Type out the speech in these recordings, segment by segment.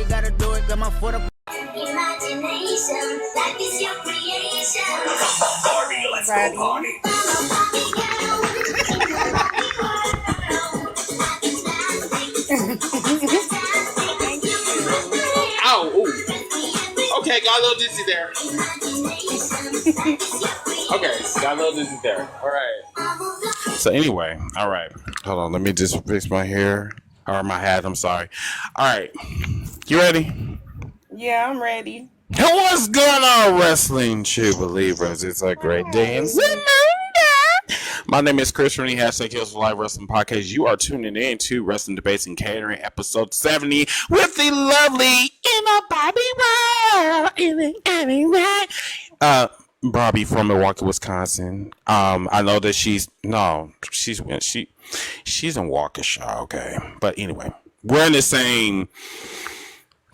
you gotta do it, got my foot up. Imagination, life is your creation. Barbie, let's go party. Ow, ooh. Okay, got a little dizzy there. Okay, got a little dizzy there. All right. So anyway, all right. Hold on, let me just fix my hair. Or my hat, I'm sorry. All right. You ready? Yeah, I'm ready. And what's going on, wrestling true believers? It's a great day in My name is Chris from the #Hills for Live Wrestling Podcast. You are tuning in to Wrestling Debates and Catering, episode 70, with the lovely Barbie from Milwaukee, Wisconsin. I know that she's in Waukesha, okay. But anyway, we're in the same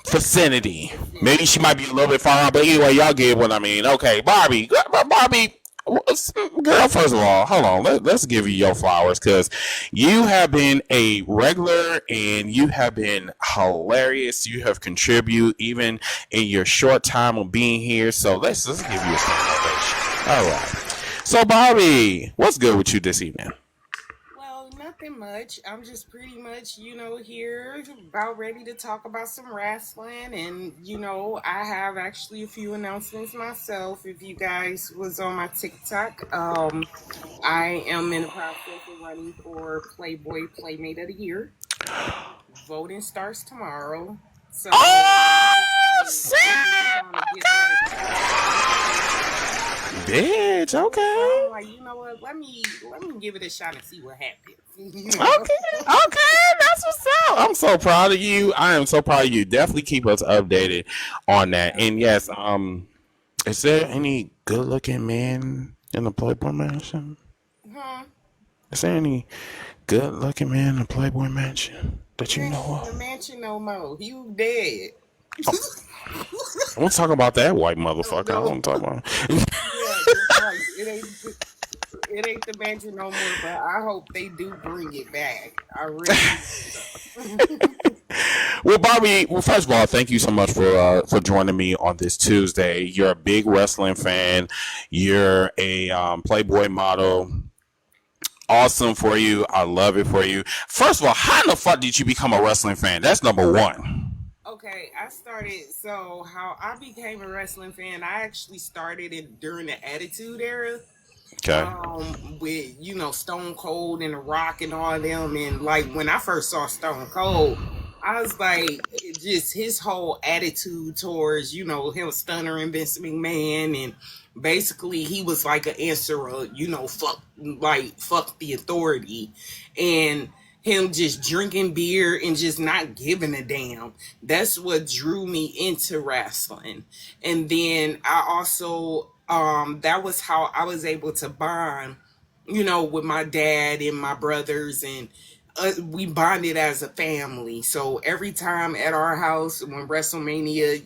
vicinity. Maybe she might be a little bit far out, but anyway, y'all get what I mean. Okay, Barbie, girl, first of all, hold on. Let's give you your flowers, because you have been a regular and you have been hilarious. You have contributed even in your short time of being here. So let's give you a standing ovation. All right. So Barbie, what's good with you this evening? Nothing much. I'm just pretty much, here about ready to talk about some wrestling. And, I have actually a few announcements myself. If you guys was on my TikTok, I am in the process of running for Playboy Playmate of the Year. Voting starts tomorrow. So, bitch, okay. Like, you know what? Let me give it a shot and see what happens. Okay, that's what's up. I'm so proud of you. I am so proud of you. Definitely keep us updated on that. And yes, is there any good-looking men in the Playboy Mansion? Is there any good-looking man in the Playboy Mansion that you know of? The mansion no more. He was dead. I want to talk about that white motherfucker. I want to talk about. It ain't the mansion no more, but I hope they do bring it back. I really do. Well, Barbie, first of all, thank you so much for joining me on this Tuesday. You're a big wrestling fan. You're a Playboy model. Awesome for you. I love it for you. First of all, how in the fuck did you become a wrestling fan? That's number one. Okay, so how I became a wrestling fan, I actually started it during the Attitude Era. Okay. With, Stone Cold and The Rock and all them. And, like, when I first saw Stone Cold, I was like, just his whole attitude towards, him stunnering Vince McMahon. And basically, he was like an answer of, fuck the authority. And him just drinking beer and just not giving a damn. That's what drew me into wrestling. And then I also, that was how I was able to bond, with my dad and my brothers, and we bonded as a family. So every time at our house when WrestleMania,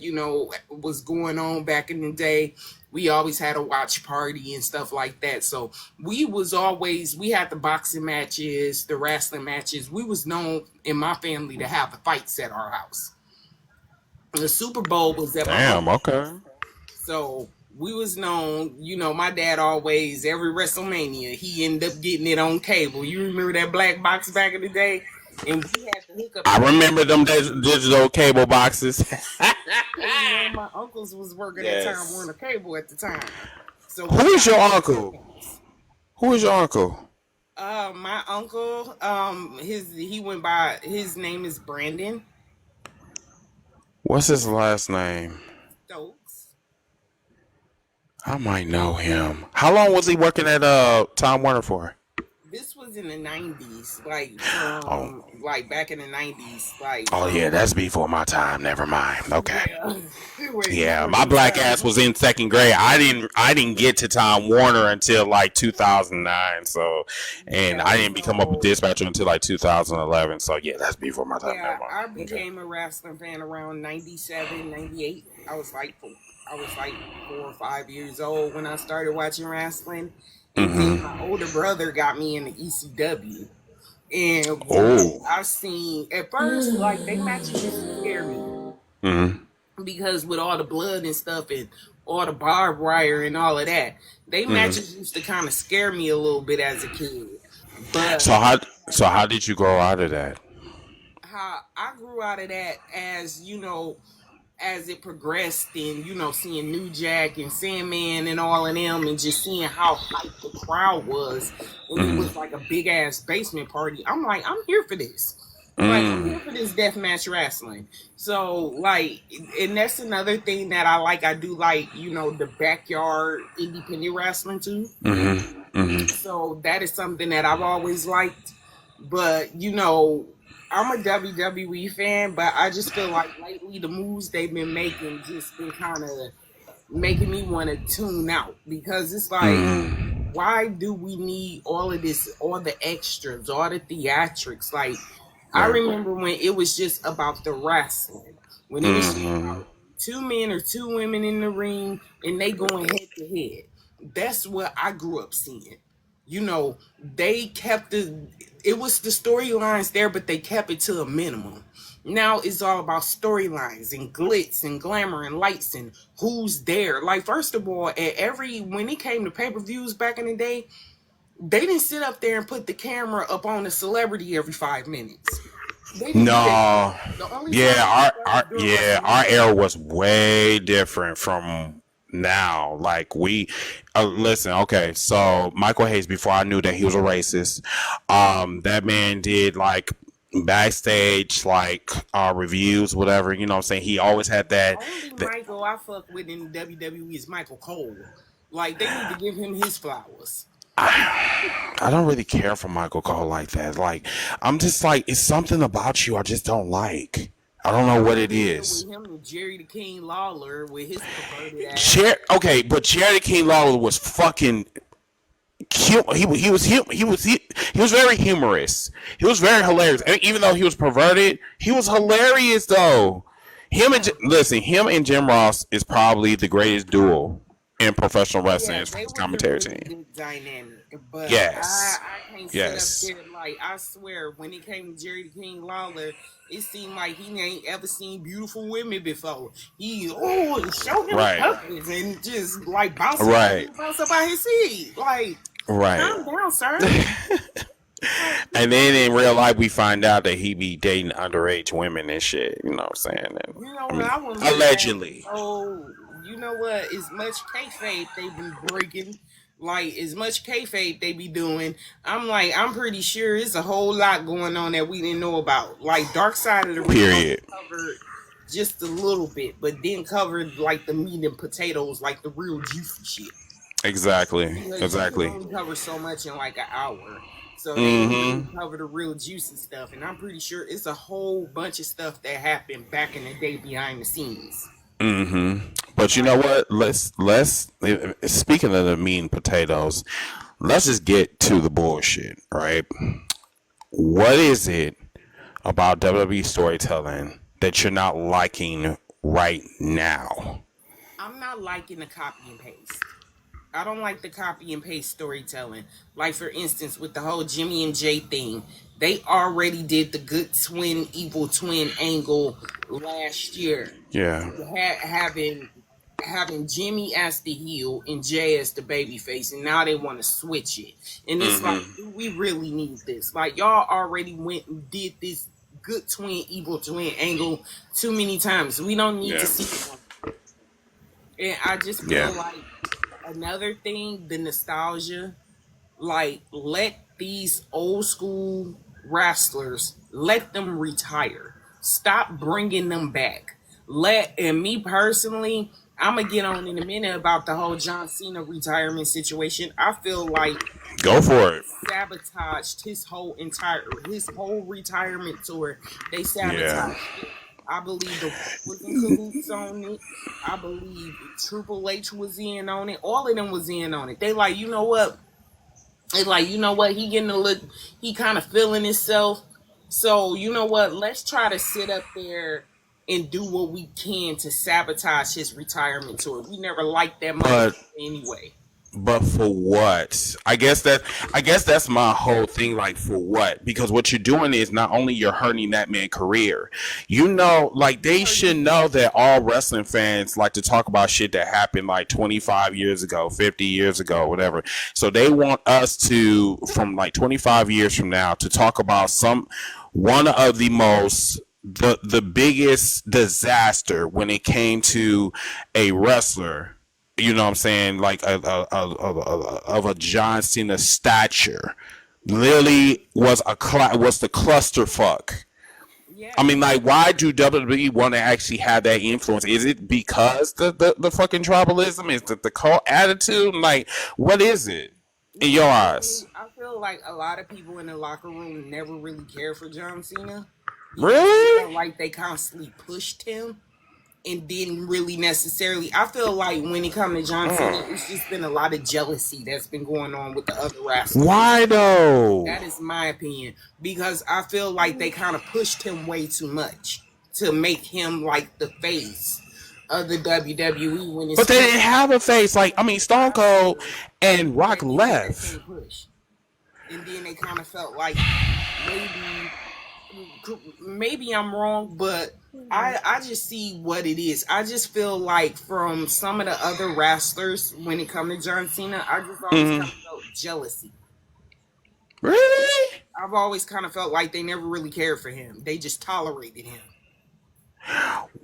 was going on back in the day, we always had a watch party and stuff like that. So we had the boxing matches, the wrestling matches. We was known in my family to have the fights at our house. The Super Bowl was at my home. Okay. So we was known, my dad always, every WrestleMania, he ended up getting it on cable. You remember that black box back in the day? And we had to hook up. I remember them digital cable boxes. My uncles was working at time Warner Cable at the time. So Who is your uncle? My uncle, his name is Brandon. What's his last name? Stokes. I might know him. How long was he working at Time Warner for? This was in the 90s, like back in the 90s, Oh yeah, that's before my time. Never mind. Okay. Yeah, my black ass was in second grade. I didn't get to Time Warner until like 2009. So, and I didn't become a dispatcher until like 2011. So yeah, that's before my time. Yeah, I became a wrestling fan around 97, 98. I was like 4 or 5 years old when I started watching wrestling. And then my older brother got me into ECW. And I've seen, at first, like, they matches used to scare me. because with all the blood and stuff and all the barbed wire and all of that, they matches used to kind of scare me a little bit as a kid. But So how did you grow out of that? how I grew out of that, as as it progressed, and seeing New Jack and Sandman and all of them, and just seeing how hyped the crowd was, and it was like a big ass basement party. I'm like, I'm here for this. Like, I'm here for this deathmatch wrestling. So, like, and that's another thing that I like. I do like, the backyard independent wrestling too. So that is something that I've always liked. But, I'm a WWE fan, but I just feel like lately the moves they've been making just been kind of making me want to tune out, because it's like, why do we need all of this, all the extras, all the theatrics? Like, I remember when it was just about the wrestling, when it was just about two men or two women in the ring and they going head to head. That's what I grew up seeing. They kept it was the storylines there, but they kept it to a minimum. Now it's all about storylines and glitz and glamour and lights and who's there. Like, first of all, when it came to pay-per-views back in the day, they didn't sit up there and put the camera up on a celebrity every 5 minutes. No. Yeah, our era was way different from now. Like, we listen, okay, so Michael Hayes, before I knew that he was a racist, that man did like backstage like reviews, whatever, you know what I'm saying? He always had that. Only Michael I fuck with in WWE is Michael Cole. Like, they need to give him his flowers. I don't really care for Michael Cole like that. Like, I'm just like, it's something about you I just don't like. I don't know what it is. With him and Jerry the King Lawler with his perverted ass. Okay, but Jerry the King Lawler was fucking cute. He was very humorous. He was very hilarious. And even though he was perverted, he was hilarious though. Him and Jim Ross is probably the greatest duo in professional wrestling for his commentary team. Dynamic, but yes, I can't sit up there. Like, I swear, when it came to Jerry the King Lawler, it seemed like he ain't ever seen beautiful women before. He showed him purpose and just like bounce up out his seat. Like, calm down, sir. And then in real life, we find out that he be dating underage women and shit. You know what I'm saying? And, allegedly. You know what? As much kayfabe they've been breaking, like, as much kayfabe they be doing, I'm pretty sure it's a whole lot going on that we didn't know about. Like, Dark Side of the Ring covered just a little bit, but didn't cover like the meat and potatoes, like the real juicy shit. Exactly. You can only cover so much in like an hour. So they really cover the real juicy stuff, and I'm pretty sure it's a whole bunch of stuff that happened back in the day behind the scenes. But you know what? Let's speaking of the meat and potatoes, let's just get to the bullshit, right? What is it about WWE storytelling that you're not liking right now? I'm not liking the copy and paste. I don't like the copy and paste storytelling. Like, for instance, with the whole Jimmy and Jay thing, they already did the good twin, evil twin angle last year. Yeah. Having Jimmy as the heel and Jay as the babyface, and now they want to switch it. And it's like, do we really need this? Like, y'all already went and did this good twin, evil twin angle too many times. We don't need to see it. And I just feel like another thing, the nostalgia, like, let these old school wrestlers, let them retire. Stop bringing them back. And me personally, I'm going to get on in a minute about the whole John Cena retirement situation. I feel like go for it. Sabotaged his whole retirement tour. They sabotaged it. I believe the was in cahoots on it. I believe Triple H was in on it. All of them was in on it. They like, you know what? He getting a look. He kind of feeling himself. So, you know what? Let's try to sit up there and do what we can to sabotage his retirement tour. We never liked that much anyway. But for what? I guess that's my whole thing. Like, for what? Because what you're doing is not only you're hurting that man's career. You know, like, they should know that all wrestling fans like to talk about shit that happened like 25 years ago, 50 years ago, whatever. So they want us to, from like 25 years from now, to talk about one of the most the biggest disaster when it came to a wrestler, you know what I'm saying, like of a John Cena stature, literally was the clusterfuck. Yeah, I mean, like, why do WWE want to actually have that influence? Is it because the fucking tribalism? Is it the cult attitude? Like, what is it in your eyes? I feel like a lot of people in the locker room never really cared for John Cena. Because I felt Really? like they constantly pushed him and didn't really necessarily. I feel like when it comes to John Cena, it's just been a lot of jealousy that's been going on with the other wrestlers. Why though? That is my opinion, because I feel like they kind of pushed him way too much to make him like the face of the WWE when it's But they didn't have a face. Like, I mean, Stone Cold and Rock that needed that left. same push. And then they kind of felt like maybe maybe I'm wrong, but I just see what it is. I just feel like from some of the other wrestlers when it comes to John Cena, I just always kind of felt jealousy. Really? I've always kind of felt like they never really cared for him. They just tolerated him.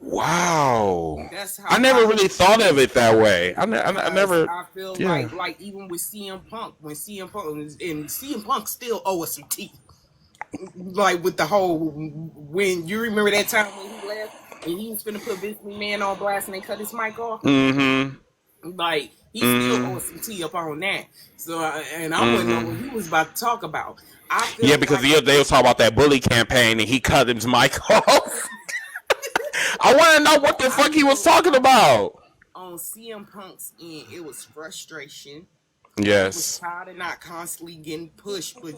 Wow. That's how I never really thought of it that way. I never. I feel Yeah. like even with CM Punk, when CM Punk still owe us some teeth. Like with the whole, when you remember that time when he left and he was finna put Vince McMahon on blast and they cut his mic off. Like he still owes some tea up on that. So and I wouldn't know what he was about to talk about. I feel Yeah, because like they was talking about that bully campaign and he cut his mic off. I want to know what the fuck he was talking about. on CM Punk's end, it was frustration. Was Yes. tired of not constantly getting pushed, but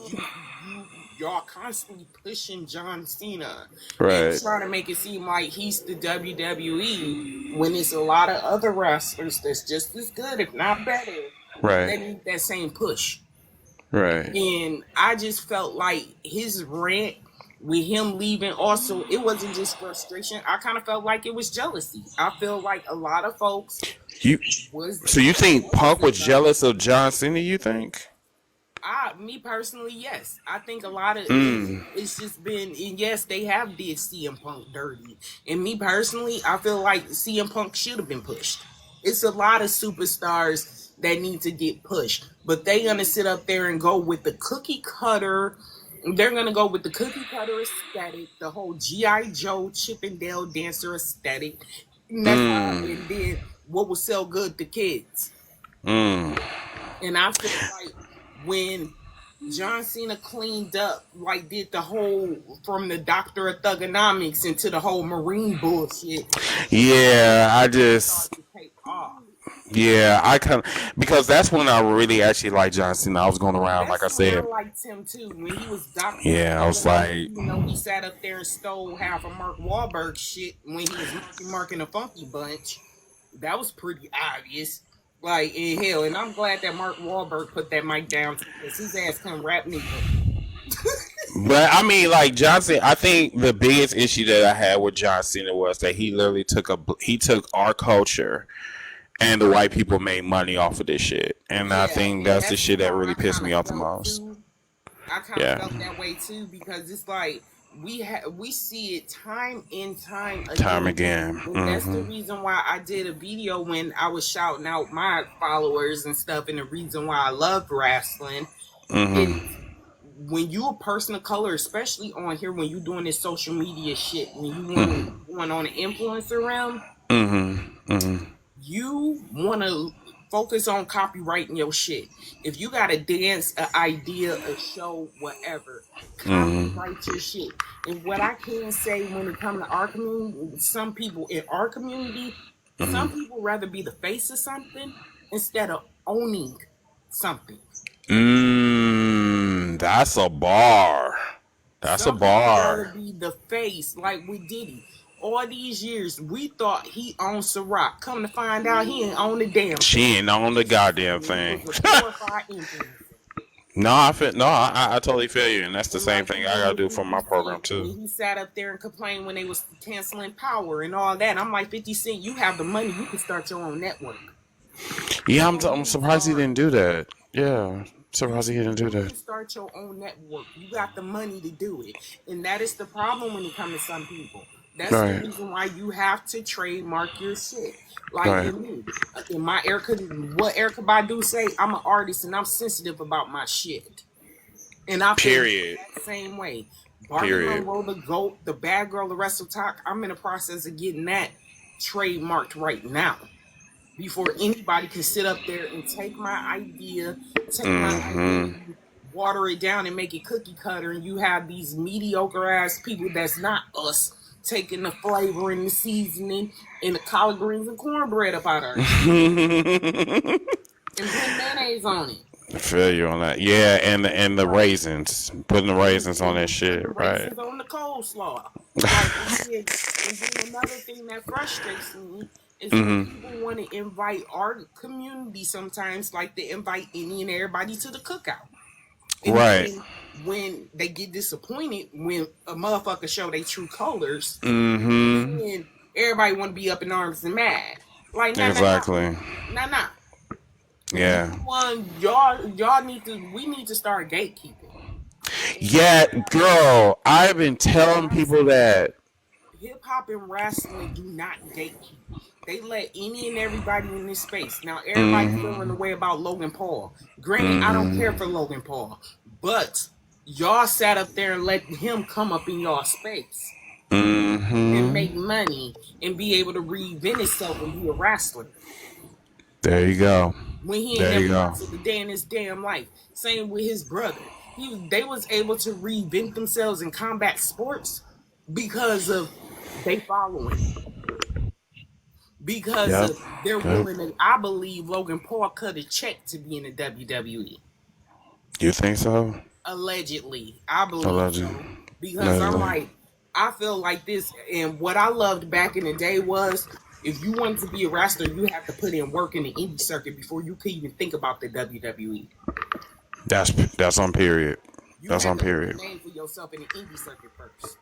y'all constantly pushing John Cena and Right. trying to make it seem like he's the WWE when it's a lot of other wrestlers that's just as good, if not better. They Right. need that same push. Right. And I just felt like his rant with him leaving also, it wasn't just frustration. I kind of felt like it was jealousy. I feel like a lot of folks You. was So you think Punk was jealous of John Cena? You think? me personally, yes. I think a lot of it's just been, and yes, they have did CM Punk dirty. And me personally, I feel like CM Punk should have been pushed. It's a lot of superstars that need to get pushed, but they gonna sit up there and go with the cookie cutter. They're gonna go with the cookie cutter aesthetic, the whole GI Joe Chippendale dancer aesthetic. And that's how, and then what will sell good to kids. And I feel like when John Cena cleaned up, like did the whole from the Doctor of Thugonomics into the whole Marine bullshit, Yeah, I just. started to take off. Yeah, I kind of, because that's when I really actually liked John Cena. I was going around, like I That's when said. I liked him too. When he was Doctor, Yeah, I was like, he sat up there and stole half of Mark Wahlberg's shit when he was marking the Funky Bunch. That was pretty obvious. Like in hell, and I'm glad that Mark Wahlberg put that mic down because his ass couldn't rap neither. but I mean, like John Cena. I think the biggest issue that I had with John Cena was that he literally took our culture, and the white people made money off of this shit. And I think and that's the shit that how really I pissed me kinda off the felt, most. too. I kind of Yeah. felt that way too because it's like we see it time and time again. Time again. And that's the reason why I did a video when I was shouting out my followers and stuff, and the reason why I loved wrestling. And when you a person of color, especially on here, when you doing this social media shit, when you going on an influencer realm, you want to focus on copywriting your shit. If you got a dance, an idea, a show, whatever, copyright your shit. And what I can say when it comes to our community, some people in our community, some people rather be the face of something instead of owning something. That's a bar. That's Some a people bar. rather be the face, like with Diddy. All these years, we thought he owned Ciroc. Come to find out, he ain't own the damn thing. She ain't on the goddamn He thing. was a glorified influencer. I totally feel you, and that's the And same like thing I even gotta with do for 50 my program Cent, too. when he sat up there and complained when they was canceling Power and all that. I'm like, 50 Cent, you have the money, you can start your own network. Yeah, I'm surprised he didn't do that. Yeah, surprised he didn't do You that. can start your own network. You got the money to do it. And that is the problem when it comes to some people. That's the Right, reason why you have to trademark your shit. Like right. in me, in my what Erica Badu say, I'm an artist and I'm sensitive about my shit. And I feel Period. that same way. Barbie Period. Monroe, the GOAT, the bad girl, the Wrestle Talk, I'm in the process of getting that trademarked right now. Before anybody can sit up there and take my idea, Mm-hmm. water it down and make it cookie cutter, and you have these mediocre ass people that's not us taking the flavor and the seasoning and the collard greens and cornbread up out of it and putting mayonnaise on it. I feel you on that. Yeah, and the raisins, putting the raisins on that shit. The Right. raisins on the coleslaw. Like, and then another thing that frustrates me is when Mm-hmm. people want to invite our community sometimes, like they invite any and everybody to the cookout. And Right. then when they get disappointed when a motherfucker show their true colors, Mm-hmm. then everybody want to be up in arms and mad. Like, Exactly. nah. Yeah. We need to start gatekeeping. Yeah, girl. I've been telling people that. Hip hop and wrestling do not gatekeep. They let any and everybody in this space. Now everybody feeling the way about Logan Paul. Granted, I don't care for Logan Paul, but y'all sat up there and let him come up in y'all space and make money and be able to reinvent himself and be a wrestler. There you go. When he There ain't you never go. wrestled a day in his damn life. Same with his brother. They was able to reinvent themselves in combat sports because of they following. Because Yep. of they're willing to, I believe Logan Paul cut a check to be in the WWE. You think so? Allegedly. I believe Allegedly. so. Because I'm Allegedly. like, I feel like this, and what I loved back in the day was if you wanted to be a wrestler, you have to put in work in the indie circuit before you could even think about the WWE. That's on period. You That's have on to period. make a name for yourself in the indie circuit first.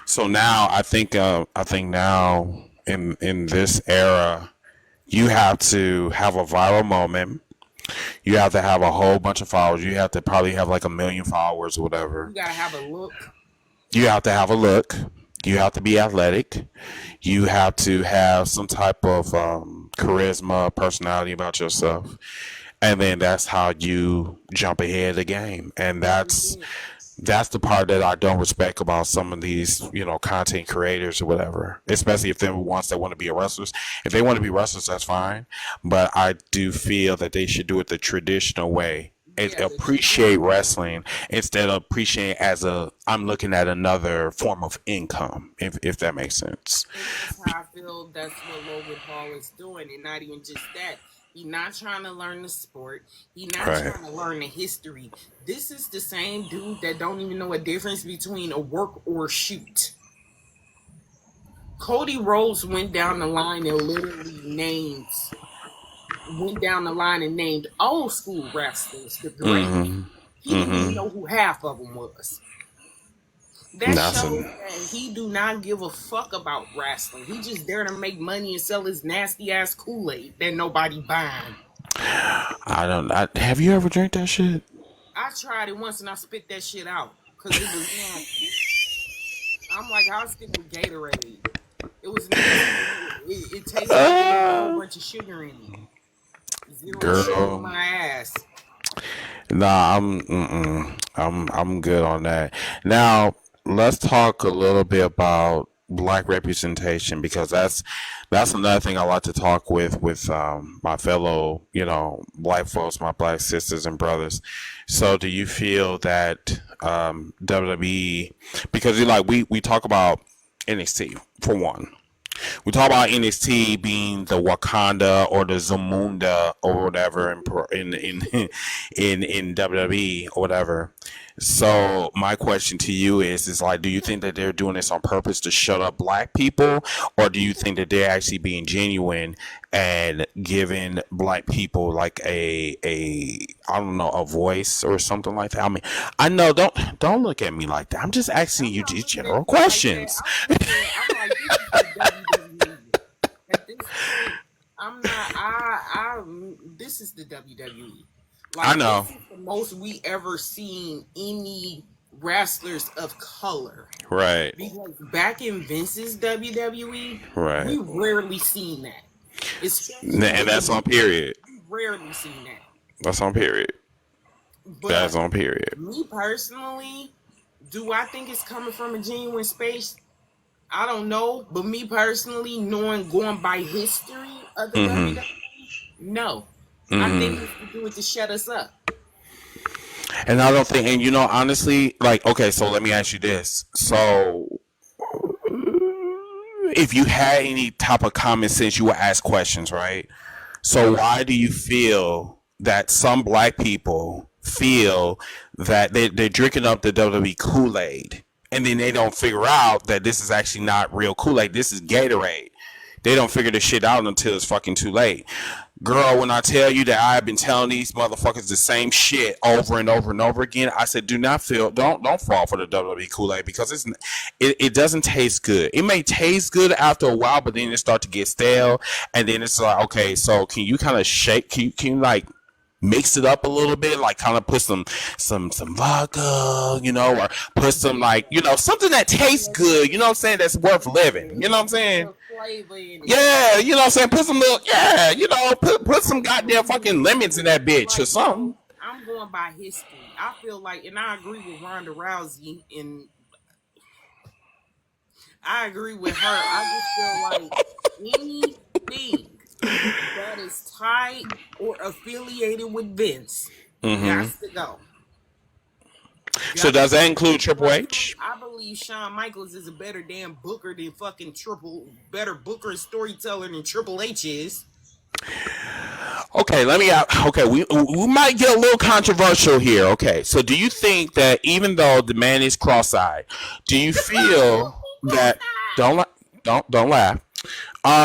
So now I think now in this era, you have to have a viral moment. You have to have a whole bunch of followers. You have to probably have like 1 million followers or whatever. You gotta have a look. You have to have a look. You have to be athletic. You have to have some type of charisma, personality about yourself. And then that's how you jump ahead of the game. And that's the part that I don't respect about some of these, content creators or whatever, especially if they're ones that want to be wrestlers. If they want to be wrestlers, that's fine. But I do feel that they should do it the traditional way and appreciate wrestling instead of appreciating as I'm looking at another form of income, if that makes sense. And that's how I feel that's what Logan Paul is doing. And not even just that. He's not trying to learn the sport. He's not Right. trying to learn the history. This is the same dude that don't even know a difference between a work or a shoot. Cody Rhodes went down the line and literally named old school wrestlers, the great. He didn't even know who half of them was. That shows that he do not give a fuck about wrestling. He just there to make money and sell his nasty ass Kool-Aid that nobody buying. Have you ever drank that shit? I tried it once and I spit that shit out because it was nasty. I'm like, I'll stick with Gatorade. It was nasty. It tasted like a whole bunch of sugar in it. Zero sugar in my ass. Nah, I'm good on that. Now, let's talk a little bit about black representation because that's another thing I like to talk with my fellow, black folks, my black sisters and brothers. So, do you feel that WWE, because we talk about NXT for one, We talk about NXT being the Wakanda or the Zamunda or whatever in WWE or whatever. So my question to you is like, do you think that they're doing this on purpose to shut up black people, or do you think that they're actually being genuine and giving black people like a I don't know, a voice or something like that? I mean, I know, don't look at me like that. I'm just asking I'm you not these looking at general you like questions. that. I'm like, this is the WWE. At this point, I'm not. This is the WWE. I Like, know, this is the most we ever seen any wrestlers of color. right, Because back in Vince's WWE, right, we rarely seen that. Especially and with that's the on period. we rarely seen that. That's on period. That's But on period. me personally, do I think it's coming from a genuine space? I don't know. But me personally, going by history of the Mm-hmm. WWE, no. I think Mm-hmm. it's to do it to shut us up. And I don't think, and you know, honestly, like, okay, so let me ask you this. So, if you had any type of common sense, you would ask questions, right? So, why do you feel that some black people feel that they're drinking up the WWE Kool-Aid and then they don't figure out that this is actually not real Kool-Aid? This is Gatorade. They don't figure this shit out until it's fucking too late. Girl, when I tell you that I've been telling these motherfuckers the same shit over and over and over again, I said, do not feel, don't fall for the WWE Kool-Aid, because it doesn't taste good. It may taste good after a while, but then it start to get stale, and then it's like, okay, so can you kind of shake, can you like mix it up a little bit, like kind of put some vodka, you know, or put some, like, you know, something that tastes good, you know what I'm saying, that's worth living, you know what I'm saying? Yeah, you know what I'm saying, put some little, yeah, you know, put some goddamn fucking lemons in that bitch or something. I'm going by history. I feel like, and I agree with Ronda Rousey, and I agree with her. I just feel like anything that is tied or affiliated with Vince has to go. So does that include Triple H? I believe Shawn Michaels is a better damn booker than fucking better booker and storyteller than Triple H is. Okay, let me out. Okay, we might get a little controversial here. Okay, so do you think that even though the man is cross-eyed, do you feel that don't laugh?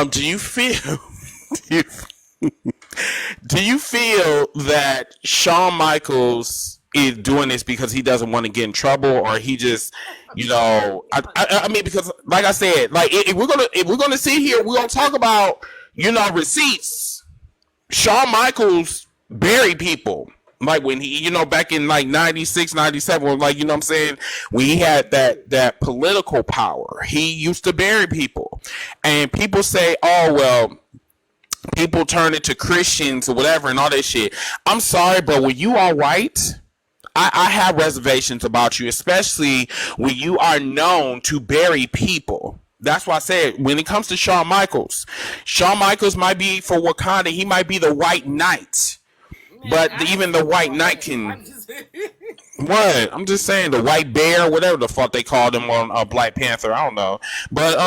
Do you feel do you feel that Shawn Michaels is doing this because he doesn't want to get in trouble, or he just, you know, I mean, because like I said, like if we're gonna sit here, we're gonna talk about, you know, receipts. Shawn Michaels buried people. Like when he, you know, back in like 96, 97, like, you know what I'm saying? When he had that political power, he used to bury people. And people say, oh, well, people turn into Christians or whatever and all that shit. I'm sorry, but when you are white, I have reservations about you, especially when you are known to bury people. That's why I said, when it comes to Shawn Michaels might be for Wakanda. He might be the white knight. But even the white knight can... What? I'm just saying, the white bear, whatever the fuck they called him on Black Panther. I don't know. But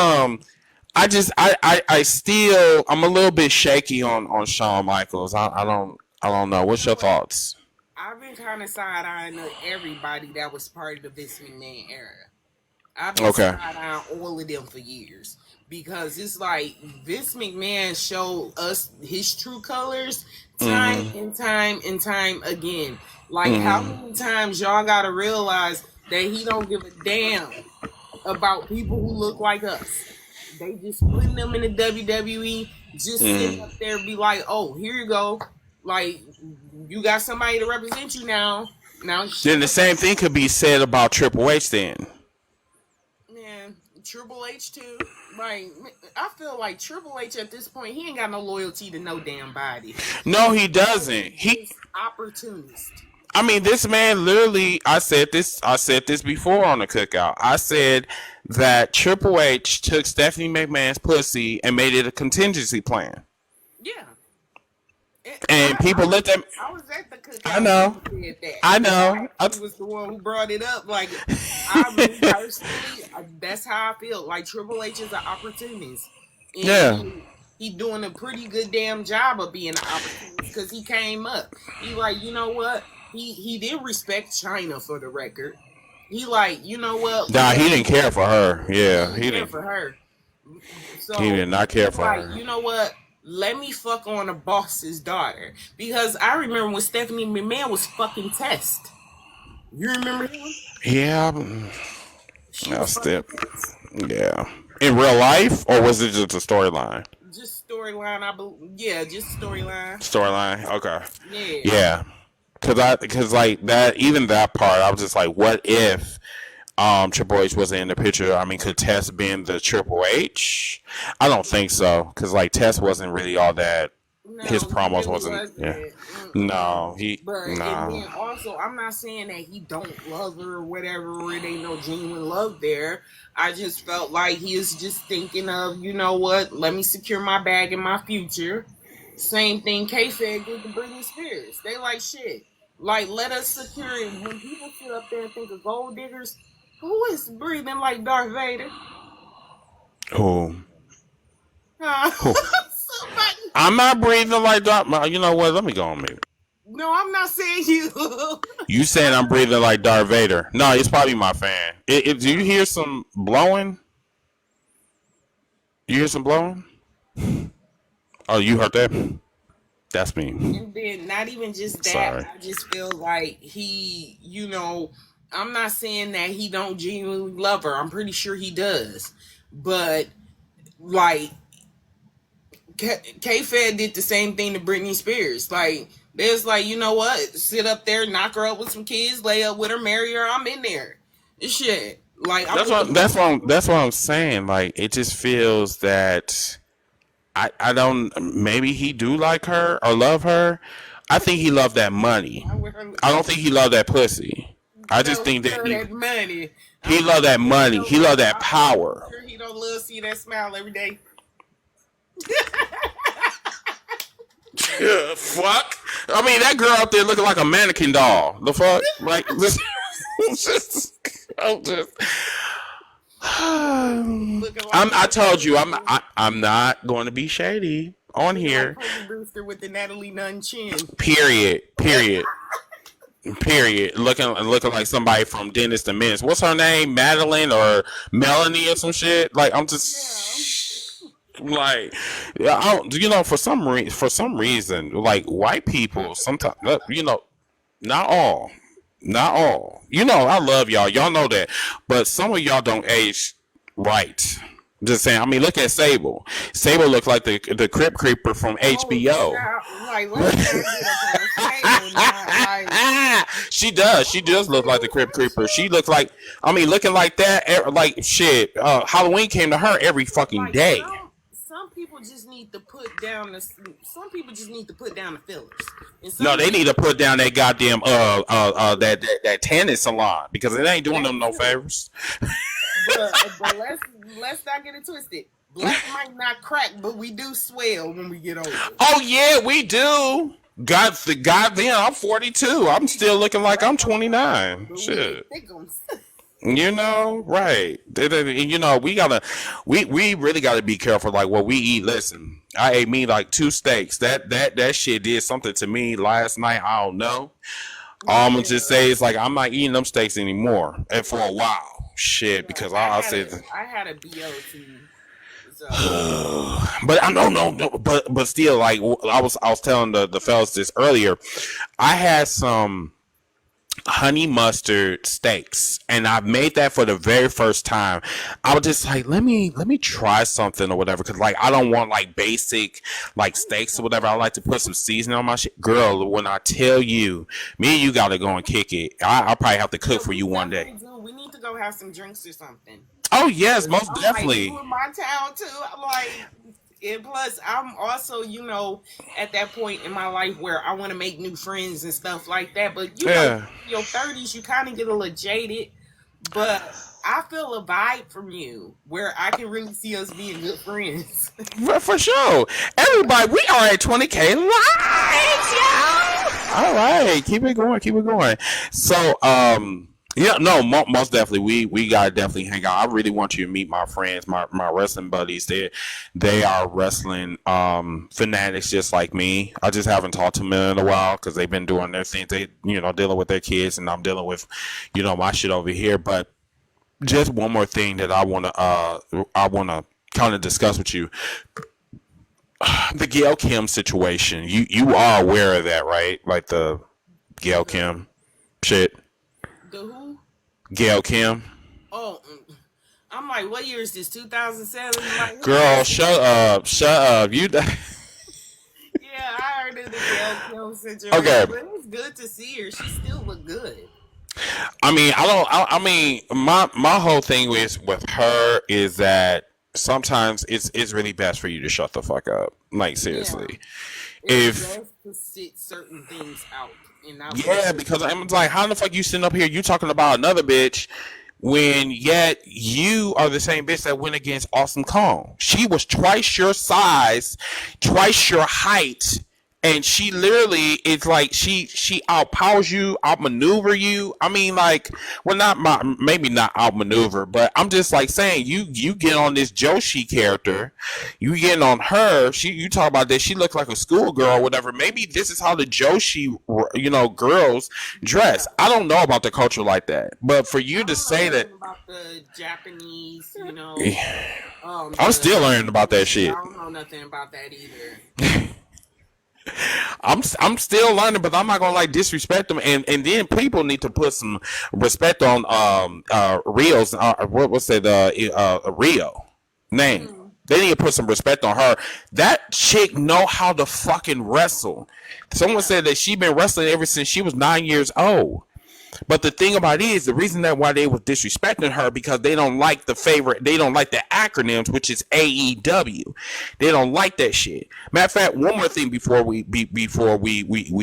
I still, I'm a little bit shaky on Shawn Michaels. I don't know. What's your thoughts? I've been kind of side-eyeing everybody that was part of the Vince McMahon era. I've been side-eyeing all of them for years. Because it's like Vince McMahon showed us his true colors time and time again. Like, how many times y'all gotta realize that he don't give a damn about people who look like us. They just putting them in the WWE, just sitting up there and be like, oh, here you go. Like, you got somebody to represent you now. Then the same thing could be said about Triple H then. Man, Triple H too. Like, I feel like Triple H at this point, he ain't got no loyalty to no damn body. No, he doesn't. He's opportunist. I mean, this man literally, I said this before on the cookout. I said that Triple H took Stephanie McMahon's pussy and made it a contingency plan. Yeah. And people let them. I was at the cookout. I know. I was the one who brought it up. Like, I mean, personally, that's how I feel. Like, Triple H is an opportunist. Yeah. and he doing a pretty good damn job of being an opportunist because he came up. He like, you know what? He did respect China for the record. He like, you know what? Nah, he didn't care for her. Yeah, He he care didn't. for her. He So did not care he's for like, her. you know what? Let me fuck on a boss's daughter. Because I remember when Stephanie McMahon was fucking Test. You remember him? Yeah, She no, was fucking step. Test. Yeah, in real life, or was it just a storyline? Just storyline, I believe. Yeah, just storyline. Storyline. Okay. Yeah. Yeah, cause like that, even that part, I was just like, what if Triple H wasn't in the picture? I mean, could Tess been the Triple H? I don't think so, cause like Tess wasn't really all that. No, His he promos really wasn't. wasn't. Yeah. Mm-mm. No, he But and no. then also, I'm not saying that he don't love her or whatever, or it ain't no genuine love there. I just felt like he was just thinking of, you know what? Let me secure my bag in my future. Same thing K-Fed did to Britney Spears. They like shit. Like let us secure it. When people sit up there and think of gold diggers, who is breathing like Darth Vader? Who? Who? Somebody. I'm not breathing like that. You know what? Let me go on mute. No, I'm not saying you. You saying I'm breathing like Darth Vader? No, it's probably my fan. Do you hear some blowing? You hear some blowing? Oh, you heard that? That's me. And then not even just that, Sorry. I just feel like he, you know, I'm not saying that he don't genuinely love her. I'm pretty sure he does. But like K-Fed did the same thing to Britney Spears. Like there's like, you know what? Sit up there, knock her up with some kids, lay up with her, marry her. I'm in there. This shit. Like That's what I'm saying. Like it just feels that I don't. Maybe he do like her or love her. I think he loved that money. I don't think he loved that pussy. I just think that that money. he loved that money. He loved that power. I'm sure he don't love to see that smile every day. Fuck. I mean, that girl up there looking like a mannequin doll. The fuck? Like, this. I'm just. I told you, I'm not going to be shady on here. Like Brewster with the Natalie Nunn chin. Period. Looking like somebody from Dennis the Menace. What's her name? Madeline or Melanie or some shit? Like, I'm just like, you know, for some reason, like white people sometimes, you know, not all. You know, I love y'all. Y'all know that. But some of y'all don't age right. Just saying. I mean, look at Sable. Sable looks like the Crypt Creeper from HBO. Like, let's She does. She does look like the Crypt Creeper. She looks like, I mean, looking like that, like shit. Halloween came to her every fucking day. Some people just need to put down the. Some people just need to put down the fillers. No, they need to put down that goddamn that tanning salon because it ain't doing them no favors. But let's not get it twisted. Black might not crack, but we do swell when we get older. Oh yeah, we do. Goddamn, I'm 42. I'm still looking like I'm 29. Shit. You know, right? You know, we really gotta be careful like what we eat. Listen, I ate me like 2 steaks. That shit did something to me last night. I don't know. All I'm gonna just say is like I'm not eating them steaks anymore, and for a while. Shit, because I said I had a BOT. So. But I no, but still, like I was telling the fellas this earlier. I had some honey mustard steaks, and I made that for the very first time. I was just like, let me try something or whatever, because like I don't want like basic like steaks or whatever. I like to put some seasoning on my shit. Girl, when I tell you, me and you gotta go and kick it. I'll probably have to cook for you one day. We need to go have some drinks or something. Oh yes, most definitely. Like, in my town too. I'm like, and plus, I'm also, you know, at that point in my life where I want to make new friends and stuff like that. But you know, in your 30s, you kind of get a little jaded. But I feel a vibe from you where I can really see us being good friends. For sure. Everybody, we are at 20K live, yo! All right, keep it going. So, Yeah, no, most definitely. We gotta definitely hang out. I really want you to meet my friends, my wrestling buddies. They are wrestling fanatics just like me. I just haven't talked to them in a while because they've been doing their things. They dealing with their kids, and I'm dealing with my shit over here. But just one more thing that I wanna kind of discuss with you. The Gail Kim situation. You are aware of that, right? Like the Gail Kim shit. The who? Gail Kim. Oh, I'm like, what year is this? 2007? Like, Girl, shut up. Shut up. yeah, I heard of the Gail Kim situation, Okay. but it's good to see her. She still look good. I mean, I don't. I mean, my whole thing with her is that sometimes it's really best for you to shut the fuck up. Like Yeah, seriously, it's if best to sit certain things out and not yeah, push. because I'm like, how the fuck you sitting up here? You talking about another bitch when yet you are the same bitch that went against Awesome Kong. She was twice your size, twice your height, and she literally is like she outpowers you, outmaneuver you. I mean, like, well, maybe not outmaneuver, but I'm just like saying you get on this Joshi character, you getting on her. You talk about that she looks like a schoolgirl or whatever. Maybe this is how the Joshi girls dress. Yeah, I don't know about the culture like that, but for you I to don't know say that, nothing about the Japanese, I'm still the learning about that yeah, shit. I don't know nothing about that either. I'm still learning, but I'm not gonna like disrespect them. And then people need to put some respect on Rio's what's that Rio name. Hmm. They need to put some respect on her. That chick know how to fucking wrestle. Someone Yeah. said that she been wrestling ever since she was 9 years old. But the thing about it is the reason that why they was disrespecting her because they don't like the acronyms, which is AEW. They don't like that shit. Matter of fact, one more thing before we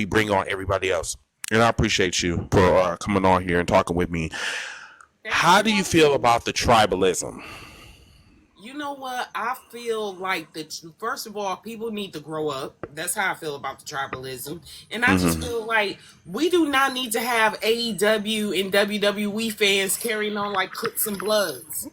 bring on everybody else. And I appreciate you for coming on here and talking with me. Thank How you. do you feel about the tribalism? You know what? I feel like first of all, people need to grow up. That's how I feel about the tribalism. And I just Mm-hmm. feel like we do not need to have AEW and WWE fans carrying on like Crips and Bloods.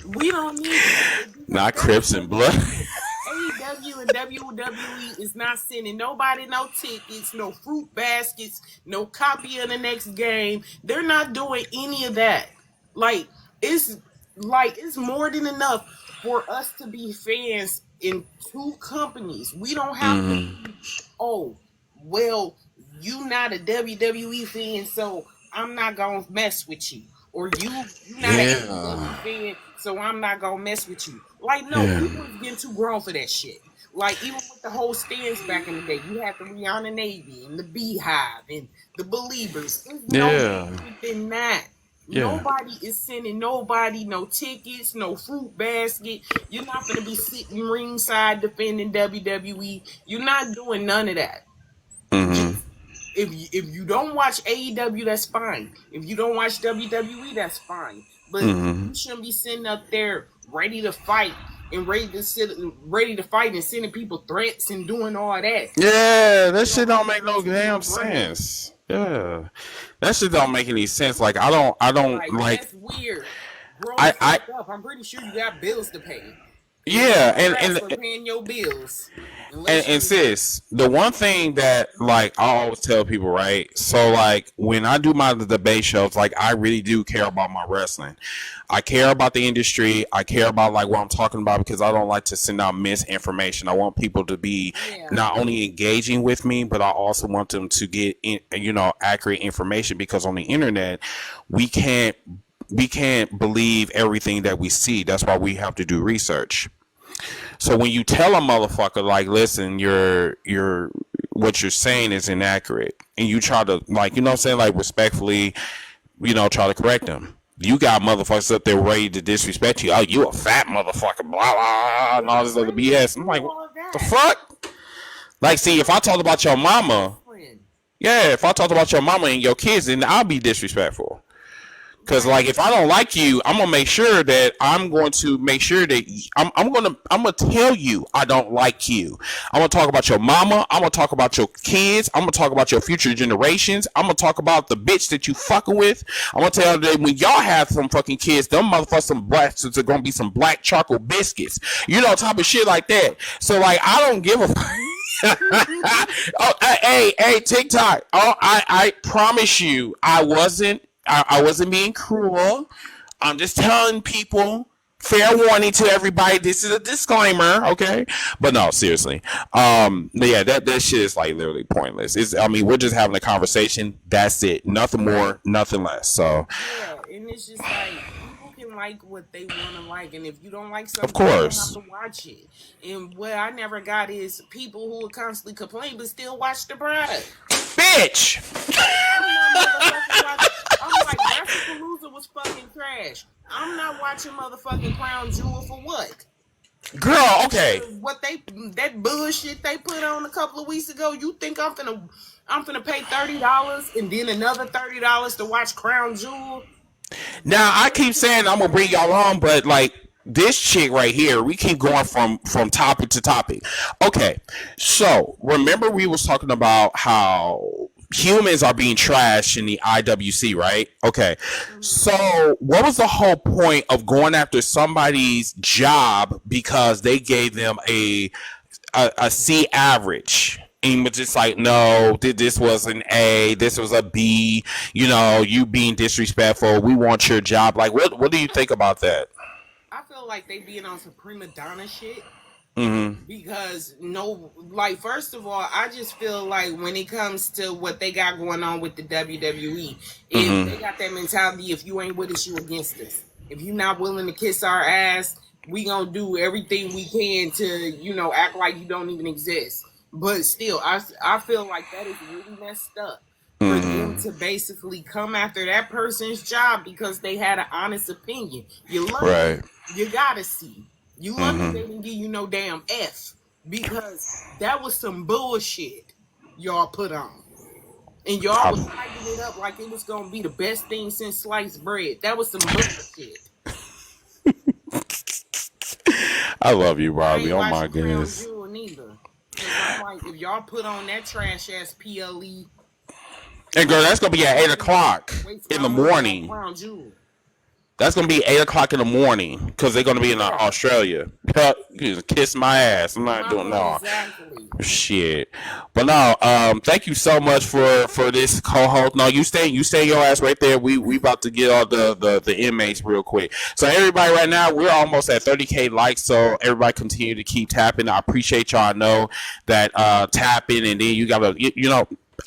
We don't need that because Not that's Crips what and it Blood. is. AEW and WWE is not sending nobody no tickets, no fruit baskets, no copy of the next game. They're not doing any of that. Like it's it's more than enough for us to be fans in two companies. We don't have to Mm-hmm. be, oh, well, you not a WWE fan, so I'm not gonna mess with you. Or you not an AEW Yeah. fan, so I'm not gonna mess with you. Like, no, Yeah. people is getting too grown for that shit. Like, even with the whole stands back in the day, you had the Rihanna Navy and the Beehive and the Believers. It's no Yeah. different than that. Yeah. Nobody is sending nobody no tickets, no fruit basket. You're not gonna be sitting ringside defending WWE. You're not doing none of that. Mm-hmm. Just if you don't watch AEW, that's fine. If you don't watch WWE, that's fine. But Mm-hmm. you shouldn't be sitting up there ready to fight and ready to fight and sending people threats and doing all that. Yeah, that You shit don't have don't to make no mess with damn your brand. sense. Yeah, that shit don't make any sense. Like I don't Like, like. that's weird. Grow the I fuck up. I'm pretty sure you got bills to pay. And you yeah, a and wrestler paying your bills. and, Unless and you sis, the one thing that like I always tell people, right? So like when I do my debate shows, like I really do care about my wrestling. I care about the industry. I care about like what I'm talking about because I don't like to send out misinformation. I want people to be yeah. not only engaging with me, but I also want them to get accurate information because on the internet we can't believe everything that we see. That's why we have to do research. So when you tell a motherfucker like, listen, you're what you're saying is inaccurate, and you try to like, what I'm saying, like respectfully, try to correct them. You got motherfuckers up there ready to disrespect you. Oh, you a fat motherfucker, blah blah, and all this other Where do you BS. I'm do like, what all the that? fuck? Like, see, if I talked about your mama, Wrestling. yeah, if I talked about your mama and your kids, then I'll be disrespectful. Cause like if I don't like you, I'm gonna make sure that I'm gonna tell you I don't like you. I'm gonna talk about your mama. I'm gonna talk about your kids. I'm gonna talk about your future generations. I'm gonna talk about the bitch that you fucking with. I'm gonna tell you that when y'all have some fucking kids, them motherfuckers some blacks are gonna be some black charcoal biscuits. You know, type of shit like that. So like I don't give a fuck. Oh, hey, TikTok. Oh, I promise you, I wasn't being cruel. I'm just telling people. Fair warning to everybody. This is a disclaimer, okay? But no, seriously. Yeah, that shit is like literally pointless. We're just having a conversation. That's it. Nothing more, nothing less. So yeah, and it's just like people can like what they want to like, and if you don't like something, of course, you don't have to watch it. And what I never got is people who will constantly complain but still watch the product. Bitch. I'm like, Palooza was fucking trash. I'm not watching motherfucking Crown Jewel for what? Girl, okay. That bullshit they put on a couple of weeks ago. You think I'm finna pay $30 and then another $30 to watch Crown Jewel? Now I keep saying I'm gonna bring y'all on, but like this chick right here, we keep going from topic to topic. Okay, so remember we was talking about how humans are being trashed in the IWC, right? Okay, so what was the whole point of going after somebody's job because they gave them a C average? And was just like, no, this was an A, this was a B. You know, you being disrespectful. We want your job. Like, what do you think about that? I feel like they being on some prima donna shit. Mm-hmm. Because first of all, I just feel like when it comes to what they got going on with the WWE, if they got that mentality, if you ain't with us, you against us. If you're not willing to kiss our ass, we gonna do everything we can to, act like you don't even exist. But still, I feel like that is really messed up for them to basically come after that person's job because they had an honest opinion. You love it, you gotta see. You lucky they didn't give you no damn F because that was some bullshit y'all put on. And y'all was hyping it up like it was gonna be the best thing since sliced bread. That was some bullshit. I love you, Barbie. Oh my goodness. I'm like, if y'all put on that trash ass PLE, and girl, that's gonna be at 8:00 in the morning. That's gonna be 8:00 in the morning because they're gonna be in Australia. Kiss my ass. I'm not doing no shit. But no, thank you so much for this co-host. No, you stay your ass right there. We about to get all the inmates real quick. So everybody, right now we're almost at 30K likes. So everybody continue to keep tapping. I appreciate y'all. I know that tapping, and then you gotta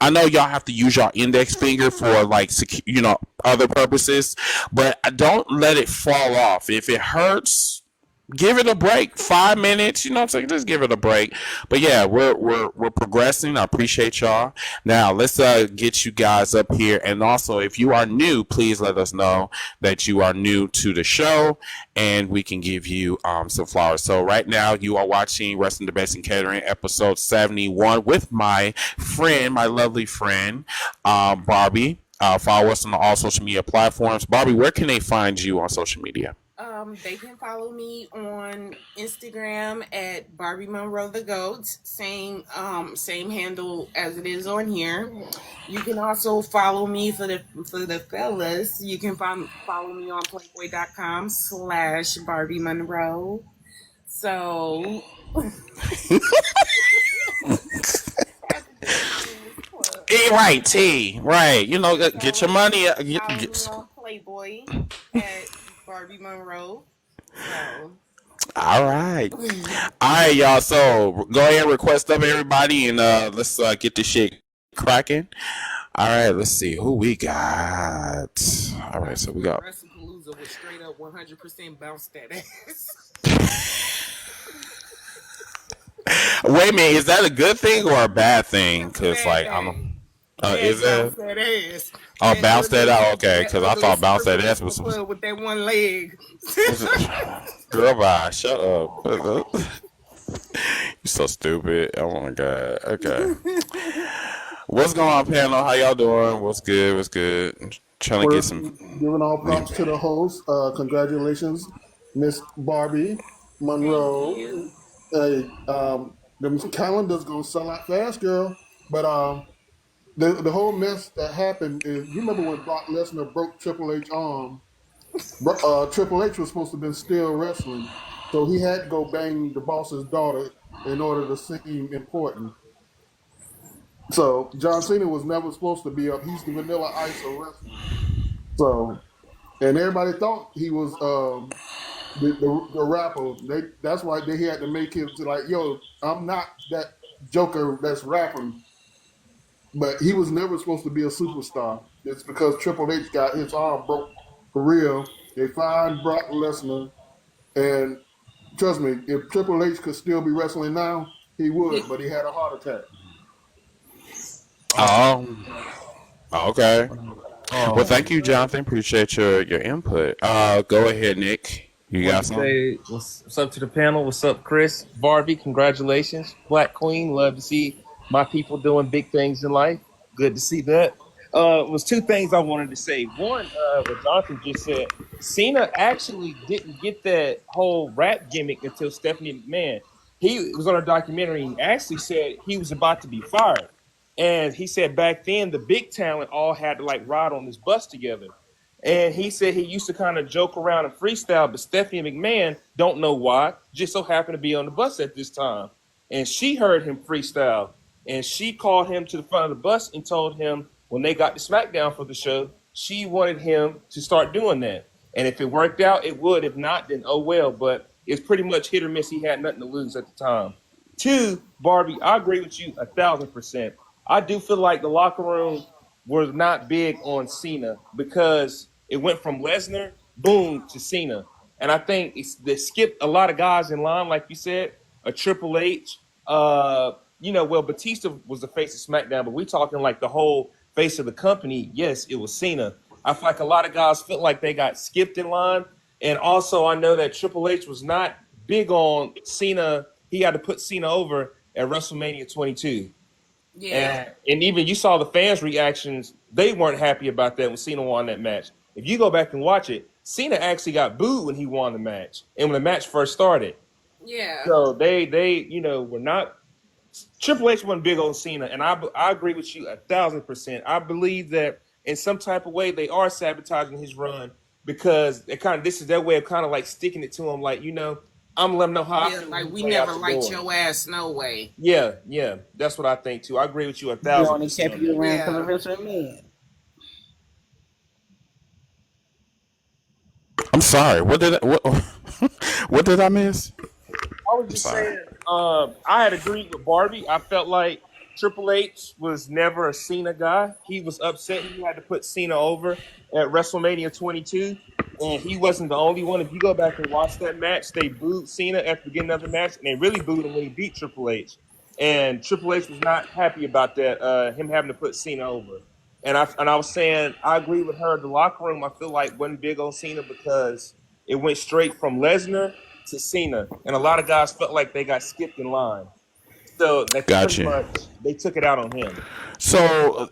I know y'all have to use your index finger for other purposes, but don't let it fall off. If it hurts, give it a break. 5 minutes, what I'm saying? Just give it a break. But yeah, we're progressing. I appreciate y'all. Now let's get you guys up here. And also, if you are new, please let us know that you are new to the show, and we can give you some flowers. So right now, you are watching Wrestling the Best in Catering, episode 71, with my friend, my lovely friend, Barbie. Follow us on all social media platforms. Barbie, where can they find you on social media? They can follow me on Instagram at Barbie Monroe the Goat, same handle as it is on here. You can also follow me for the fellas. You can follow me on Playboy.com/Barbie Monroe. So. Right, T. Right. Get your money. On Playboy at Barbie Monroe. So. All right, y'all. So go ahead and request up everybody, and let's get this shit cracking. All right, let's see who we got. All right, so we got. Palooza was straight up 100% bounce that ass. Wait a minute, is that a good thing or a bad thing? Because I'm. Is it? Bounce that out. Okay, because I thought bounce that ass was with that one leg. Girl, bye. Shut up. You're so stupid. Oh my god. Okay. What's going on, panel? How y'all doing? What's good? Trying to get First, some. giving all props to the host. Congratulations, Miss Barbie Thank Monroe. you. Hey, the calendar's gonna sell out fast, girl. But the whole mess that happened is, you remember when Brock Lesnar broke Triple H arm? Triple H was supposed to have been still wrestling, so he had to go bang the boss's daughter in order to seem important. So John Cena was never supposed to be up. He's the Vanilla Ice of wrestling. So, and everybody thought he was the rapper. That's why they had to make him to like, yo, I'm not that Joker that's rapping. But he was never supposed to be a superstar. It's because Triple H got his arm broke for real. They fired Brock Lesnar, and trust me, if Triple H could still be wrestling now, he would. But he had a heart attack. Oh, okay. Well, Um, thank you, Jonathan. Appreciate your input. Go ahead, Nick. You want got to something? say what's up to the panel? What's up, Chris? Barbie, congratulations. Black Queen, love to see my people doing big things in life. Good to see that. Was two things I wanted to say. One, what Jonathan just said, Cena actually didn't get that whole rap gimmick until Stephanie McMahon. He was on a documentary. And he actually said he was about to be fired, and he said back then the big talent all had to like ride on this bus together. And he said he used to kind of joke around and freestyle, but Stephanie McMahon, don't know why, just so happened to be on the bus at this time. And she heard him freestyle. And she called him to the front of the bus and told him when they got to SmackDown for the show, she wanted him to start doing that. And if it worked out, it would. If not, then oh well. But it's pretty much hit or miss. He had nothing to lose at the time. Two, Barbie, I agree with you 1,000%. I do feel like the locker room was not big on Cena because it went from Lesnar, boom, to Cena. And I think they skipped a lot of guys in line, like you said, a Triple H. Well, Batista was the face of SmackDown, but we talking like the whole face of the company. Yes, it was Cena. I feel like a lot of guys felt like they got skipped in line. And also, I know that Triple H was not big on Cena. He had to put Cena over at WrestleMania 22. Yeah. And even you saw the fans' reactions. They weren't happy about that when Cena won that match. If you go back and watch it, Cena actually got booed when he won the match and when the match first started. Yeah. So they were not. Triple H wasn't big on Cena, and I agree with you 1,000%. I believe that in some type of way they are sabotaging his run because this is their way of kind of like sticking it to him, like I'm letting them know how. Yeah, like we never liked your ass, no way. Yeah, that's what I think too. I agree with you He only 1,000%. kept you around because Yeah. of Vince McMahon. I'm sorry. What did I miss? I was just Sorry. saying, I had agreed with Barbie. I felt like Triple H was never a Cena guy. He was upset he had to put Cena over at WrestleMania 22, and he wasn't the only one. If you go back and watch that match, they booed Cena at the beginning of the match, and they really booed him when he beat Triple H. And Triple H was not happy about that, him having to put Cena over. And I was saying, I agree with her. The locker room, I feel like, wasn't big on Cena because it went straight from Lesnar to Cena, and a lot of guys felt like they got skipped in line. So they pretty Gotcha. much they took it out on him. So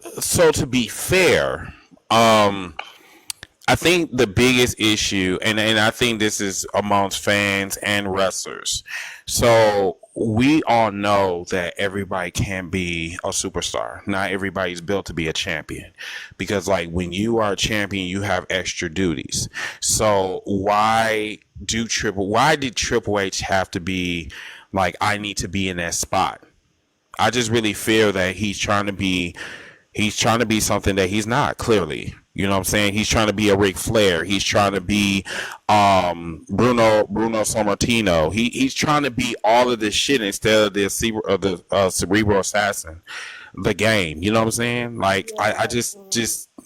to be fair, I think the biggest issue, and I think this is amongst fans and wrestlers. So we all know that everybody can be a superstar. Not everybody's built to be a champion, because like when you are a champion, you have extra duties. So why did Triple H have to be like, I need to be in that spot? I just really feel that he's trying to be something that he's not, clearly. You know what I'm saying? He's trying to be a Ric Flair. He's trying to be Bruno Sammartino. He's trying to be all of this shit instead of the cerebral assassin, the game. You know what I'm saying? Like I just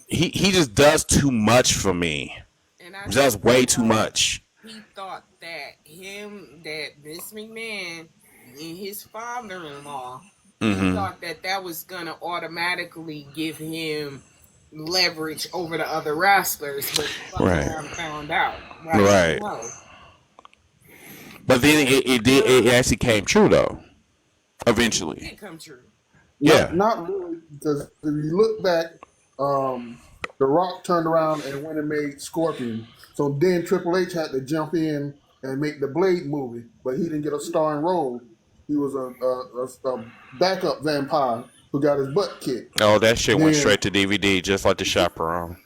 he just does too much for me. And I Does way too much. he thought that Vince McMahon and his father-in-law, he thought that was gonna automatically give him leverage over the other wrestlers, but Right. found out. Right. No. But then it actually came true though. It Eventually. did come true. Yeah. Not really, because if you look back, The Rock turned around and went and made Scorpion. So then Triple H had to jump in and make the Blade movie, but he didn't get a starring role. He was a backup vampire who got his butt kicked. Oh, that shit went Then straight to DVD, just like the Chaperone.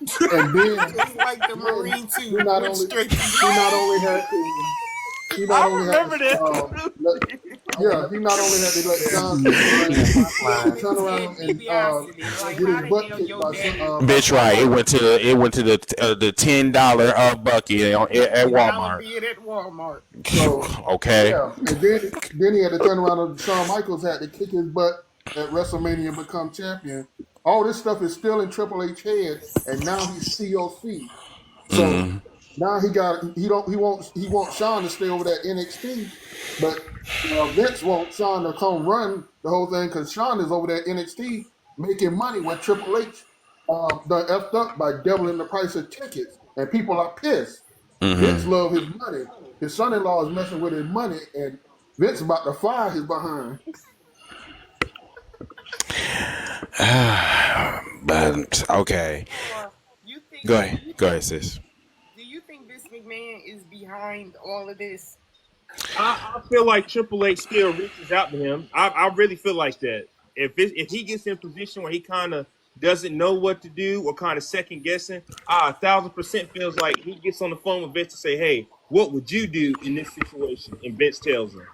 and then Just like the Marine he too. not Went only straight to he not only had to he not I only remember had to, that. he not only had to let John Cena turn around and Like, get how his the butt hell kicked your by daddy Bitch, right? It went to the $10 bucket at dollar Walmart. bid at Walmart? So Okay. yeah, and then he had to turn around and Shawn Michaels had to kick his butt at WrestleMania and become champion. All this stuff is still in Triple H head, and now he's COC. So now he wants Shawn to stay over there NXT, but Vince wants Shawn to come run the whole thing because Shawn is over there NXT making money when Triple H done effed up by doubling the price of tickets, and people are pissed. Vince love his money. His son-in-law is messing with his money, and Vince about to fire his behind. But okay. You think? Go ahead, sis. Do you think Vince McMahon is behind all of this? I feel like Triple H still reaches out to him. I really feel like that. If he gets in a position where he kind of doesn't know what to do or kind of second guessing, 1,000% feels like he gets on the phone with Vince to say, "Hey, what would you do in this situation?" And Vince tells him.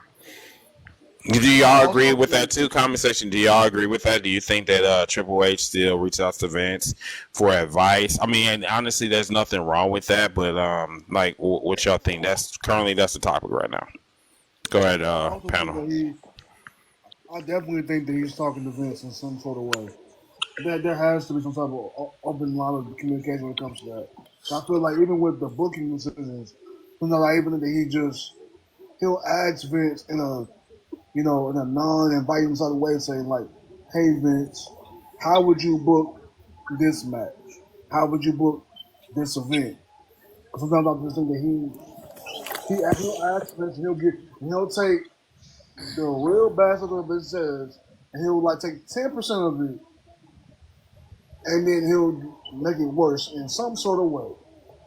Do y'all agree with that too? Comment section. Do y'all agree with that? Do you think that Triple H still reaches out to Vince for advice? I mean, honestly, there's nothing wrong with that, but like, what y'all think? That's the topic right now. Go ahead, panel. I definitely think that he's talking to Vince in some sort of way. There has to be some type of open line of communication when it comes to that. So I feel like even with the booking decisions, I even think that he'll ask Vince in a in a non-inviting sort of way, saying like, "Hey Vince, how would you book this match? How would you book this event?" Sometimes I just think that he'll ask Vince, and he'll take the real best of what Vince says, and he'll like take 10% of it, and then he'll make it worse in some sort of way.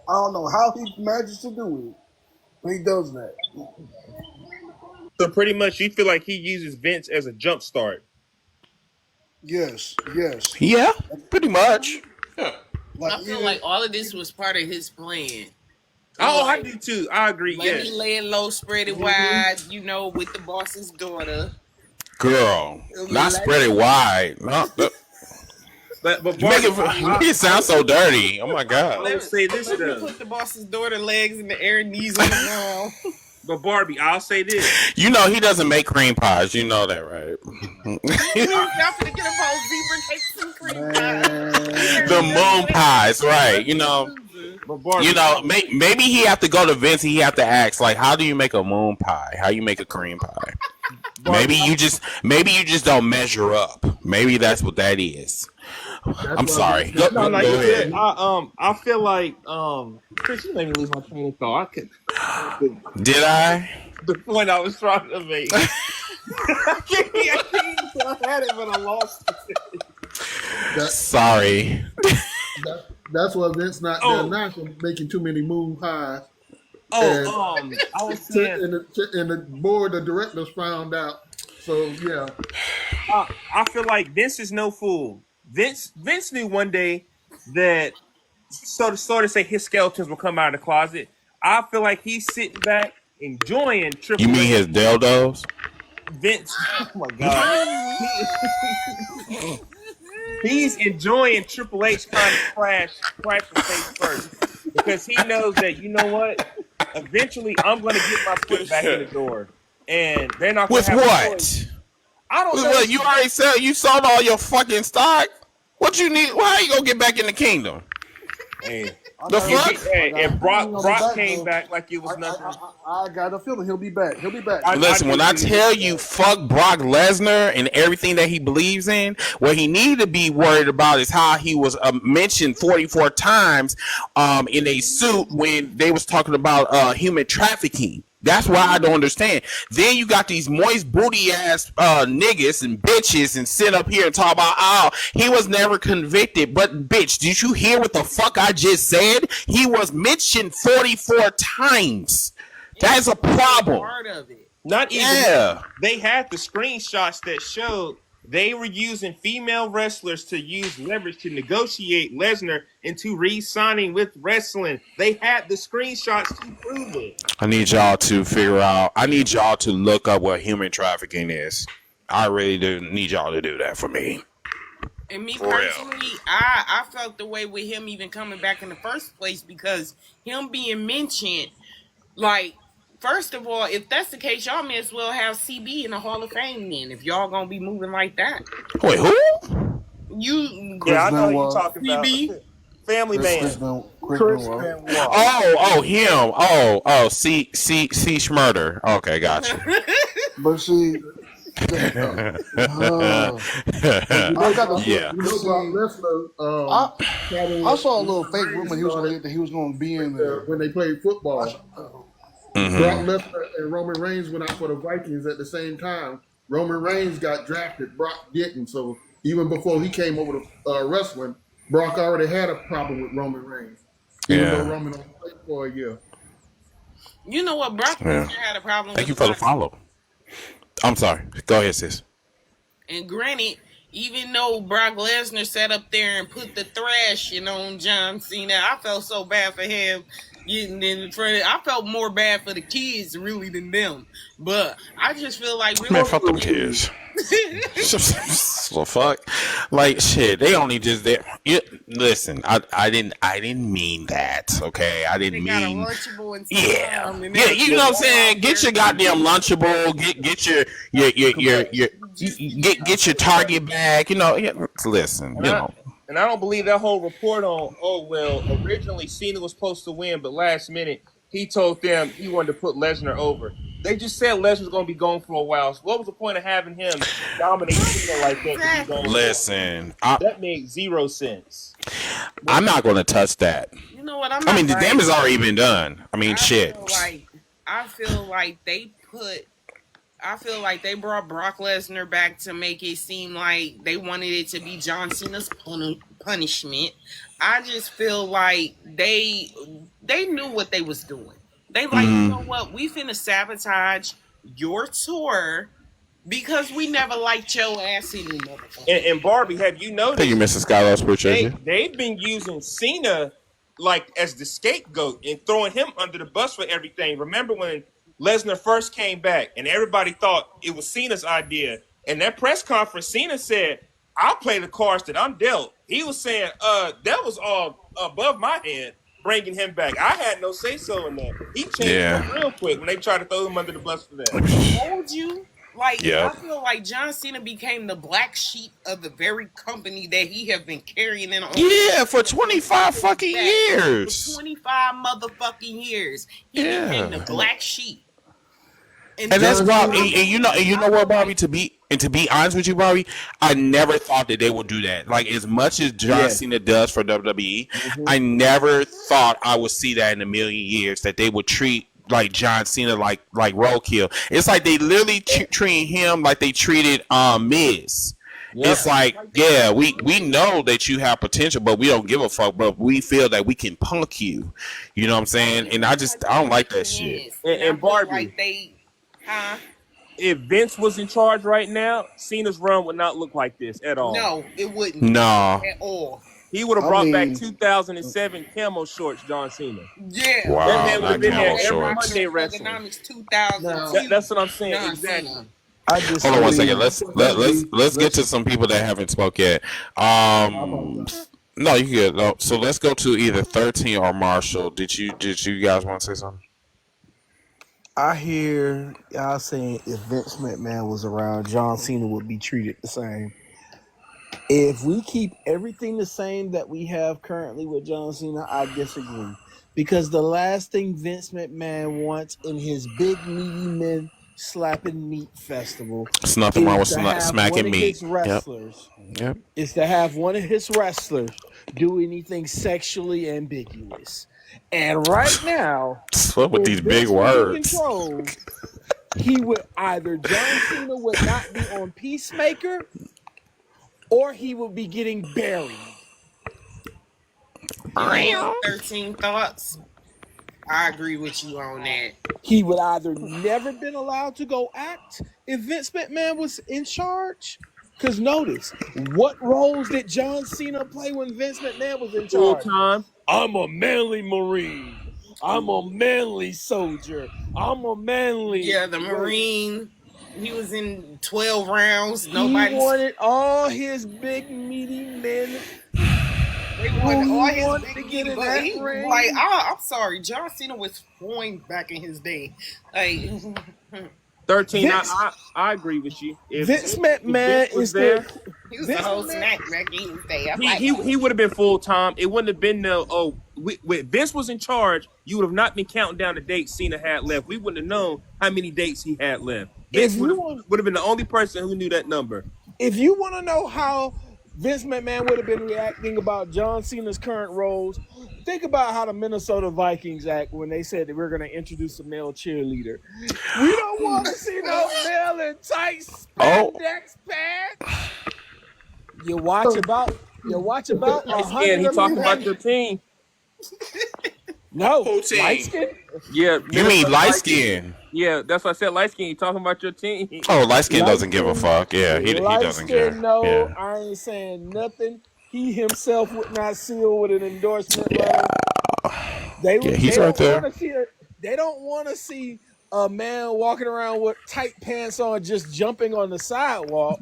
I don't know how he manages to do it, but he does that. So pretty much, you feel like he uses Vince as a jump start. Yes. Yeah, pretty much. I feel like all of this was part of his plan. Oh, I do too. I agree. Let Yes. me lay it low, spread it wide, with the boss's daughter. Girl, not spread it wide. No, But you make it sound so dirty. Oh my god. Let's say this Let me though. put the boss's daughter legs in the air, knees on the ground. But Barbie, I'll say this. You know he doesn't make cream pies. You know that, right? Y'all finna get a whole zebra cakes and cream pies. The moon pies, right? But Barbie, Maybe he have to go to Vince and he have to ask, like, how do you make a moon pie? How you make a cream pie? Maybe you just don't measure up. Maybe that's what that is. I'm sorry. Go ahead. I feel like Chris, you made me lose my train of thought. Did I? The point I was trying to make. I had it, but I lost it. Sorry. That's what Vince not done now for making too many moon pies. I was saying, and the board of directors found out. So yeah, I feel like Vince is no fool. Vince knew one day that so to say his skeletons will come out of the closet. I feel like he's sitting back enjoying Triple You mean H. his dildos? Vince, oh my god, he's enjoying Triple H kind of crash the face first because he knows that eventually I'm going to get my foot back in the door, and they're not going With to have what? a choice. I don't know. What, you already said you sold all your fucking stock. What you need? How you gonna get back in the kingdom? Hey. The fuck? And Brock came back like it was nothing. I got a feeling he'll be back. Listen, when I tell you fuck Brock Lesnar and everything that he believes in, what he needed to be worried about is how he was mentioned 44 times in a suit when they was talking about human trafficking. That's why I don't understand. Then you got these moist booty ass niggas and bitches and sit up here and talk about, oh, he was never convicted. But bitch, did you hear what the fuck I just said? He was mentioned 44 times. That's a problem. Part of it. Not even that. They had the screenshots that showed they were using female wrestlers to use leverage to negotiate Lesnar into re-signing with wrestling. They had the screenshots to prove it. I need y'all to figure out. I need y'all to look up what human trafficking is. I really do need y'all to do that for me. And me personally, I felt the way with him even coming back in the first place because him being mentioned, like, first of all, if that's the case, y'all may as well have CB in the Hall of Fame then, if y'all gonna be moving like that. Wait, who? I know who you're talking about. CB? Family man. Chris Benoit. Oh, C Schmurder. Okay, gotcha. But see, I saw a little fake rumor he was going to be in there when they played football. Brock Lesnar and Roman Reigns went out for the Vikings at the same time. Roman Reigns got drafted. Brock didn't. So even before he came over to wrestling, Brock already had a problem with Roman Reigns. Even though Roman only played for a year. You know what? Brock Lesnar had a problem Thank with. You for the follow. I'm sorry. Go ahead, sis. And granted, even though Brock Lesnar sat up there and put the thrashing on John Cena, I felt so bad for him getting in front of I felt more bad for the kids really than them. But I just feel like really, man, fuck them kids. So fuck, like shit. They only just there. Listen, I didn't mean that. Okay, I didn't mean. Yeah. You know what I'm saying. Get your goddamn Lunchable. Get your get your Target bag. You know. Listen. You know. And I don't believe that whole report on, originally Cena was supposed to win, but last minute he told them he wanted to put Lesnar over. They just said Lesnar's going to be gone for a while. So what was the point of having him dominate Cena like that? Listen. That made zero sense. I'm not going to touch that. You know what? I mean, the damage has already been done. I mean, shit. I feel like they brought Brock Lesnar back to make it seem like they wanted it to be John Cena's punishment. I just feel like they knew what they was doing. They like, you know what? We finna sabotage your tour because we never liked your ass anymore. And Barbie, have you noticed? Thank you, Mrs. Skylar. Appreciate you. They've been using Cena like as the scapegoat and throwing him under the bus for everything. Remember when Lesnar first came back and everybody thought it was Cena's idea? And that press conference, Cena said, I'll play the cards that I'm dealt. He was saying, that was all above my head, bringing him back. I had no say-so in that. He changed real quick when they tried to throw him under the bus for that. I told you. I feel like John Cena became the black sheep of the very company that he have been carrying in on. Yeah, for 25 fucking years. For 25 motherfucking years. He became the black sheep. And that's why, and you know what, Barbie, to be honest with you, Barbie, I never thought that they would do that. Like, as much as John Cena does for WWE, I never thought I would see that in a million years, that they would treat like John Cena like roadkill. It's like they literally treat him like they treated Miz. Yeah. It's like, we know that you have potential, but we don't give a fuck. But we feel that we can punk you. You know what I'm saying? And I don't like that shit. And Barbie, if Vince was in charge right now, Cena's run would not look like this at all. No, it wouldn't. No. At all. He would have brought back 2007 camo shorts, John Cena. Yeah. Wow. That man would have been there every shorts. Monday wrestling. That's what I'm saying. Exactly. Hold on one second. Let's get to some people that haven't spoke yet. No, you get no. So let's go to either 13 or Marshall. Did you guys want to say something? I hear y'all saying if Vince McMahon was around, John Cena would be treated the same. If we keep everything the same that we have currently with John Cena, I disagree. Because the last thing Vince McMahon wants in his big meaty men slapping meat festival It's nothing wrong with is to have one smacking of meat. his wrestlers. Yep. Is to have one of his wrestlers do anything sexually ambiguous. And right now, What with if these big Vince was in words? control, he would either John Cena would not be on Peacemaker, or he would be getting buried. 13 thoughts. I agree with you on that. He would either never been allowed to go act if Vince McMahon was in charge. Because notice, what roles did John Cena play when Vince McMahon was in Full charge? time. I'm a manly Marine. I'm a manly soldier. I'm a manly. Yeah, the Marine. He was in 12 rounds. He Nobody wanted all his big meaty men. They wanted all He his wanted big to get meaty, in but that he ring. like I'm sorry, John Cena was point back in his day. Like 13. Vince- I agree with you. If Vince if McMahon was is there, he was Vince the whole McMahon- snack back in his day. I'm like, he would have been full time. It wouldn't have been no. When Vince was in charge, you would have not been counting down the dates Cena had left. We wouldn't have known how many dates he had left. Vince would have been the only person who knew that number. If you want to know how Vince McMahon would have been reacting about John Cena's current roles, think about how the Minnesota Vikings act when they said that we're going to introduce a male cheerleader. We don't want to see no male in tight spandex pants. You watch about Light 100 skin. He of talking them. about your team. No, Who team? light skin. Yeah, You mean light skin? Yeah, that's what I said. Light skin. He talking about your team. Oh, light skin Light doesn't give a skin. fuck. Yeah, he Light doesn't skin, care. no, Yeah. I ain't saying nothing. He himself would not seal with an endorsement letter. He's right there. They don't want to see a man walking around with tight pants on, just jumping on the sidewalk,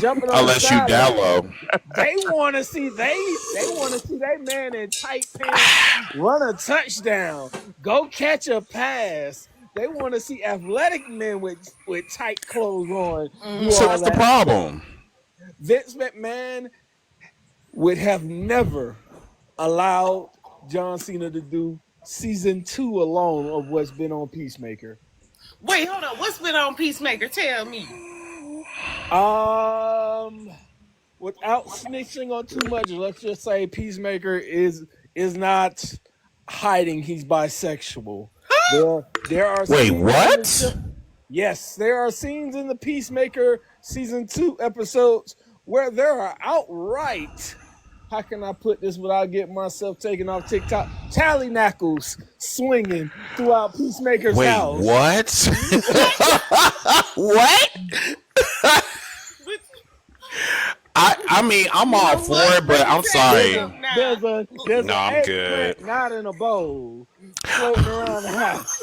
jumping on Unless the you sidewalk. down low. They want to see that man in tight pants run a touchdown, go catch a pass. They want to see athletic men with tight clothes on. Do So all what's the that. problem? Vince McMahon would have never allowed John Cena to do season 2 alone of what's been on Peacemaker. wait, hold on. What's been on Peacemaker? Tell me. Without snitching on too much, let's just say Peacemaker is not hiding he's bisexual. There are Wait, scenes what? Yes, there are scenes in the Peacemaker season 2 episodes where there are outright, how can I put this without getting myself taken off TikTok, tally knuckles swinging throughout Peacemaker's house. Wait, what? What? I mean, I'm all for it, but I'm sorry. There's No, I'm an good. eggplant not in a bowl floating around the house.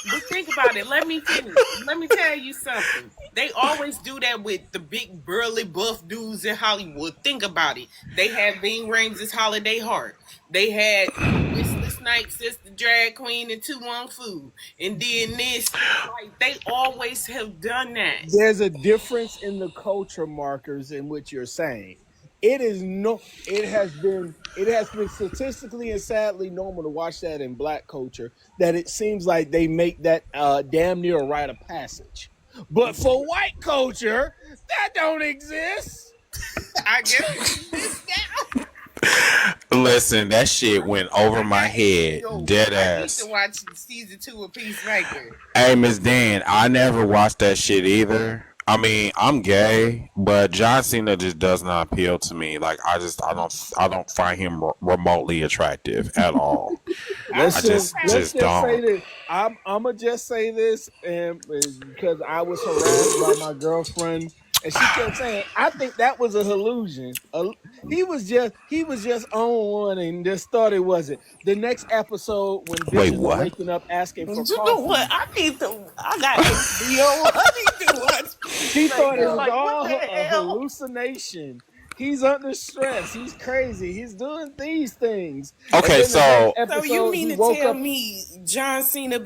But think about it. Let me finish. Let me tell you something. They always do that with the big burly buff dudes in Hollywood. Think about it. They had Ving Rhames' Holiday Heart. They had Listless Night Sister Drag Queen and Tu Wong Fu. And then this. Like, they always have done that. There's a difference in the culture markers in which you're saying. It has been statistically and sadly normal to watch that in black culture, that it seems like they make that damn near a rite of passage. But for white culture, that don't exist. I guess this now. Listen, that shit went over my head, dead I used ass. to watch season 2 of Peacemaker. Hey, Miss Dan, I never watched that shit either. I mean, I'm gay, but John Cena just does not appeal to me. Like, I don't find him remotely attractive at all. Let's just say don't. this. I'm gonna just say this, and because I was harassed by my girlfriend, and she kept saying, "I think that was a illusion. He was just on one and just thought it wasn't." The next episode, when Wait, bitches what? are waking up asking for You coffee, know what? I got HBO. I need to watch. she thought it was Like, all what the a hell? hallucination. He's under stress. He's crazy. He's doing these things. Okay, And then the so next So you episode, mean he to woke tell up- me John Cena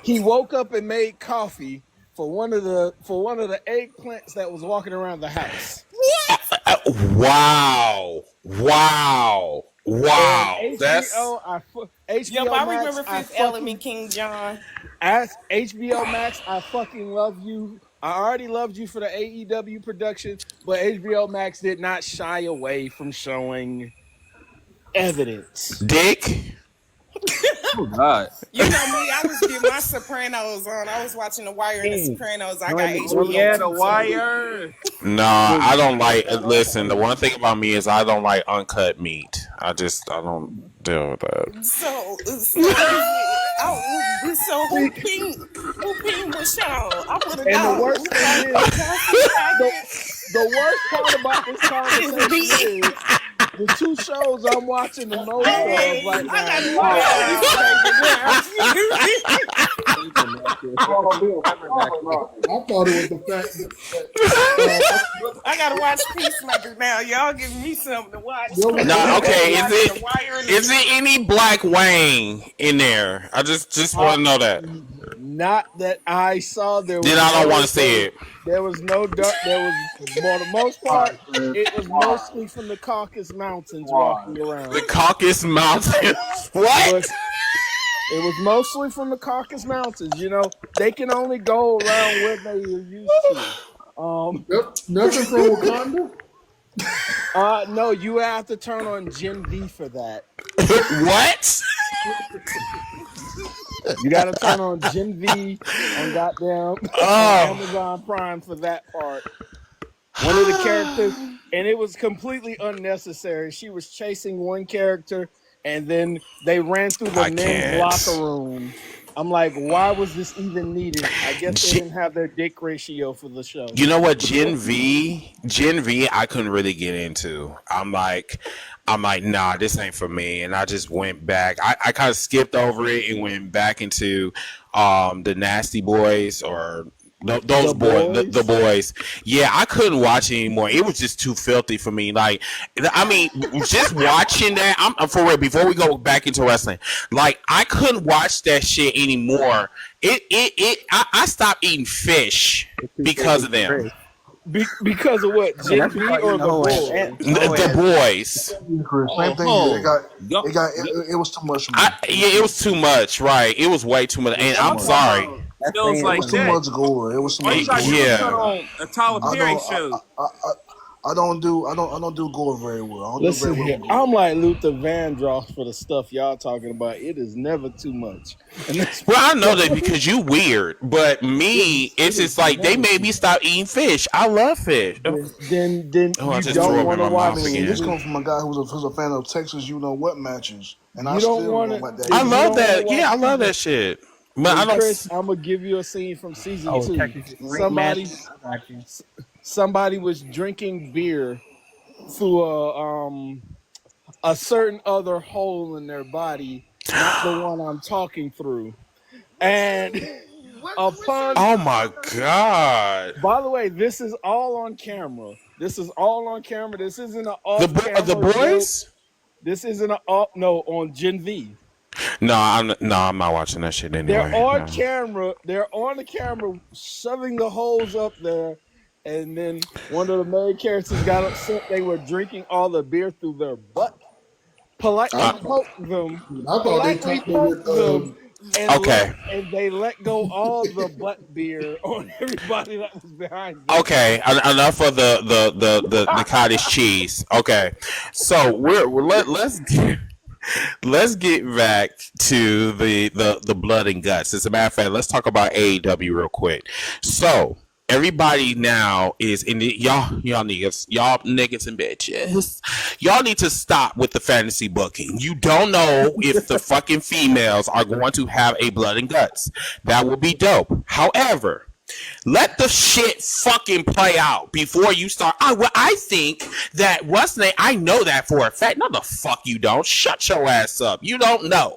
He woke up and made coffee for one of the eggplants that was walking around the house. wow. And Wow, that's HBO, Yep, HBO I Max, remember I Fifth Element, fucking King John. as HBO Max, I fucking love you. I already loved you for the AEW production, but HBO Max did not shy away from showing evidence. Dick. Oh God. You know me, I was getting my Sopranos on. I was watching The Wire and The Hey, Sopranos. I got oh HBO yeah, The too, so Wire. No, I don't like. Listen, the one thing about me is I don't like uncut meat. I don't deal with that. who pinged Michelle? I would have And the known. worst thing is, the worst part about this conversation is the two shows I'm watching the most of right now. I thought it was the fact that I gotta watch Peacemaker now. Y'all giving me something to watch. No, Okay. The Wire and Is it any Black Wayne in there? I just want to know that. Not that I saw. There was Then I don't want to see it. There was no dark. There was, for the most part, it was mostly from the Caucasus Mountains walking around. The Caucasus Mountains. What? It was mostly from the Caucasus Mountains. You know, they can only go around where they are used to. nothing from Wakanda. No, you have to turn on Gen V for that. What? You got to turn on Gen V on goddamn Amazon Prime for that part. One of the characters, and it was completely unnecessary. She was chasing one character, and then they ran through the men's locker room. I'm like, why was this even needed? I guess they didn't have their dick ratio for the show. You know what? Gen V, I couldn't really get into. I'm like, nah, this ain't for me. And I just went back. I kind of skipped over it and went back into the Nasty Boys or those boys. The boys. Yeah, I couldn't watch it anymore. It was just too filthy for me. Like, I mean, just watching that, I'm for real, before we go back into wrestling, like, I couldn't watch that shit anymore. I stopped eating fish because of them. Because of what? Gen V or the boys? The boys. Same thing. It was too much for me. It was too much, right? It was way too much, and I'm sorry. It was like too much gore. It was too much. Yeah. A Tyler Perry show. I don't do gore very well. Listen here, I'm like Luther Vandross for the stuff y'all talking about. It is never too much. Well, I know that because you weird, but me, it's just like they made me stop eating fish. I love fish. Then I you just don't threw up want in to my watch mouth it. again. This comes from a guy who's a fan of Texas. You know what matches, and You I don't still wanna- don't like that. I you love don't that. wanna Yeah, I watch love that shit. But I don't. Chris, I'm gonna give you a scene from season 2. Somebody was drinking beer through a certain other hole in their body, not the one I'm talking through. And upon, Oh my god. by the way, this is all on camera. This isn't an off The camera boys? joke. This isn't on Gen V. No, I'm not watching that shit anyway. They're on No. camera. They're on the camera shoving the holes up there. And then one of the main characters got upset. They were drinking all the beer through their butt. Politely poked them. I thought they talked with And they let go all the butt beer on everybody that was behind them. Okay, enough of the cottage cheese. Okay, so let's get back to the blood and guts. As a matter of fact, let's talk about AEW real quick. So everybody now is in the y'all niggas and bitches. Y'all need to stop with the fantasy booking. You don't know if the fucking females are going to have a blood and guts. That would be dope. However, let the shit fucking play out before you start. I think that what's name? I know that for a fact. No, the fuck you don't. Shut your ass up. You don't know.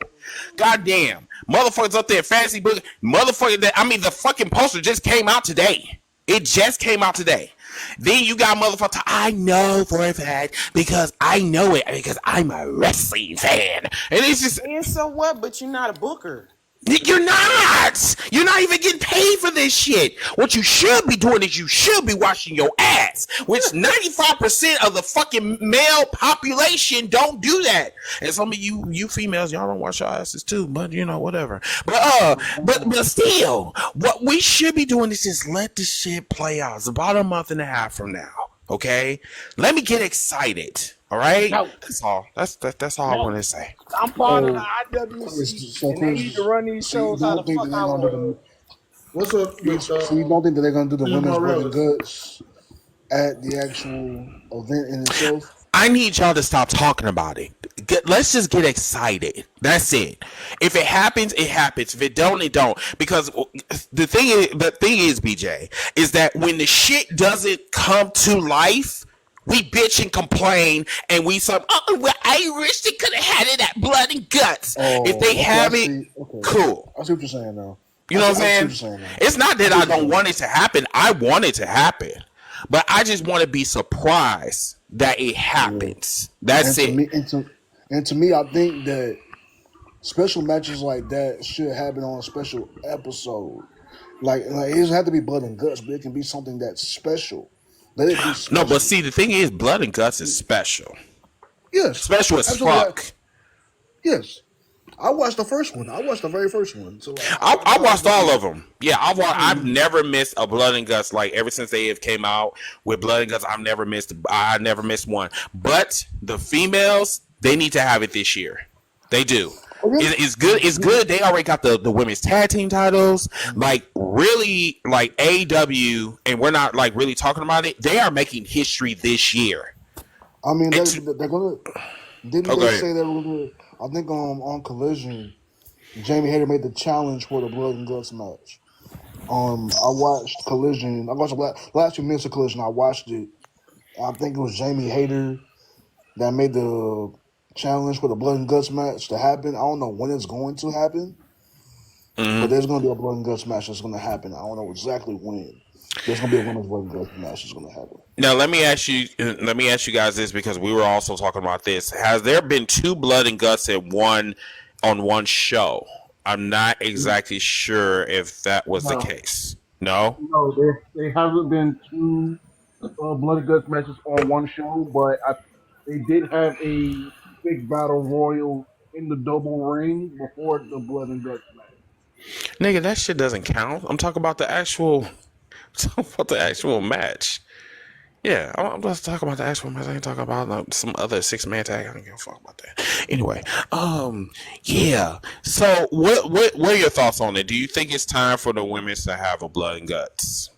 Goddamn, motherfuckers up there fantasy book. Motherfucker, the fucking poster just came out today. It just came out today. Then you got motherfucker. I know for a fact because I know it because I'm a wrestling fan, and it's just. And so what? But you're not a booker. You're not. You're not even getting paid for this shit. What you should be doing is you should be washing your ass, which 95% of the fucking male population don't do that. And some of you females, y'all don't wash your asses too, but you know, whatever. But still, what we should be doing is just let the shit play out. It's about a month and a half from now. Okay? Let me get excited. All right? No. That's all. That's all I want to say. I'm part of the So, IWC, and they need to run these shows how the fuck I want. What's up with So you don't think that they're gonna do the Jim women's blood and Morales? guts at the actual event in itself? I need y'all to stop talking about it. Let's just get excited. That's it. If it happens, it happens. If it don't, it don't. Because the thing is, BJ, is that when the shit doesn't come to life, we bitch and complain, and we say, "Oh, well, I wish they could have had it at Blood and Guts." If they have it, cool. I see what you're saying now. You know what I'm saying? It's not that I don't want it to happen. I want it to happen, but I just want to be surprised that it happens. That's it. And to me, I think that special matches like that should happen on a special episode. Like it doesn't have to be blood and guts, but it can be something that's special. Let it be special. No, but see, the thing is, Blood and Guts is special. Yes, Special as fuck. Yes, I watched the first one. I watched the very first one. So I watched all of them. Yeah, I've never missed a Blood and Guts. Like ever since they have came out with Blood and Guts, I never missed one. But the females, they need to have it this year. They do. It's good. It's good. They already got the women's tag team titles. Like really, like AEW, and we're not like really talking about it. They are making history this year. I mean, they're gonna. Didn't they say they were gonna? I think on Collision, Jamie Hayter made the challenge for the Blood and Guts match. I watched Collision. I watched the last 2 minutes of Collision. I watched it. I think it was Jamie Hayter that made the challenge for the Blood and Guts match to happen. I don't know when it's going to happen, but there's going to be a Blood and Guts match that's going to happen. I don't know exactly when. There's going to be a women's Blood and Guts match that's going to happen. Now let me ask you guys this, because we were also talking about this. Has there been 2 Blood and Guts on one show? I'm not exactly sure if that was the case. No? No, they haven't been 2 Blood and Guts matches on one show, but they did have a big battle royal in the double ring before the Blood and Guts match. Nigga, that shit doesn't count. I'm talking about the actual match. Yeah, I'm just talking about the actual match. I ain't talking about some other 6-man tag. I don't give a fuck about that. Anyway, yeah. So, what are your thoughts on it? Do you think it's time for the women to have a Blood and Guts?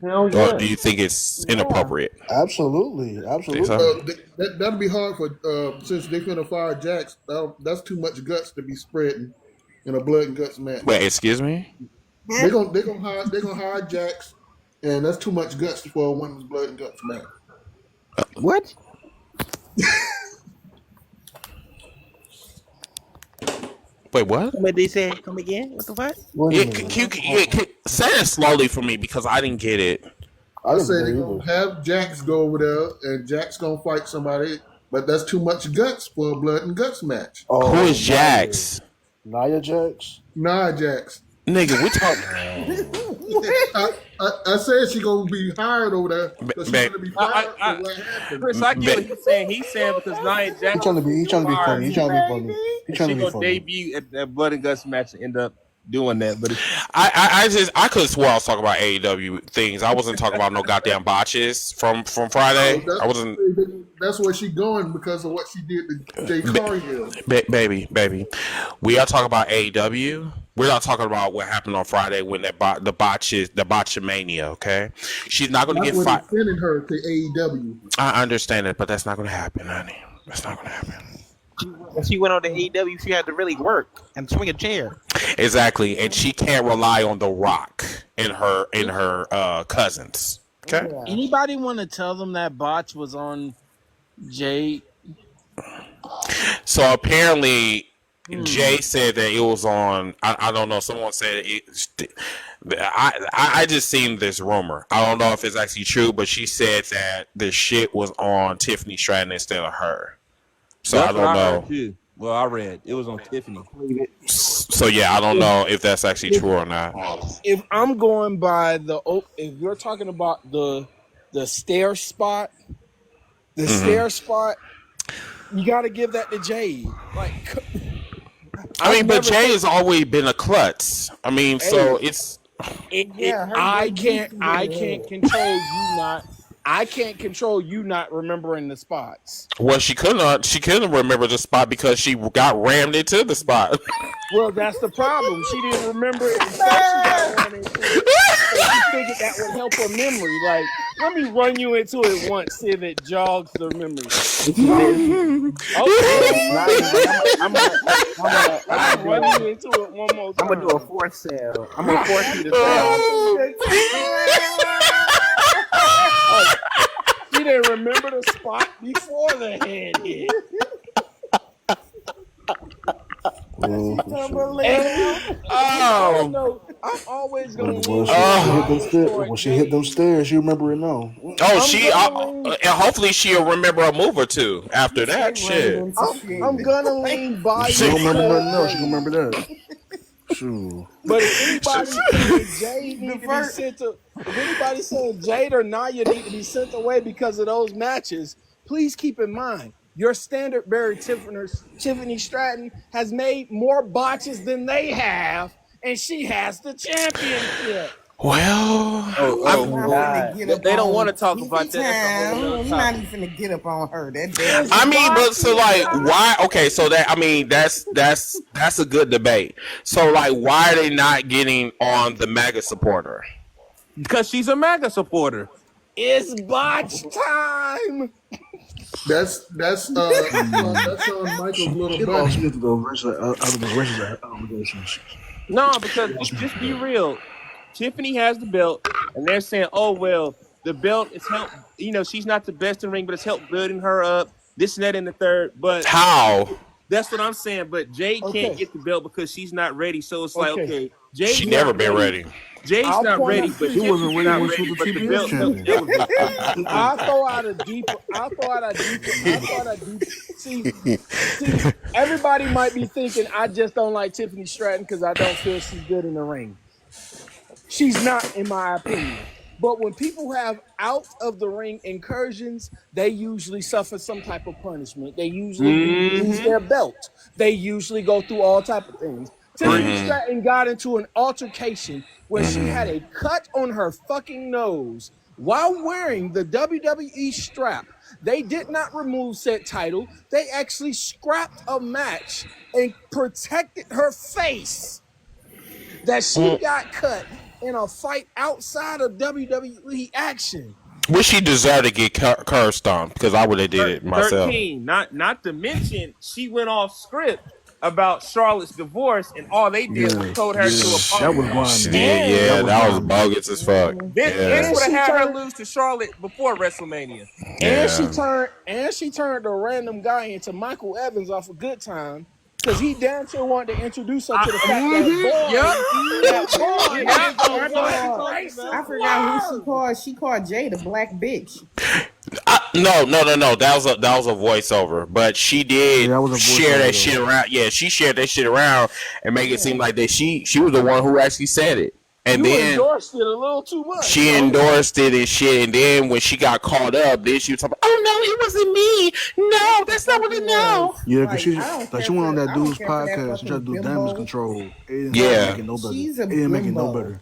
Hell yeah. Or do you think it's inappropriate? Absolutely. So? That'll be hard for since they're gonna fire Jax. That's too much guts to be spreading in a Blood and Guts match. Wait, excuse me? They're gonna hire Jax, and that's too much guts for a women's Blood and Guts match. What? Wait, what? What they say? Come again? What the fuck? Say it slowly for me, because I didn't get it. I said they're gonna have Jax go over there, and Jax gonna fight somebody, but that's too much guts for a Blood and Guts match. Who is Jax? Nia Jax? Nia Jax. Nigga, we talking. I said she gonna be hired over there. So she's gonna be fired for what happened. Chris, I get what he's saying. He's saying because Nia Jax. He's trying to be funny. He's trying to be funny. He's trying to be funny. Debut at that Blood and Guts match and end up doing that, but I could have swore I was talking about AEW things. I wasn't talking about no goddamn botches from Friday. I wasn't. That's where she going because of what she did to Jay Cargill. Baby, we are talking about AEW. We're not talking about what happened on Friday when the botchamania. Okay, she's not going to get fired. Sending her to AEW. I understand it, but that's not going to happen, honey. That's not going to happen. When she went on the AEW, she had to really work and swing a chair. Exactly, and she can't rely on The Rock and her cousins. Okay. Yeah. Anybody want to tell them that botch was on Jay? So apparently, Jay said that it was on. I don't know. Someone said it. I just seen this rumor. I don't know if it's actually true, but she said that the shit was on Tiffany Stratton instead of her. So That's I don't know. Too. Well, I read it was on Tiffany. So yeah, I don't know if that's actually true or not. If I'm going by if you're talking about the stair spot, you got to give that to Jade. Like, I mean, but Jay has always been a klutz. I mean, so it's. I can't control you not. I can't control you not remembering the spots. Well, she couldn't remember the spot because she got rammed into the spot. Well, that's the problem. She didn't remember it before she got run into it. So she figured that would help her memory. Like, let me run you into it once, see if it jogs the memory. Okay. I'm gonna run you into it one more time. I'm gonna do a force sale. I'm gonna force you to sell. She didn't remember the spot before the hand hit. I'm always going to when she hit them stairs, you remember it now. And hopefully she'll remember a move or two after that shit. I'm gonna lean by. She don't remember nothing else. She can remember that. Sure. But if anybody saying Jade need to be sent to, if anybody saying Jade or Naya need to be sent away because of those matches, please keep in mind your standard bearer Tiffany Stratton has made more botches than they have, and she has the championship. Well, they don't want to talk about that. I'm not even gonna get up on her. I mean, but so like, why? Okay, so that I mean, that's a good debate. So like, why are they not getting on the MAGA supporter? Because she's a MAGA supporter. It's botch time. That's on Michael's little buddy. No, because just be real. Tiffany has the belt, and they're saying, "Oh well, the belt is helped. You know, she's not the best in the ring, but it's helped building her up. This and that and the third." But how? That's what I'm saying. But Jade can't get the belt because she's not ready. So it's like, okay, Jade. She never been ready. Jade's not ready, but she wasn't ready when she was the TBS champion. I'll throw out a deeper. See, everybody might be thinking I just don't like Tiffany Stratton because I don't feel she's good in the ring. She's not, in my opinion. But when people have out of the ring incursions, they usually suffer some type of punishment. They usually lose their belt. They usually go through all type of things. Tiffany Stratton got into an altercation where she had a cut on her fucking nose while wearing the WWE strap. They did not remove said title. They actually scrapped a match and protected her face that she got cut in a fight outside of WWE action. Wish she deserved to get curb stomped because I would have did it myself. 13. Not to mention she went off script about Charlotte's divorce, and all they did was told her to apologize. That was blind. That was bogus as fuck. This would have had her lose to Charlotte before WrestleMania. And she turned a random guy into Michael Evans off a Good Time. Because he damn sure wanted to introduce her to the fact I forgot who she called. She called Jade a black bitch. No. That was a voiceover, but she did share that shit around. Yeah, she shared that shit around and make it seem like that she was the one who actually said it. And then endorsed it a little too much. She endorsed it and shit. And then when she got caught up, then she was talking, "Oh no, it wasn't me. No, that's not what it know." Yeah, because she went on that dude's podcast and tried to do damage control. It didn't make it no better.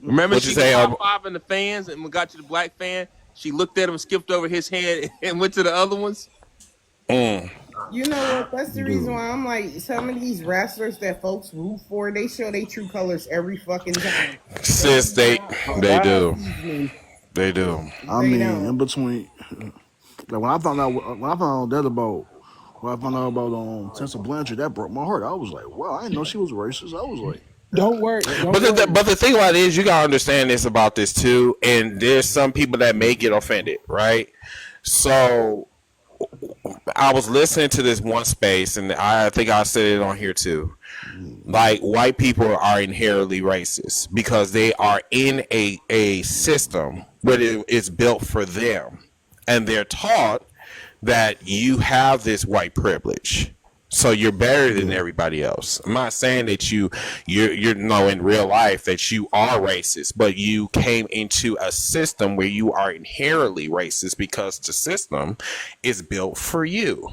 Remember she got five in the fans and when got to the black fan, she looked at him, skipped over his head, and went to the other ones. You know what? That's the reason why I'm like, some of these wrestlers that folks root for, they show their true colors every fucking time. Sis, they do. They do. I mean, in between, like when I found out about Tessa Blanchard, that broke my heart. I was like, wow, I didn't know she was racist. I was like, don't worry. But the thing about it is, you gotta understand this about this too, and there's some people that may get offended, right? So I was listening to this one space, and I think I said it on here too. Like, white people are inherently racist because they are in a system where it's built for them, and they're taught that you have this white privilege. So you're better than everybody else. I'm not saying that you're in real life that you are racist, but you came into a system where you are inherently racist because the system is built for you.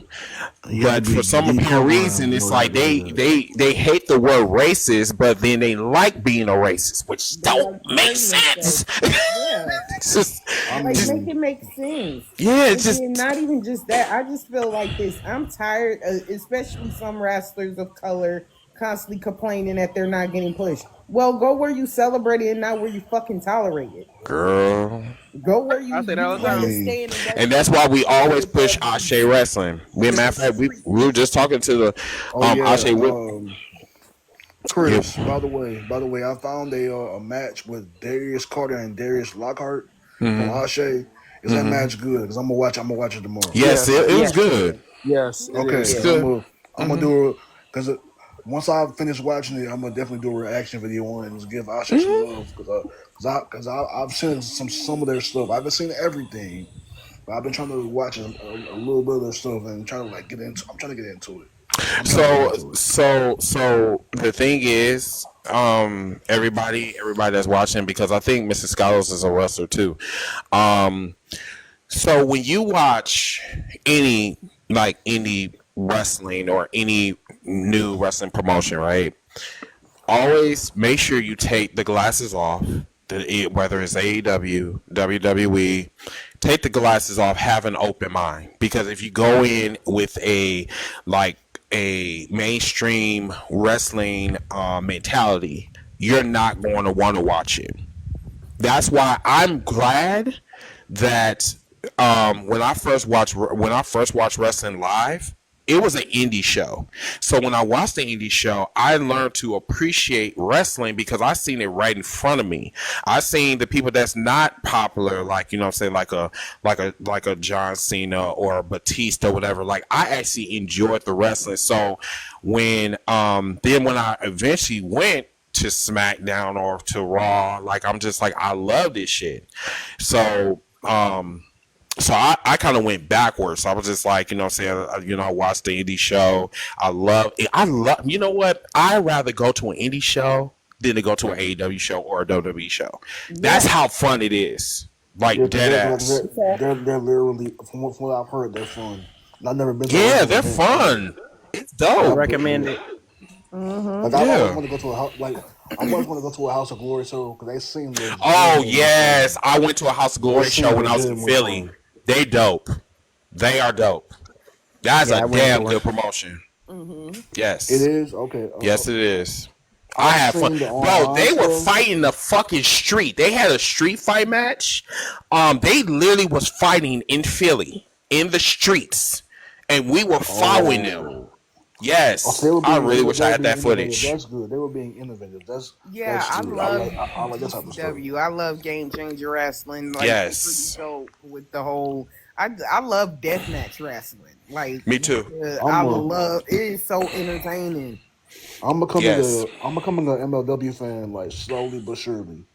You have to But for be some apparent reason, deprogrammed in it's order like to do that. they hate the word racist, but then they like being a racist, which They don't like make calling sense. themselves. Yeah. It's just, I Like, make mean, it make sense. yeah, it's And then just not even just that. I just feel like this. I'm tired, especially some wrestlers of color constantly complaining that they're not getting pushed. Well, go where you celebrate it and not where you fucking tolerate it. girl. Go where you I say that all the you I time. mean, understand and that's And that's why we always with push that Ashe Wrestling. We, with matter the of fact, street. we were just talking to the oh yeah. Ashe Whip. Yep. Chris, by the way, I found a match with Darius Carter and Darius Lockhart from Hmm. Ashe. Is that Hmm. match good? Because I'm gonna watch it tomorrow. Yes, Yes, it was yes, good. yes, it Okay, It's is. because good. I'm gonna Hmm. do it because once I finish watching it, I'm gonna definitely do a reaction video on it and just give Ashe some Hmm. love I've seen some of their stuff. I haven't seen everything, but I've been trying to watch a little bit of their stuff and trying to like get into. I'm trying to get into it. I'm trying to get So, into it. so the thing is, everybody that's watching, because I think Mrs. Scholars is a wrestler too. Um, so when you watch any like indie wrestling or any new wrestling promotion, right? Always make sure you take the glasses off. Whether it's AEW, WWE, take the glasses off. Have an open mind, because if you go in with like a mainstream wrestling mentality, you're not going to want to watch it. That's why I'm glad that when I first watched wrestling live, it was an indie show. So when I watched the indie show, I learned to appreciate wrestling because I seen it right in front of me. I seen the people that's not popular, like, you know what I'm saying, like a John Cena or a Batista or whatever. Like, I actually enjoyed the wrestling. So when I eventually went to SmackDown or to Raw, like, I'm just like, I love this shit. So I kind of went backwards. So I was just like, you know what I'm saying, I watched the indie show. I love it. You know what? I'd rather go to an indie show than to go to an AEW show or a WWE show. That's Yeah. how fun it is. Yeah, Like, because dead ass. they're literally from what I've heard, they're fun. And I've never been to one of Yeah, those they're events either. fun. It's I I've dope. recommend been, it. like I always Yeah. want to go to a house I always want to go to a House of Glory show because they seem Oh, legitimately yes. fun. I went to a House of They Glory seem show when I was in legitimately Philly. fun. They dope. They are dope. That's Yeah, a I went to damn one. good promotion. It Yes. is okay. Yes, it is. I I've had fun, seen the bro. online They were stuff. fighting the fucking street. They had a street fight match. They literally was fighting in Philly in the streets, and we were following them. Oh, so Yes, I really wish they I were had being that innovative. footage. That's good. They were being innovative. Yeah, That's I good. love I like that type of stuff. GCW. I love Game Changer Wrestling. Like, it's pretty Yes, dope with the whole. I love deathmatch wrestling. Like, me too. I I'm a love it. Is so entertaining. Yes. I'm becoming an MLW fan, like slowly but surely.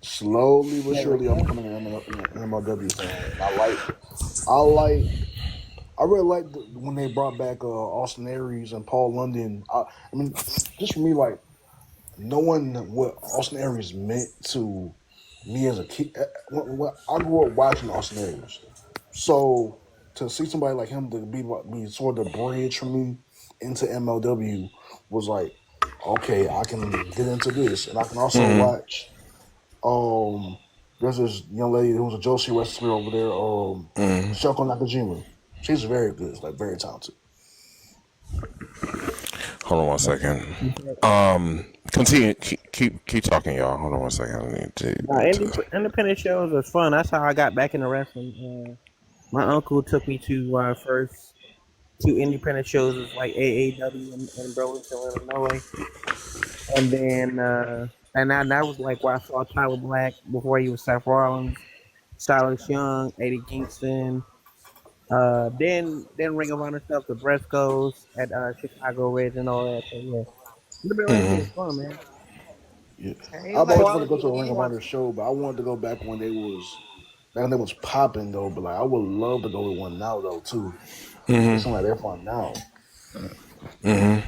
Slowly but surely, I'm becoming an MLW fan. And I like, I really like when they brought back Austin Aries and Paul London. I mean, just for me, like knowing what Austin Aries meant to me as a kid. When I grew up watching Austin Aries, so to see somebody like him to be sort of the bridge for me into MLW was like, okay, I can get into this, and I can also Hmm. watch. Um, there's this young lady who's a Joshi wrestler over there. Hmm. Shoko Nakajima. She's very good, like very talented. Hold on one second. Continue. Keep talking, y'all. Hold on one second. I need Independent shows are fun. That's how I got back into wrestling. My uncle took me to first two independent shows, was like AAW in Burlington, Illinois, and then that was like where I saw Tyler Black before he was Seth Rollins, Silas Young, Eddie Kingston. Then Ring of Honor stuff, the Briscoes at Chicago Ridge and all that. So yeah, independent wrestling is Mhm. fun, man. Yeah, Hey, I've like always wanted to go to when a Ring you of watch. Honor show, but I wanted to go back when they was popping though. But like, I would love to go to one now though too. They Mhm. seem like they're fun now. Hmm.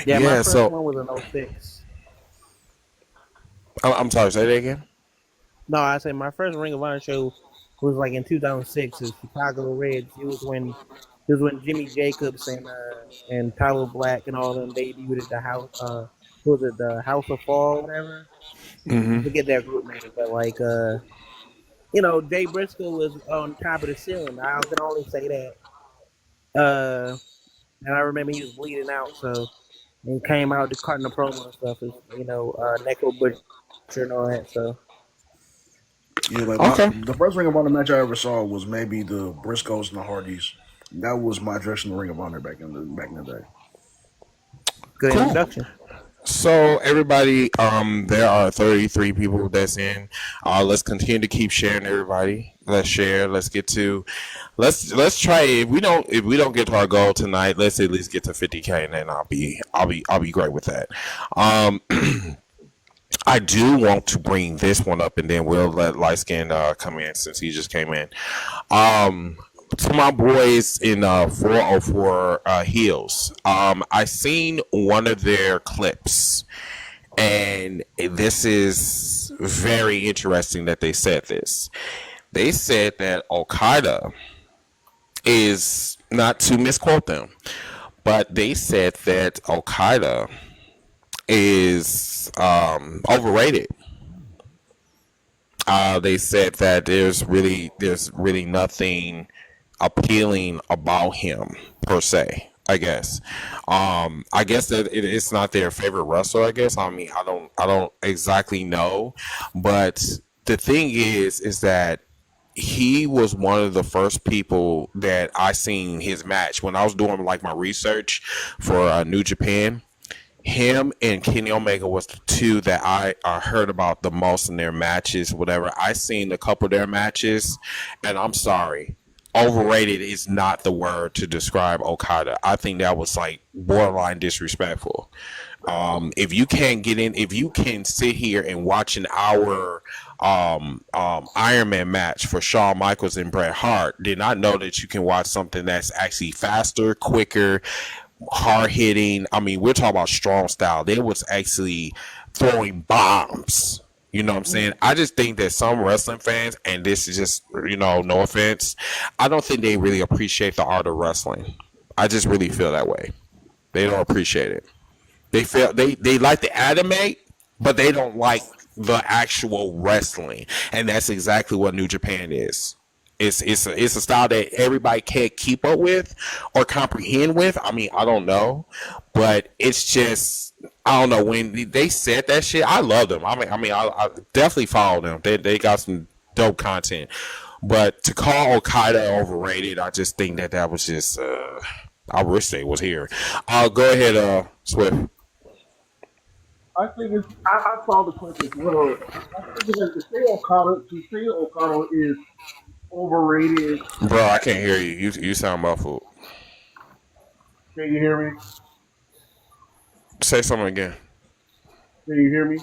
Yeah, my Yeah. first So one was in '06. I'm sorry. Say that again. No, I say my first Ring of Honor show was like in 2006. The Chicago Reds. It was when Jimmy Jacobs and Tyler Black and all them debuted at the house. Was it the House of Fall, whatever? I Hmm. forget that group name, but Jay Briscoe was on top of the ceiling. I can only say that. And I remember he was bleeding out, so and he came out to cutting the promo and stuff. Is Neko Butcher and all that. So Yeah, like Okay. the first Ring of Honor match I ever saw was maybe the Briscoes and the Hardys. That was my introduction to Ring of Honor back in the day. good Cool. introduction. So everybody, there are 33 people that's in. Let's continue to keep sharing. Everybody, let's share. Let's get to, let's try. If we don't get to our goal tonight, let's at least get to 50K, and then I'll be great with that. Um, I do want to bring this one up, and then we'll let light skin come in since he just came in. Um, to my boys in 404 Heels, I seen one of their clips, and this is very interesting that they said this. They said that Okada is, not to misquote them, but they said that Okada is overrated. They said that there's really nothing appealing about him per se. I guess that it's not their favorite wrestler. I guess. I mean, I don't exactly know, but the thing is that he was one of the first people that I seen his match when I was doing like my research for New Japan. Him and Kenny Omega was the two that I heard about the most in their matches, whatever. I seen a couple of their matches, and I'm sorry, overrated is not the word to describe Okada. I think that was like borderline disrespectful. If you can't get in, if you can sit here and watch an hour Iron Man match for Shawn Michaels and Bret Hart, did not know that you can watch something that's actually faster, quicker, hard hitting. I mean, we're talking about strong style. They was actually throwing bombs. You know what I'm saying? I just think that some wrestling fans, and this is just, no offense, I don't think they really appreciate the art of wrestling. I just really feel that way. They don't appreciate it. They like the anime, but they don't like the actual wrestling, and that's exactly what New Japan is. It's a style that everybody can't keep up with or comprehend with. I mean, I don't know, but it's just, I don't know, when they said that shit. I love them. I definitely follow them. They got some dope content, but to call Okada overrated, I just think that was just. I wish they was here. Go ahead, Swift. I think I saw the clip as well. I think that to say Okada is overrated. Bro, I can't hear you. You sound muffled. Can you hear me? Say something again. Can you hear me?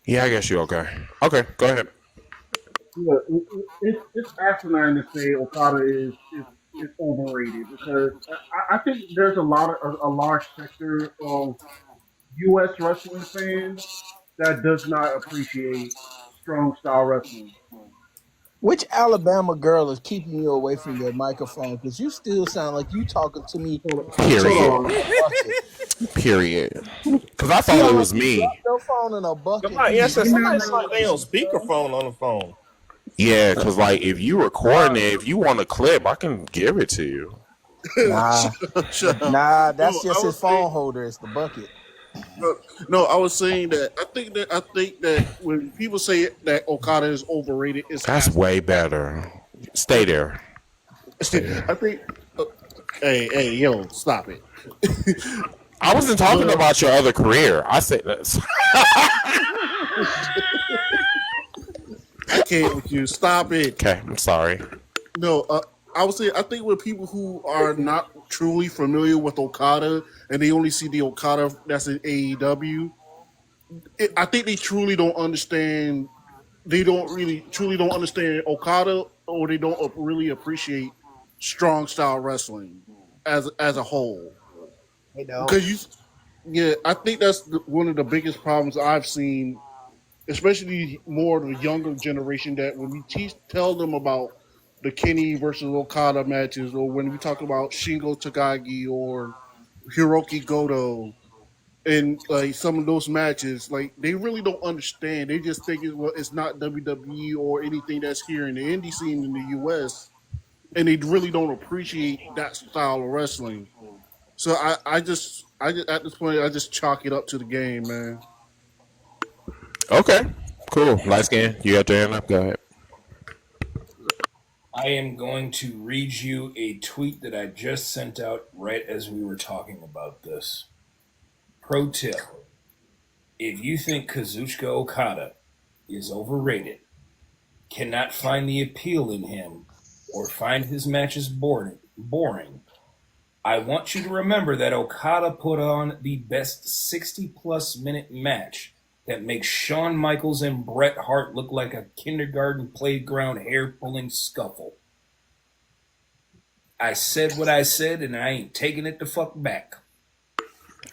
Yeah, I guess you okay. Okay, go ahead. Yeah, it's asinine to say Okada is overrated because I think there's a large sector of U.S. wrestling fans that does not appreciate strong style wrestling. Which Alabama girl is keeping you away from your microphone? Because you still sound like you talking to me Hold Period. on. in a bucket. Period. Because I You thought it sound like was you dropped me. your phone in a bucket Somebody, and yeah, you said just somebody now saw they listening, on bro. speakerphone on the phone. Yeah, because like if you recording it, if you want a clip, I can give it to you. Nah, Shut up. nah, No, that's I just his was saying. phone holder. It's the bucket. No, no, I was saying that I think that when people say that Okada is overrated, it's That's way better. Stay there. Stay I there. think. Uh, hey, yo, stop it. I wasn't talking but about your other career. I said this. I can't with you. Stop it. Okay, I'm sorry. No, I would say I think with people who are not truly familiar with Okada and they only see the Okada that's in AEW, I think they truly don't understand. They don't really truly don't understand Okada, or they don't really appreciate strong style wrestling. as a whole. They don't. Because I think that's one of the biggest problems I've seen, especially more of the younger generation. That when we tell them about the Kenny versus Okada matches, or when we talk about Shingo Takagi or Hiroki Goto, and like some of those matches, like they really don't understand. They just think it's not WWE or anything that's here in the indie scene in the US, and they really don't appreciate that style of wrestling. So I just at this point I just chalk it up to the game, man. Okay, cool. Light skin, you got your hand up. Go ahead. I am going to read you a tweet that I just sent out right as we were talking about this. Pro tip: if you think Kazuchika Okada is overrated, cannot find the appeal in him, or find his matches boring, I want you to remember that Okada put on the best 60-plus minute match that makes Shawn Michaels and Bret Hart look like a kindergarten playground hair-pulling scuffle. I said what I said, and I ain't taking it the fuck back.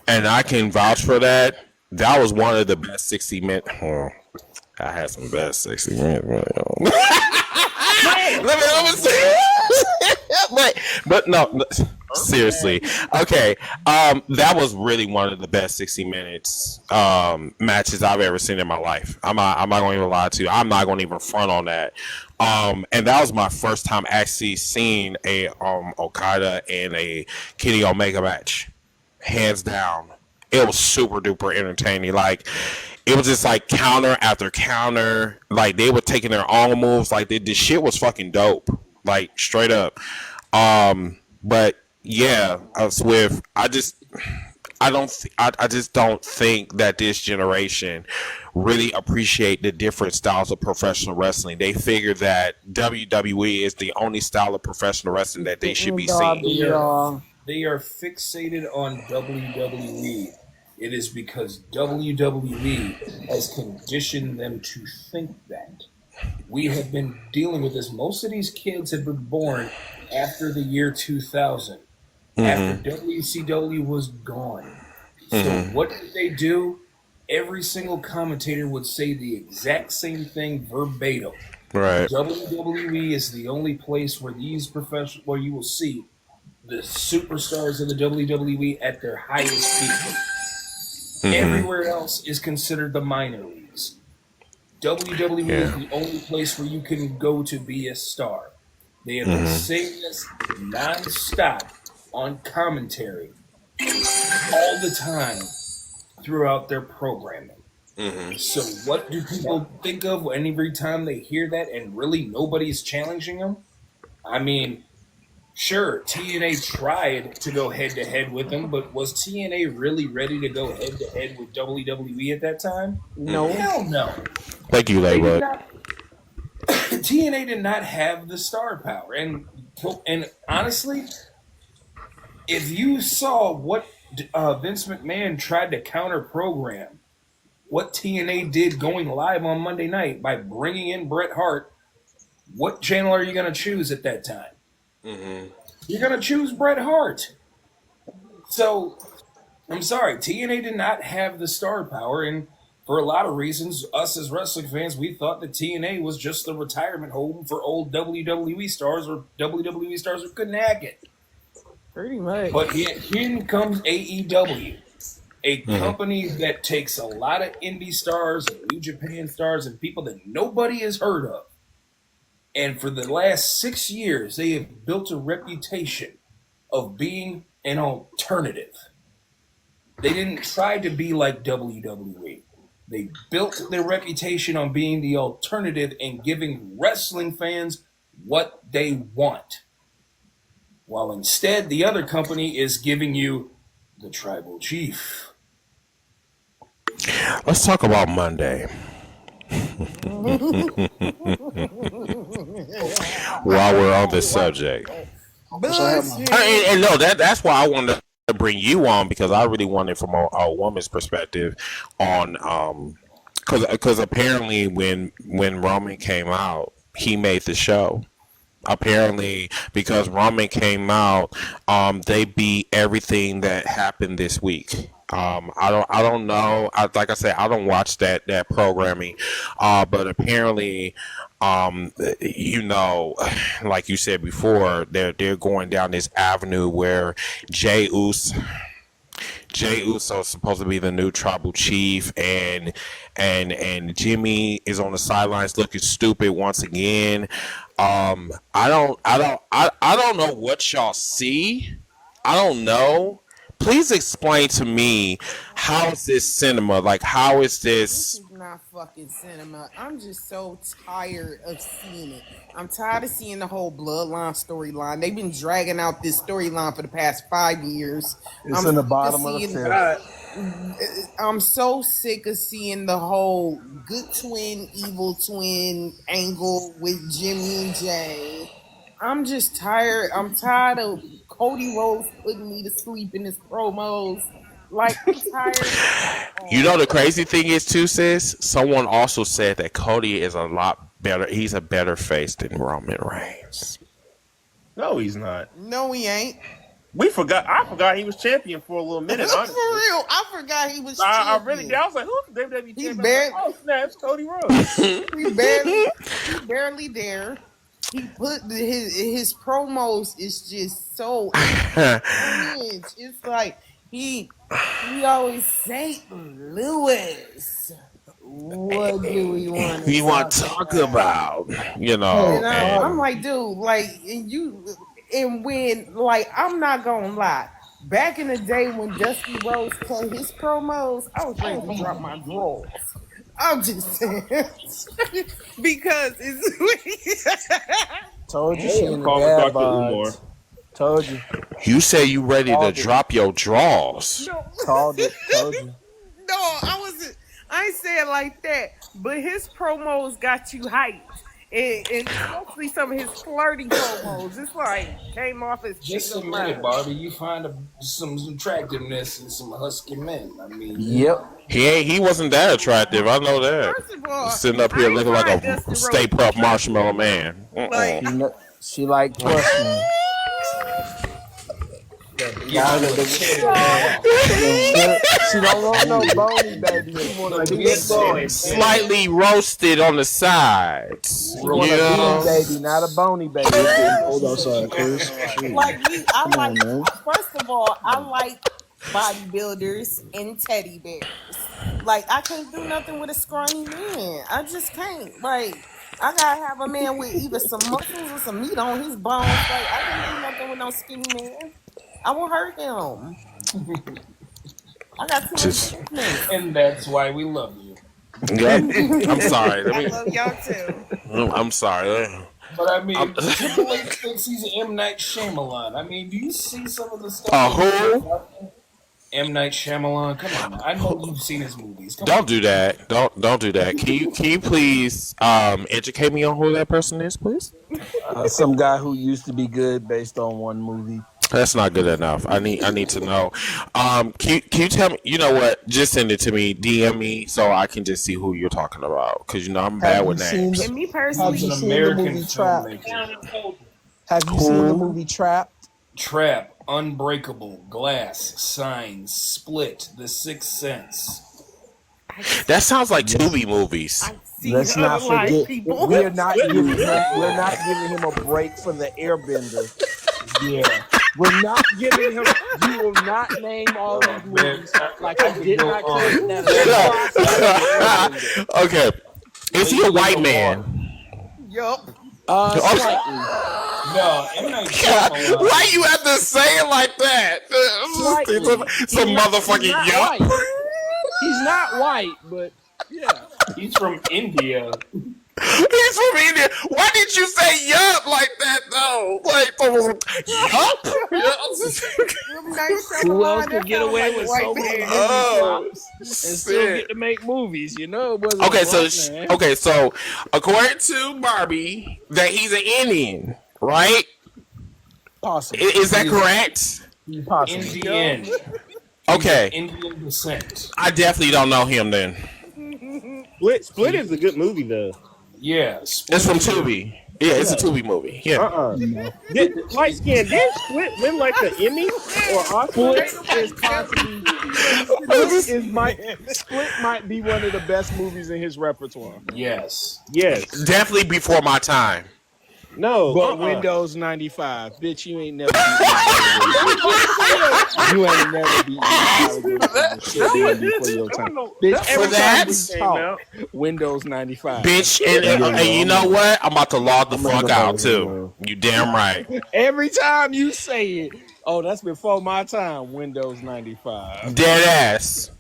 And I can vouch for that. That was one of the best 60-minute. I had some best 60 minutes. Let me see. but no, seriously. Okay. That was really one of the best 60 minutes matches I've ever seen in my life. I'm not going to even lie to you. I'm not going to even front on that. And that was my first time actually seeing a Okada and a Kenny Omega match. Hands down. It was super duper entertaining. Like, it was just like counter after counter. Like, they were taking their own moves. Like, the shit was fucking dope. Like, straight up. But yeah, I just don't think that this generation really appreciate the different styles of professional wrestling. They figure that WWE is the only style of professional wrestling that they should be seeing. They are fixated on WWE. It is because WWE has conditioned them to think that. We have been dealing with this. Most of these kids have been born after the year 2000, after WCW was gone. So what did they do? Every single commentator would say the exact same thing verbatim. Right. WWE is the only place where where you will see the superstars of the WWE at their highest peak. Everywhere else is considered the minor leagues. WWE is the only place where you can go to be a star. They have been saying this nonstop on commentary all the time throughout their programming. So what do people think of every time they hear that and really nobody's challenging them? I mean, sure, TNA tried to go head-to-head with them, but was TNA really ready to go head-to-head with WWE at that time? No. Hell no. Thank you, Laywood. TNA did not have the star power. And honestly, if you saw what Vince McMahon tried to counter-program, what TNA did going live on Monday night by bringing in Bret Hart, what channel are you going to choose at that time? You're going to choose Bret Hart. So, I'm sorry, TNA did not have the star power, and for a lot of reasons, us as wrestling fans, we thought that TNA was just the retirement home for old WWE stars or WWE stars who couldn't hack it. Pretty much. But here comes AEW, a company that takes a lot of indie stars and New Japan stars and people that nobody has heard of. And for the last 6 years, they have built a reputation of being an alternative. They didn't try to be like WWE. They built their reputation on being the alternative and giving wrestling fans what they want. While instead, the other company is giving you the tribal chief. Let's talk about Monday. While we're on this subject. And no, that's why I wanted to bring you on, because I really wanted from a woman's perspective on because apparently when Roman came out, he made the show. apparently because Roman came out, they beat everything that happened this week. I don't know. Like I said, I don't watch that programming, but apparently, you know, like you said before, they're going down this avenue where Jey Uso. Jey Uso is supposed to be the new tribal chief, and Jimmy is on the sidelines looking stupid once again. I don't know what y'all see. I don't know. Please explain to me, how is this cinema? Like, how is This this? is not fucking cinema. I'm just so tired of seeing it. I'm tired of seeing the whole bloodline storyline. They've been dragging out this storyline for the past 5 years. It's I'm in the sick bottom of the seeing- fifth. I'm so sick of seeing the whole good twin, evil twin angle with Jimmy and Jay. I'm just tired. I'm tired of Cody Rhodes putting me to sleep in his promos. Like, I'm tired. You know, the crazy thing is too, sis. Someone also said that Cody is a lot better. He's a better face than Roman Reigns. No, he's not. No, he ain't. I forgot he was champion for a little minute. For Honestly. real, I forgot he was. I really did. I was like, who's the WWE He's champion? barely- Oh snap, it's Cody Rhodes. He barely there. He put his promos is just so cringe. It's like he always say, Lewis, what do we want? We want to talk about, you know. And I'm like, dude, like, and when, like, I'm not gonna lie. Back in the day when Dusty Rhodes cut his promos, I was ready to drop my drawers. I'm just saying. Because it's Told you she in the Call bad Dr. Umar. vibes. Told you. You say you ready to Called it. drop your draws. Called it. Told you. No, I ain't say it like that. But his promos got you hyped. And especially some of his flirty promos. It's like came off as Just chicken admit it, fried. Barbie. You find some attractiveness in some husky men. I mean, Yep. He wasn't that attractive. I know that. First of all, Sitting up here I looking like find a Dusty Stay Rhodes Puft Marshmallow Man. Like, She like twerking. yeah, She don't want no bony baby. She want a big boy. Slightly roasted on the sides. She want You a know? big baby, not a bony baby. Hold outside, Chris. like me, I like. man. First of all, I like bodybuilders and teddy bears. Like, I can't do nothing with a scrawny man. I just can't. Like, I gotta have a man with either some muscles or some meat on his bones. Like, I can't do nothing with no skinny man. I will hurt him. I got too much Just- sickness. and that's why we love you. Yep. I'm sorry. I love y'all too. I'm sorry. But I mean, Triple H thinks he's M. Night Shyamalan. I mean, do you see some of the stuff? Who? M. Night Shyamalan. Come on, I know you've seen his movies. Come Don't do that. Don't do that. Can you please educate me on who that person is, please? Some guy who used to be good based on one movie. That's not good enough. I need to know. Can you tell me? You know what? Just send it to me. DM me so I can just see who you're talking about. Because you know I'm bad with names. And me on. personally, He's Have an you seen the American movie Trap? filmmaker. Have you seen the movie Trapped? Trap, Unbreakable, Glass, Signs, Split, The Sixth Sense. That sounds like Tubi movies. I see Let's not other forget, people. we're not giving him a break for the Airbender. Yeah, we're not giving him. You will not name all these movies like I did not claim that. Okay. Is he a white man? Yup. Slightly. No, M. Night God, Shyamalan. why you have to say it like that? Slightly. Some motherfucking He's not yup. white. He's not white, but yeah. He's from India. He's from India. Why did you say yup like that though? Like yup? Who else could get away with so many movie Oh, flops and still get to make movies? You know, it wasn't Okay, a so black man. okay, so according to Barbie, that he's an Indian, right? Possibly. Is that correct? Possibly. Indian. Okay, Indian descent. I definitely don't know him then. Split is a good movie though. Yeah. It's from Tubi. Yeah, it's a No. Tubi movie. Yeah. No. Light skin. Did Split win like the Emmy or Oscar? Split is possibly Split might be one of the best movies in his repertoire. Yes. Yes. Definitely before my time. No. But Windows 95, bitch, you ain't never beat me. You ain't never beat me. Before your time. Bitch, For every that? time we talk, Windows 95. Bitch, and you know what? I'm about to log the fuck out too. You damn right. Every time you say it, oh, that's before my time. Windows 95. Dead ass.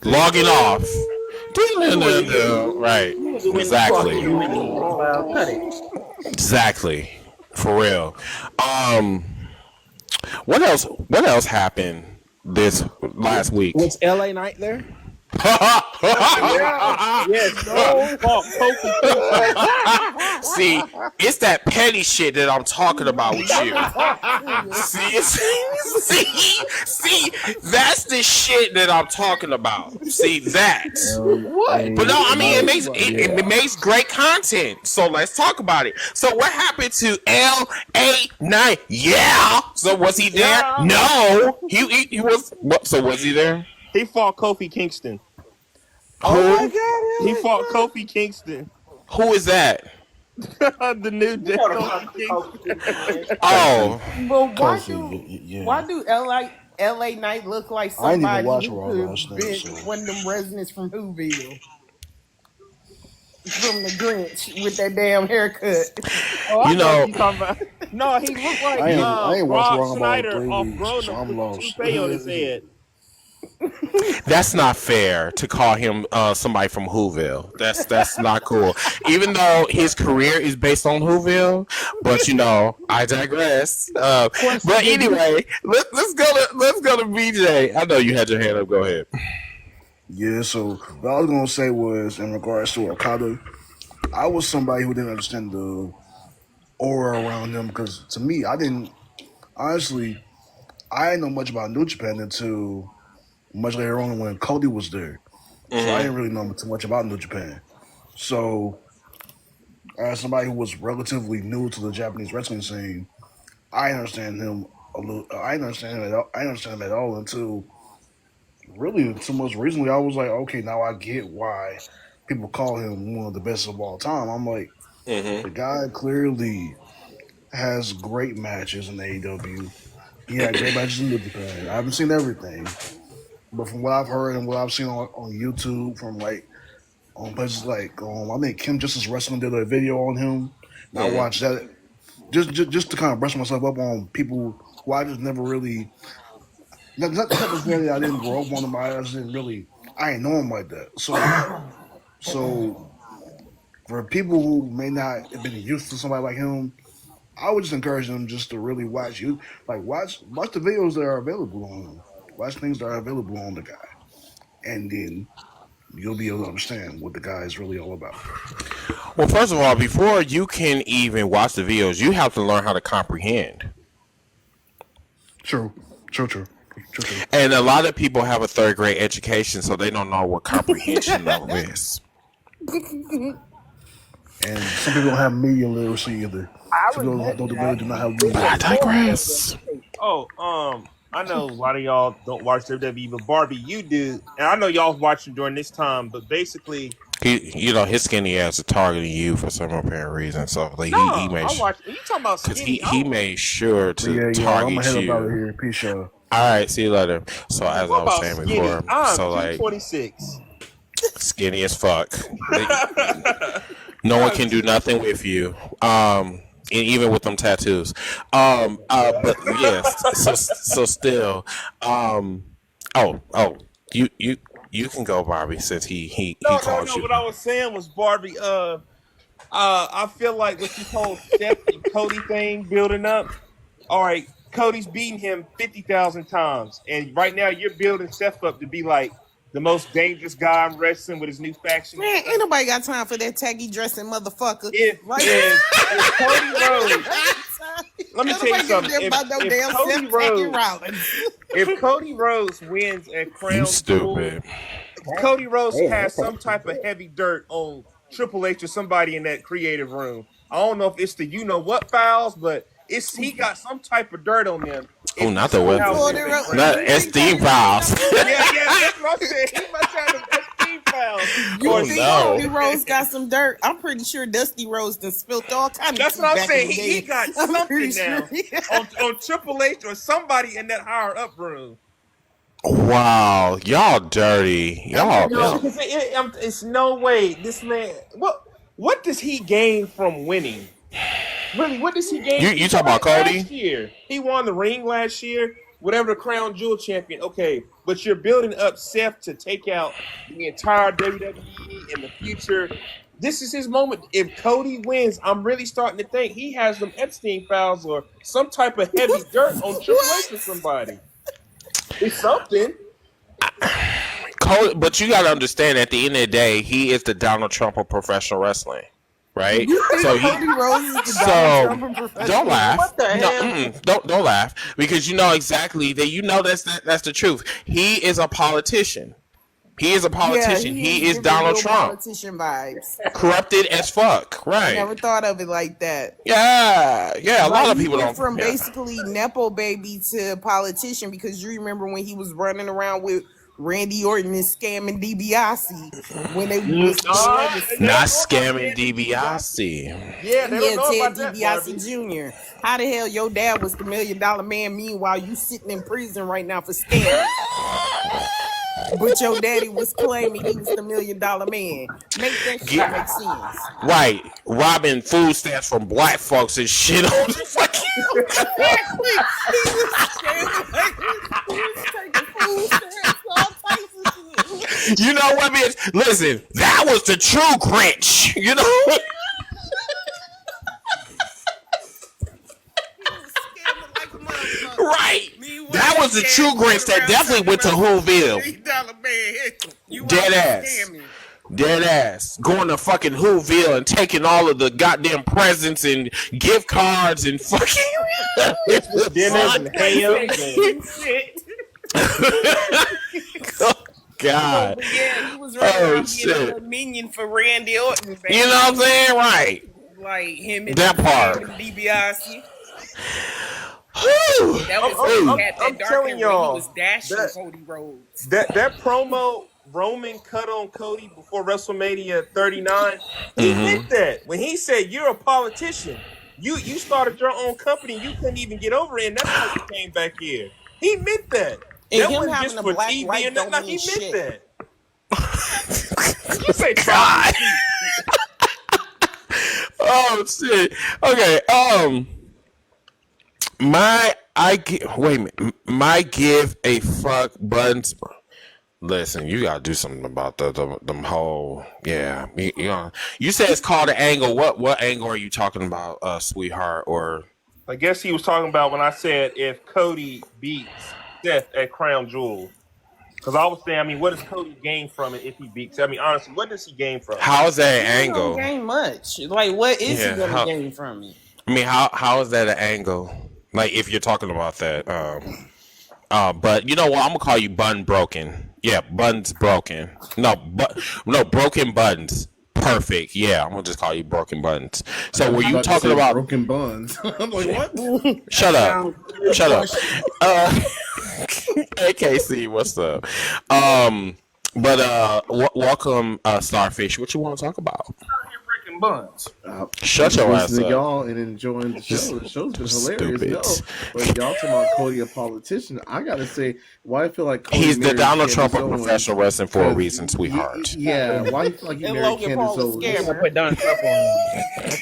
Logging off. Right. Exactly. Cut it. Exactly. For real. What else? What else happened this last week? Was LA Knight there? Yes. No. See, it's that petty shit that I'm talking about with you. See, that's the shit that I'm talking about. See that. What? But no, I mean it makes great content. So let's talk about it. So what happened to L.A. Knight? Yeah. So was he there? Yeah. No. He was. What? So was he there? He fought Kofi Kingston. Oh my God! He fought Kofi Kingston. Who is that? The new Kofi Kingston. Oh. But Yeah. why do LA Knight look like I ain't even somebody watch who Raw could last have night, been so. one of them residents from Whoville? From the Grinch with that damn haircut. Oh, I You know know- what you talking about. No, he looked like I ain't watched Raw Rob in about Schneider 3 off weeks, Grown so Up I'm with the lost. toupee on his head. That's not fair to call him somebody from Whoville. That's not cool. Even though his career is based on Whoville, but you know, I digress. But anyway, let's go to BJ. I know you had your hand up. Go ahead. Yeah, so what I was gonna say was in regards to Okada, I was somebody who didn't understand the aura around him because to me, I didn't honestly, I didn't know much about New Japan until much later on when Cody was there. So I didn't really know too much about New Japan. So as somebody who was relatively new to the Japanese wrestling scene, I didn't understand him a little. I didn't understand him at all. I didn't understand him at all until really until most recently. I was like, okay, now I get why people call him one of the best of all time. I'm like, the guy clearly has great matches in AEW. He had great matches in New Japan. I haven't seen everything, but from what I've heard and what I've seen on YouTube, from like on places like I think Kim Justice Wrestling did a video on him, and I watched that just to kind of brush myself up on people who I just never really not necessarily I didn't grow up on them. I just didn't really I ain't know them like that. So for people who may not have been used to somebody like him, I would just encourage them just to really watch watch the videos that are available on him. Watch things that are available on the guy. And then you'll be able to understand what the guy is really all about. Well, first of all, before you can even watch the videos, you have to learn how to comprehend. True. And a lot of people have a third grade education, so they don't know what comprehension level is. And some people don't have media literacy either. Some people really do not have media I literacy. digress. Oh, I know a lot of y'all don't watch WWE, but Barbie, you do, and I know y'all watching during this time. But basically, His skinny ass is targeting you for some apparent reason. So like, he made I watch. You talking about because skinny? he made sure to I'm target gonna head you. up out of here. Peace, y'all. All right, see you later. So as I was saying skinny? before, I'm so like 226. skinny as fuck. No one can do nothing with you. And even with them tattoos. But yes, so still. You can go, Barbie, since he called you. What I was saying was Barbie. I feel like with this whole Steph and Cody thing building up. All right, Cody's beating him 50,000 times, and right now you're building Steph up to be like the most dangerous guy in wrestling with his new faction. Man, ain't nobody got time for that tacky dressing motherfucker. If Cody Rhodes, let me tell you something. If Cody Rhodes wins at Crown You Jewel, stupid. Cody Rhodes has some type of heavy dirt on Triple H or somebody in that creative room. I don't know if it's the you know what fouls, but he got some type of dirt on them. Oh, not the Cody weapon. Rhodes, Not you think esteem Cody Rhodes files. got- Yeah, that's what I said. He must have them esteem fouls. You Oh, think no. Cody Rhodes got some dirt? I'm pretty sure Dusty Rhodes done spilled all kind of That's tea what I'm back saying. in the He day. got I'm something pretty now sure. on Triple H or somebody in that higher up room. Wow, y'all dirty. Y'all. No, because it's no way this man. What does he gain from winning? Really, what does he gain? You He talking about won it Cody? last year? He won the ring last year. Whatever the crown jewel champion. Okay, but you're building up Seth to take out the entire WWE in the future. This is his moment. If Cody wins, I'm really starting to think he has some Epstein files or some type of heavy dirt on Triple H or somebody. It's something. Cody, but you got to understand, at the end of the day, he is the Donald Trump of professional wrestling, right? You think So Cody Rhodes is the Donald Trump of professional? don't laugh. What the No, hell? don't laugh, because you know exactly that. You know that's the truth. He is a politician. He is a politician. He is giving Donald real Trump, politician vibes. corrupted as fuck, I right? never thought of it like that. Yeah. A lot of He people went don't. from Yeah. basically nepo baby to politician, because you remember when he was running around with Randy Orton and scamming DiBiase when they was Not scamming DiBiase. Yeah, they don't know Ted about that, Barbie. DiBiase Jr. How the hell your dad was the $1 million man? Meanwhile, you sitting in prison right now for scamming. But your daddy was claiming he was the $1 million man. Make that shit make sense. Right, robbing food stamps from black folks and shit on the fucking. Exactly. He was scamming. Like, he was taking food stamps, all types of shit. You know what, bitch? Listen, that was the true Grinch. You know. He was scamming like a motherfucker. Right. Meanwhile, That was the your true dad Grinch that around definitely went to talking about Whoville. $1 man. You Dead out ass. scamming. Dead ass. Going to fucking Whoville and taking all of the goddamn presents and gift cards and fucking Dinners and hams and Shit. oh, God. But yeah, he was running around being shit. a minion for Randy Orton. Baby. You know what I'm saying? Right. Like him and That part. DiBiase. Whew. That was when he had I'm that dark telling hair when he y'all, was dashing that- Cody Rhodes. that promo Roman cut on Cody before WrestleMania 39, he meant that. When he said, you're a politician, you started your own company, you couldn't even get over it, and that's why you came back here. He meant that. And That him wasn't having just a for black TV wife and don't nothing. mean He meant shit. that. You say God. Oh shit. Okay. My give a fuck buttons. Listen, you gotta do something about them whole. Yeah, you said it's called an angle. What angle are you talking about, sweetheart? Or I guess he was talking about when I said if Cody beats Seth at Crown Jewel. Because I was saying, I mean, what does Cody gain from it if he beats? I mean, honestly, what does he gain from it? how is that an He angle? don't gain much. Like, what is Yeah, he gonna how- gain from it? I mean, how is that an angle? Like, if you're talking about that, but you know what? I'm gonna call you Bun Broken. Yeah, Buns Broken. No, Broken Buns. Perfect. Yeah, I'm gonna just call you Broken Buns. So, were you About to talking say about? broken buns? I'm like, what? Shut up. Shut up. Hey, KC, what's up? Welcome, Starfish. What you want to talk about? Freaking buns. Shut your ass Listening to up. y'all and enjoying the show. The show's been hilarious. Stupid. No, but y'all talking about Cody a politician. I gotta say, why I feel like Cody He's the married Donald Candace Trump of Owens, professional wrestling for a because reason, sweetheart. Yeah, why you feel like he And married Logan Candace Paul is Owens? scammer. Put Donald Trump on.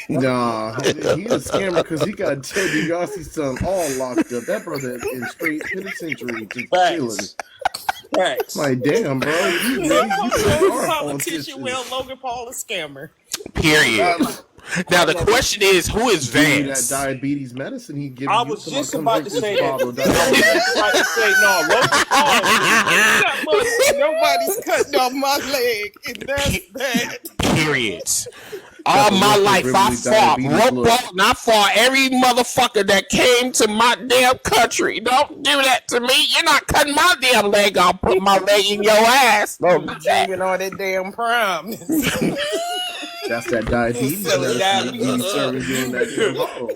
Nah, he's a scammer because he got Ted DiBiase's son all locked up. That brother is in straight penitentiary, just chilling. Facts. Like, damn, bro, you Logan really Paul are is a a politician. Well, Logan Paul is scammer. Period. Now the question is, who is Give you that Vance? diabetes medicine he gives I you. was Come just on, about come to drink say this that. bottle of I was diabetes. just about to say, no, Logan Paul. Nobody's cutting off my leg, and that's that. Period. All my life, I fought, I fought every motherfucker that came to my damn country. Don't do that to me. You're not cutting my damn leg off. Put my leg in your ass. Don't do that. Drinking all that damn prime. That's that diabetes Selling medicine he's diabetes. serving you in that damn bottle.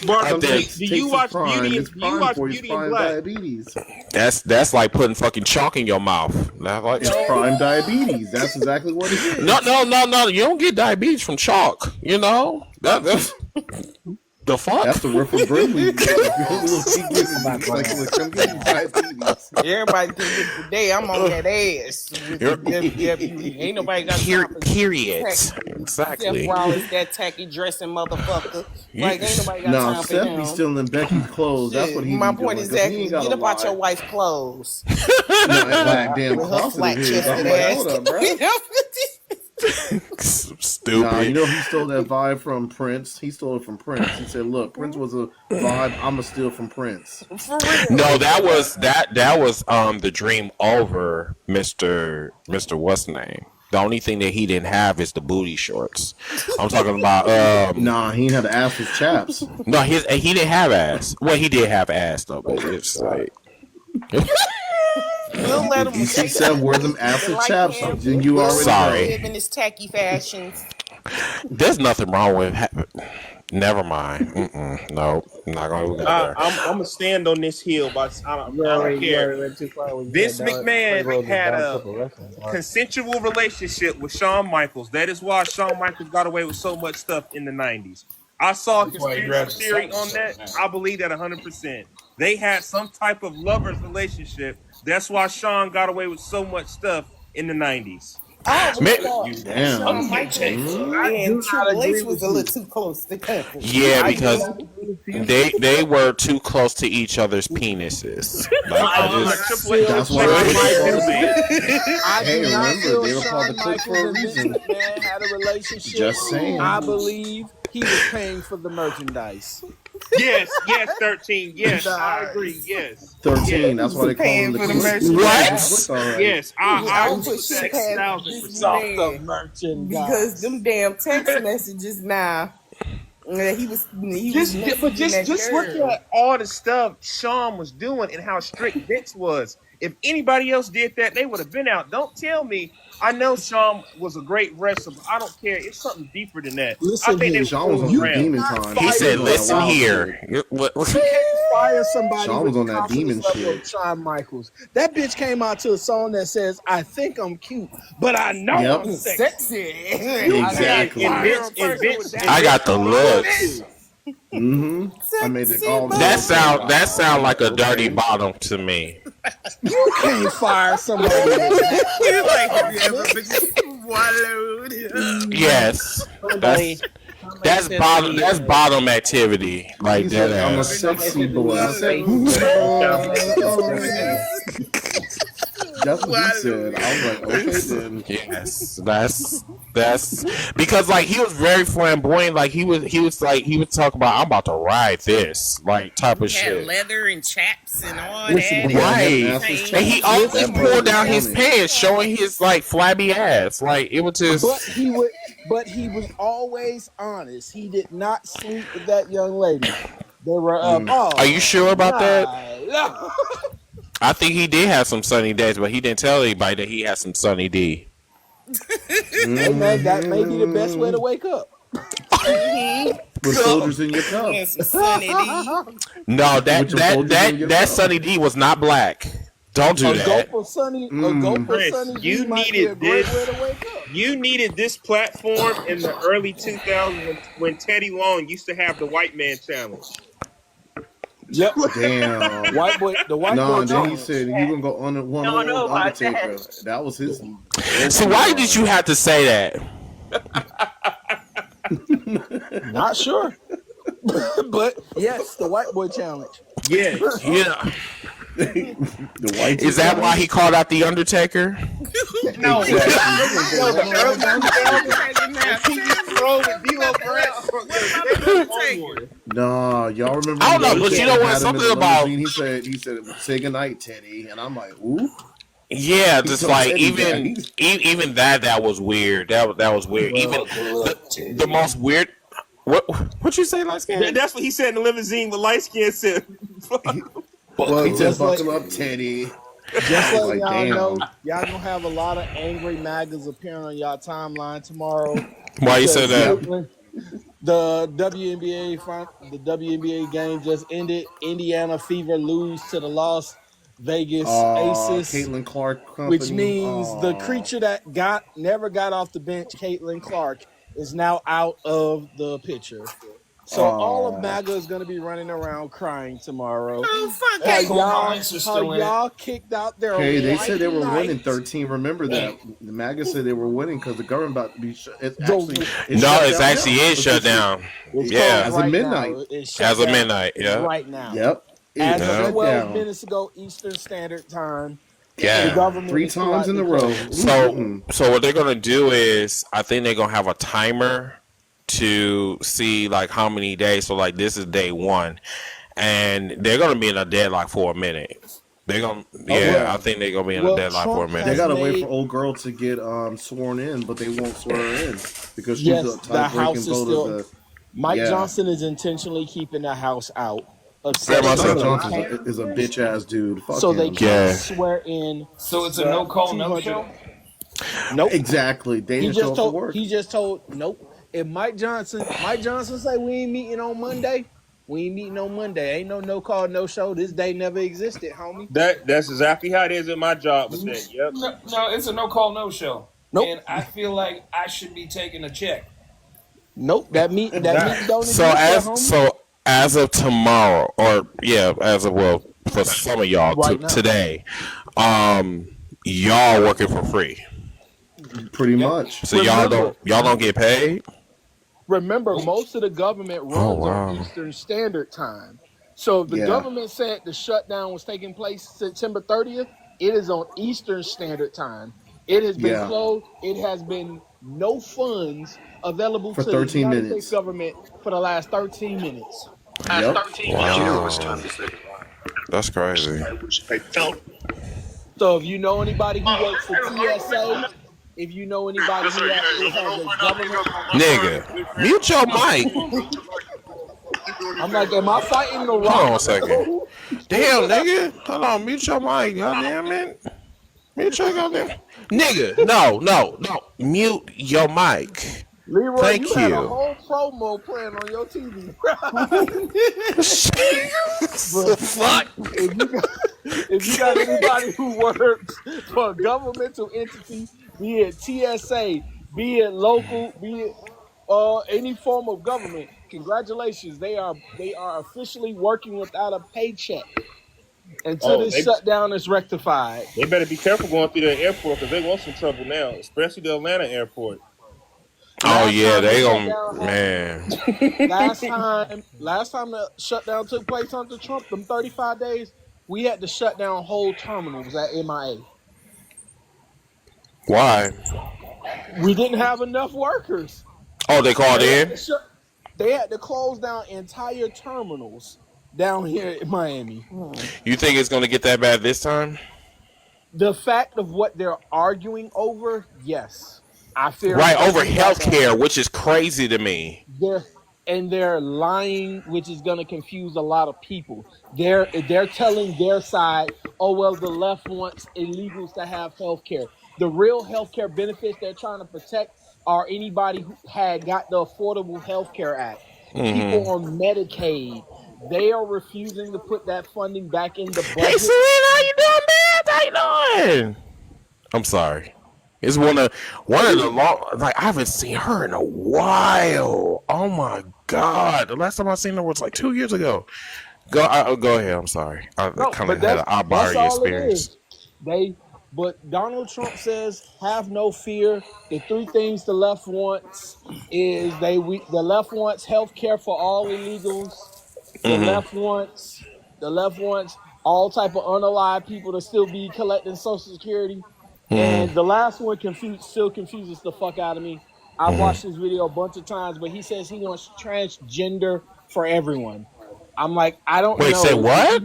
Barbie, Sometimes do it you takes watch its prime. Beauty? It's Do you prime watch for his Beauty and prime Black? diabetes. That's like putting fucking chalk in your mouth. That's like, It's prime diabetes. That's exactly what it is. no. You don't get diabetes from chalk. You know that's the fuck. That's the Ripper Brimley. Diabetes. Everybody think it's today. I'm on that ass. With the WWE. Ain't nobody got time for Period. Seth Exactly. Rollins, that tacky dressing motherfucker. Like, ain't nobody got No, time for Seth him. be stealing Becky's clothes. That's what he My be point doing, 'cause he exactly. ain't gotta Get up out lie. your wife's clothes. No, that damn With her closet flat of his. chested I'm like, ass. hold up, bro. Stupid. Nah, you know he stole that vibe from Prince. He stole it from Prince. He said, "Look, Prince was a vibe. I'ma steal from Prince." For real. No, that was the dream over Mr. What's name. The only thing that he didn't have is the booty shorts. I'm talking about Nah, he had to ask his chaps. no, he didn't have ass. Well, he did have ass though, but it's like We'll let him You see Seth wear them acid chaps, then you already Sorry. live in his tacky fashions. there's nothing wrong with. Never mind. No, I'm not gonna go there. I'm gonna stand on this hill, but I don't care. Vince McMahon had a consensual relationship with Shawn Michaels. That is why Shawn Michaels got away with so much stuff in the 90s. I saw a That's why he conspiracy grabs theory the on socks. that. I believe that 100%. They had some type of lovers relationship. That's why Shawn got away with so much stuff in the 90s. I always thought Damn. Shawn Michaels and Triple H was a little too close to couple. Yeah, because they were too close to each other's penises. Like, That's why I Hey, do not remember, feel they were called Shawn the Click for a Michaels and Vince reason. McMahon had a relationship. Just saying. I believe he was paying for the merchandise. Yes, 13. Yes, I agree. Yes. 13. That's why they call him the Paying for the Click. merchandise. All right. Yes, I I would put say shit past 1,000%. this man merchandise. because them damn text messages now. He was Just look at all the stuff Shawn was doing and how strict Vince was. If anybody else did that, they would have been out. Don't tell me. I know Shawn was a great wrestler, but I don't care. It's something deeper than that. Listen I think here, they Shawn was on was that demon time. he said, was "Listen on that wild here." shit. What? You can't fire somebody Shawn with was on the that demon confidence level shit. of Shawn Michaels. That bitch came out to a song that says, "I think I'm cute, but I know Yep. I'm sexy." Exactly. And Vince I got the looks. Mm-hmm. I made it all. That sound like a dirty bottom to me. You can't fire somebody with that. Have you ever been swallowed? Yes, that's bottom activity. Like He said, that. I'm a ass. sexy boy. I said, that's what he said. I was like, okay then. Yes, that's because like he was very flamboyant. Like he was talking about, I'm about to ride this like type of He had shit. leather and chaps and all Listen, that. Right. And he always pulled down his pants, showing his like flabby ass. Like it was just. But he was always honest. He did not sleep with that young lady. They were Are you sure about that? No. I think he did have some sunny days, but he didn't tell anybody that he had some sunny D. Hey man, that may be the best way to wake up. With soldiers in your cup. No, that sunny D was not black. Don't do A that. gulp of sunny, a gulp of Chris, sunny D you might be a needed great this. way to wake up. You needed this platform in the early 2000s when Teddy Long used to have the White Man Challenge. Yep. Damn. The white boy Then he challenge. said he gonna go on one on no, one Undertaker. That was his. So why did you have to say that? Not sure. But yes, the white boy challenge. Yeah. Yeah. The white. Is that why he called out the Undertaker? No. Nah, y'all remember? I don't know, but you know what? Had him in Something the about- limousine, he said, say goodnight, Teddy, and I'm like, ooh. Yeah, just told like Teddy even that was weird. That was weird. Even the most weird. What you say, light skin? That's what he said in the limousine. The light skin said. Well, he said, buckle up, Teddy. Just I was letting like, y'all know, damn. y'all gonna have a lot of angry MAGAs appearing on y'all timeline tomorrow Why you say because that? Yep. Caitlyn, the WNBA game just ended. Indiana Fever lose to the Las Vegas Aces, Caitlin Clark which Company. means the creature that never got off the bench, Caitlin Clark, is now out of the picture. So all of Oh. MAGA is going to be running around crying tomorrow. Oh fuck How Colt Caitlin. y'all, Hines is how still in it. y'all kicked out their Hey, they white said they were winning knight, 13. Remember that the MAGA said they were winning because the government about to be it's actually the it's No, shut it's down actually now is shut officially down. it's closed Yeah, as of right midnight. now. It's shut as of down midnight. Yeah, right now. Yep, it is As of yeah, shut 12 down minutes ago, Eastern Standard Time, the yeah. government three is times in politely a row. closed. So what they're gonna do is, I think they're gonna have a timer to see like how many days. So like this is day one, and they're gonna be in a deadlock for a minute. They're gonna, Well, yeah, I Yeah, think they're gonna be in a well, deadlock for a Trump they minute. has gotta wait for made old girl to get sworn in, but they won't swear her in because she's a yes, the tie breaking House is vote of still. the. Mike Yeah, Johnson is intentionally keeping the House out, Very upset much Mike because so. they Johnson can't, is a bitch ass dude. Fuck so they him. can't Yeah. swear in So it's a the no call, no 200. show. Nope. Exactly. They didn't show up for work. He just told nope. If Mike Johnson say we ain't meeting on Monday, we ain't meeting on Monday. Ain't no call, no show. This day never existed, homie. That's exactly how it is at my job with that. Yep. No, no, it's a no call, no show. Nope. And I feel like I should be taking a check. Nope. That Nah. meeting don't exist there, homie. So as of tomorrow, or yeah, as of, well, for some of y'all Right now. today, um, y'all working for free. Pretty Yep. much. So Remember, y'all don't get paid. most of the government Oh runs on wow. Eastern Standard Time. So if the Yeah. government said the shutdown was taking place September 30th, it is on Eastern Standard Time. It has been Yeah. closed. It has been no funds available For to the 13 United States minutes. government for the last 13 minutes. Yep. Wow. That's crazy. So if you know anybody who works for TSA, if you know anybody who has a government, Nigga, mute your mic. I'm like, am I fighting the Hold on a rock? second. Damn, nigga. Hold on, mute your mic. Goddamn it. Mute your goddamn. Nigga, no. Mute your mic. Leroy, you Thank had a you. whole promo playing on your TV. But Fuck. if you got anybody who works for a governmental entity, be it TSA, be it local, be it any form of government, congratulations. They are officially working without a paycheck until Oh, this shutdown is rectified. they better be careful going through that airport because they want some trouble now, especially the Atlanta airport. Oh Last yeah, time the they gon' shutdown happened, man. last time the shutdown took place under Trump, them 35 days, we had to shut down whole terminals at MIA. Why? We didn't have enough workers. Oh, they called They had in? to they had to close down entire terminals down here in Miami. You think it's gonna get that bad this time? The fact of what they're arguing over, yes. I fear it's Right, going to over be that bad. healthcare, which is crazy to me. They're lying, which is going to confuse a lot of people. They're telling their side, oh well, the left wants illegals to have health care. The real health care benefits they're trying to protect are anybody who had got the Affordable Health Care Act, people Mm-hmm. on Medicaid. They are refusing to put that funding back in the Hey budget. Serena, how you doing, man? How you doing? I'm sorry. It's one of the long, like, I haven't seen her in a while. Oh my god. The last time I seen her was like 2 years ago. Go ahead. I'm sorry. I No, kind of but had an that's out-body all it experience. is. But Donald Trump says, "Have no fear." The three things the left wants is the left wants health care for all illegals. The Mm-hmm. the left wants all type of unalive people to still be collecting Social Security. And Mm-hmm. the last one still confuses the fuck out of me. I've Mm-hmm. watched this video a bunch of times, but he says he wants transgender for everyone. I'm like, I don't Wait, say know. what?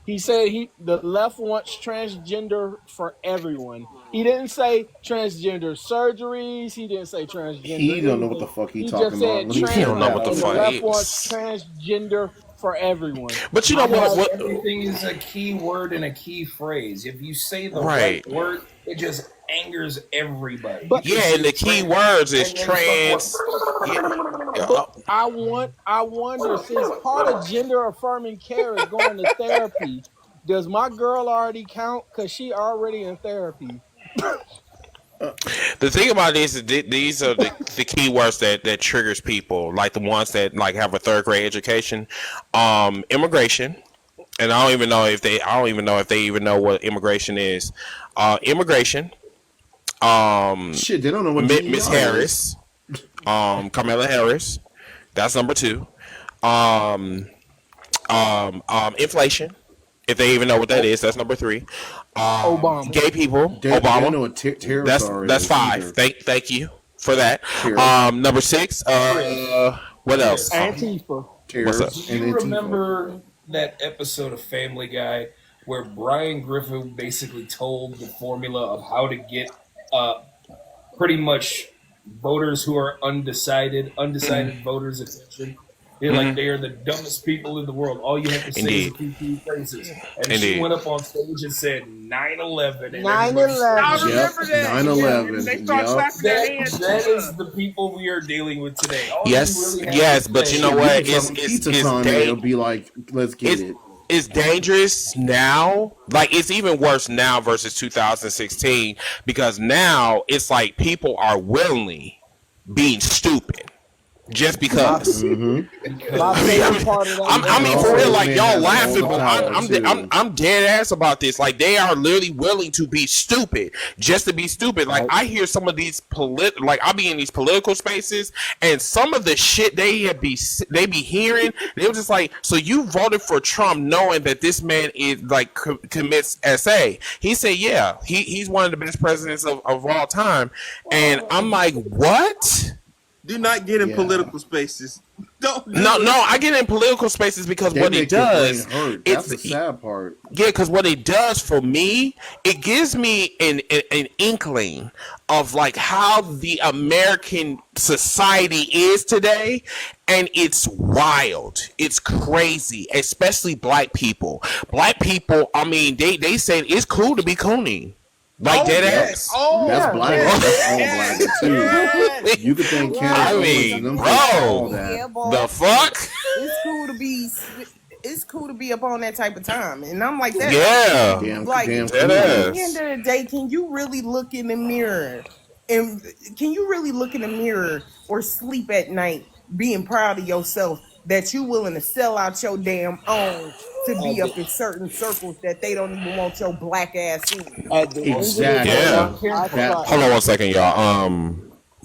He said the left wants transgender for everyone. He didn't say transgender surgeries. He didn't say transgender He don't know what anything. the fuck he He just talking about said when he He said don't trans, know that. what the and the fuck. left wants transgender for everyone. But you know what? Everything is a key word and a key phrase. If you say the Right. right word, it just angers everybody. But Yeah, and the key words is and then trans. But I wonder, since part of gender affirming care is going to therapy, does my girl already count? Cause she already in therapy. The thing about this is these are the key words that triggers people, like the ones that like have a third grade education, immigration, and I don't even know if they even know what immigration is. Immigration. Shit, they don't know what Miss Harris. Kamala Harris. That's number 2. Inflation. If they even know what that is, that's number 3. Obama. Gay people. They Obama. don't know what terrorists are. That's 5. Thank you for that. Number 6. What else? Antifa. What's up? Do you remember that episode of Family Guy where Brian Griffin basically told the formula of how to get pretty much voters who are undecided voters' attention? They're like, they are the dumbest people in the world. All you have to say is a few key phrases. And she went up on stage and said 9/11. 9/11. I remember that. 9/11. They start clapping their hands. That is the people we are dealing with today. All Yes, you really yes, but you know what? It'll be like, let's get it. It's dangerous now. Like, it's even worse now versus 2016 because now it's like people are willingly being stupid. Just because. My favorite part of that. I mean, for real, like y'all laughing, but I'm dead ass about this. Like they are literally willing to be stupid just to be stupid. Like I hear some of these like I'll be in these political spaces, and some of the shit they be hearing, they were just like, so you voted for Trump knowing that this man is like commits SA? He said, yeah, he's one of the best presidents of all time, and I'm like, what? Do not get in political spaces. Don't. No, I get in political spaces because what it does, that's the sad part. Yeah, because what it does for me, it gives me an inkling of like how the American society is today, and it's wild, it's crazy, especially black people. Black people, I mean, they said it's cool to be cooning. Like dead ass. Oh, that's black. That's all black too. You could think Canada. I mean, bro, the fuck? It's cool to be up on that type of time, and I'm like that. Yeah, like damn at the end of the day, can you really look in the mirror? And can you really look in the mirror or sleep at night being proud of yourself that you willing to sell out your damn own to be up in certain circles that they don't even want your black ass in? Exactly. Yeah. Hold on 1 second, y'all.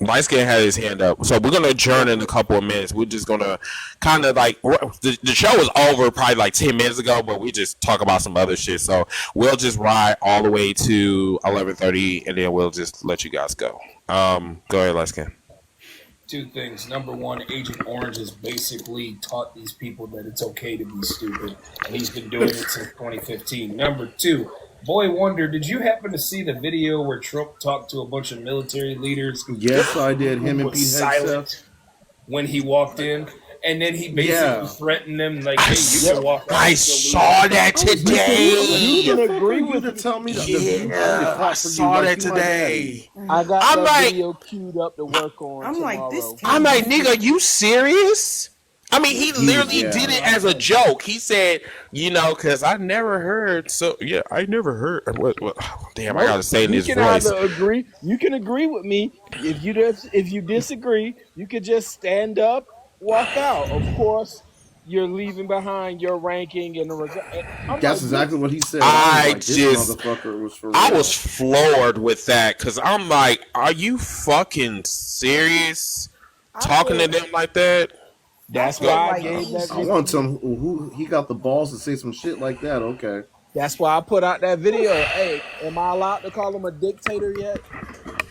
Lightskin had his hand up, so we're gonna adjourn in a couple of minutes. We're just gonna kind of like the show was over probably like 10 minutes ago, but we just talk about some other shit. So we'll just ride all the way to 11:30, and then we'll just let you guys go. Go ahead, Lightskin. 2 things. Number 1, Agent Orange has basically taught these people that it's okay to be stupid, and he's been doing it since 2015. Number 2, Boy Wonder, did you happen to see the video where Trump talked to a bunch of military leaders? Yes, I did. Him and Pete silent when he walked in, and then he basically threatened them like, "Hey, you can walk out." I saw that today. You can agree with to tell me. I saw that today. I got that video queued up to work on. I'm tomorrow. like, this. I'm like, nigga, you serious? I mean, he literally did it as a joke. He said, you know, because I never heard. So yeah, I never heard. What damn, I gotta say in his voice. You can agree with me. If you disagree, you could just stand up, walk out. Of course, you're leaving behind your ranking and that's exactly what he said. I was floored with that because I'm like, are you fucking serious? Talking to them like that? That's why I gave that video. I want some who he got the balls to say some shit like that. Okay. That's why I put out that video. Hey, am I allowed to call him a dictator yet?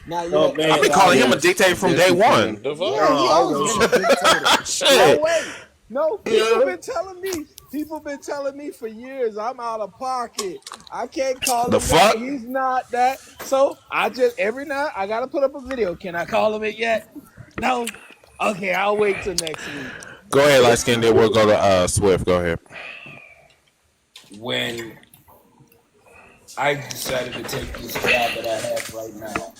Not yet. I've been calling him a dictator from day one. Yeah, he always been a dictator. Shit. No, wait. No, people been telling me for years I'm out of pocket. I can't call him that. He's not that. So I just every night I gotta put up a video. Can I call him it yet? No. Okay, I'll wait till next week. Go ahead, light skin. Then we'll go to Swift. Go ahead. When I decided to take this job that I have right now,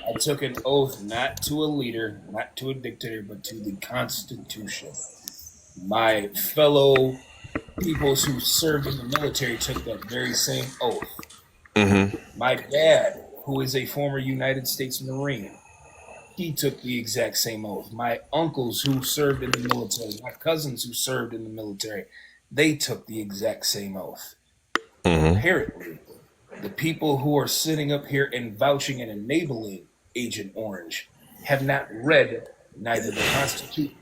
I took an oath not to a leader, not to a dictator, but to the Constitution. My fellow peoples who served in the military took that very same oath. Mm-hmm. My dad, who is a former United States Marine, he took the exact same oath. My uncles who served in the military, my cousins who served in the military, they took the exact same oath. Mm-hmm. Apparently, the people who are sitting up here and vouching and enabling Agent Orange have not read neither the Constitution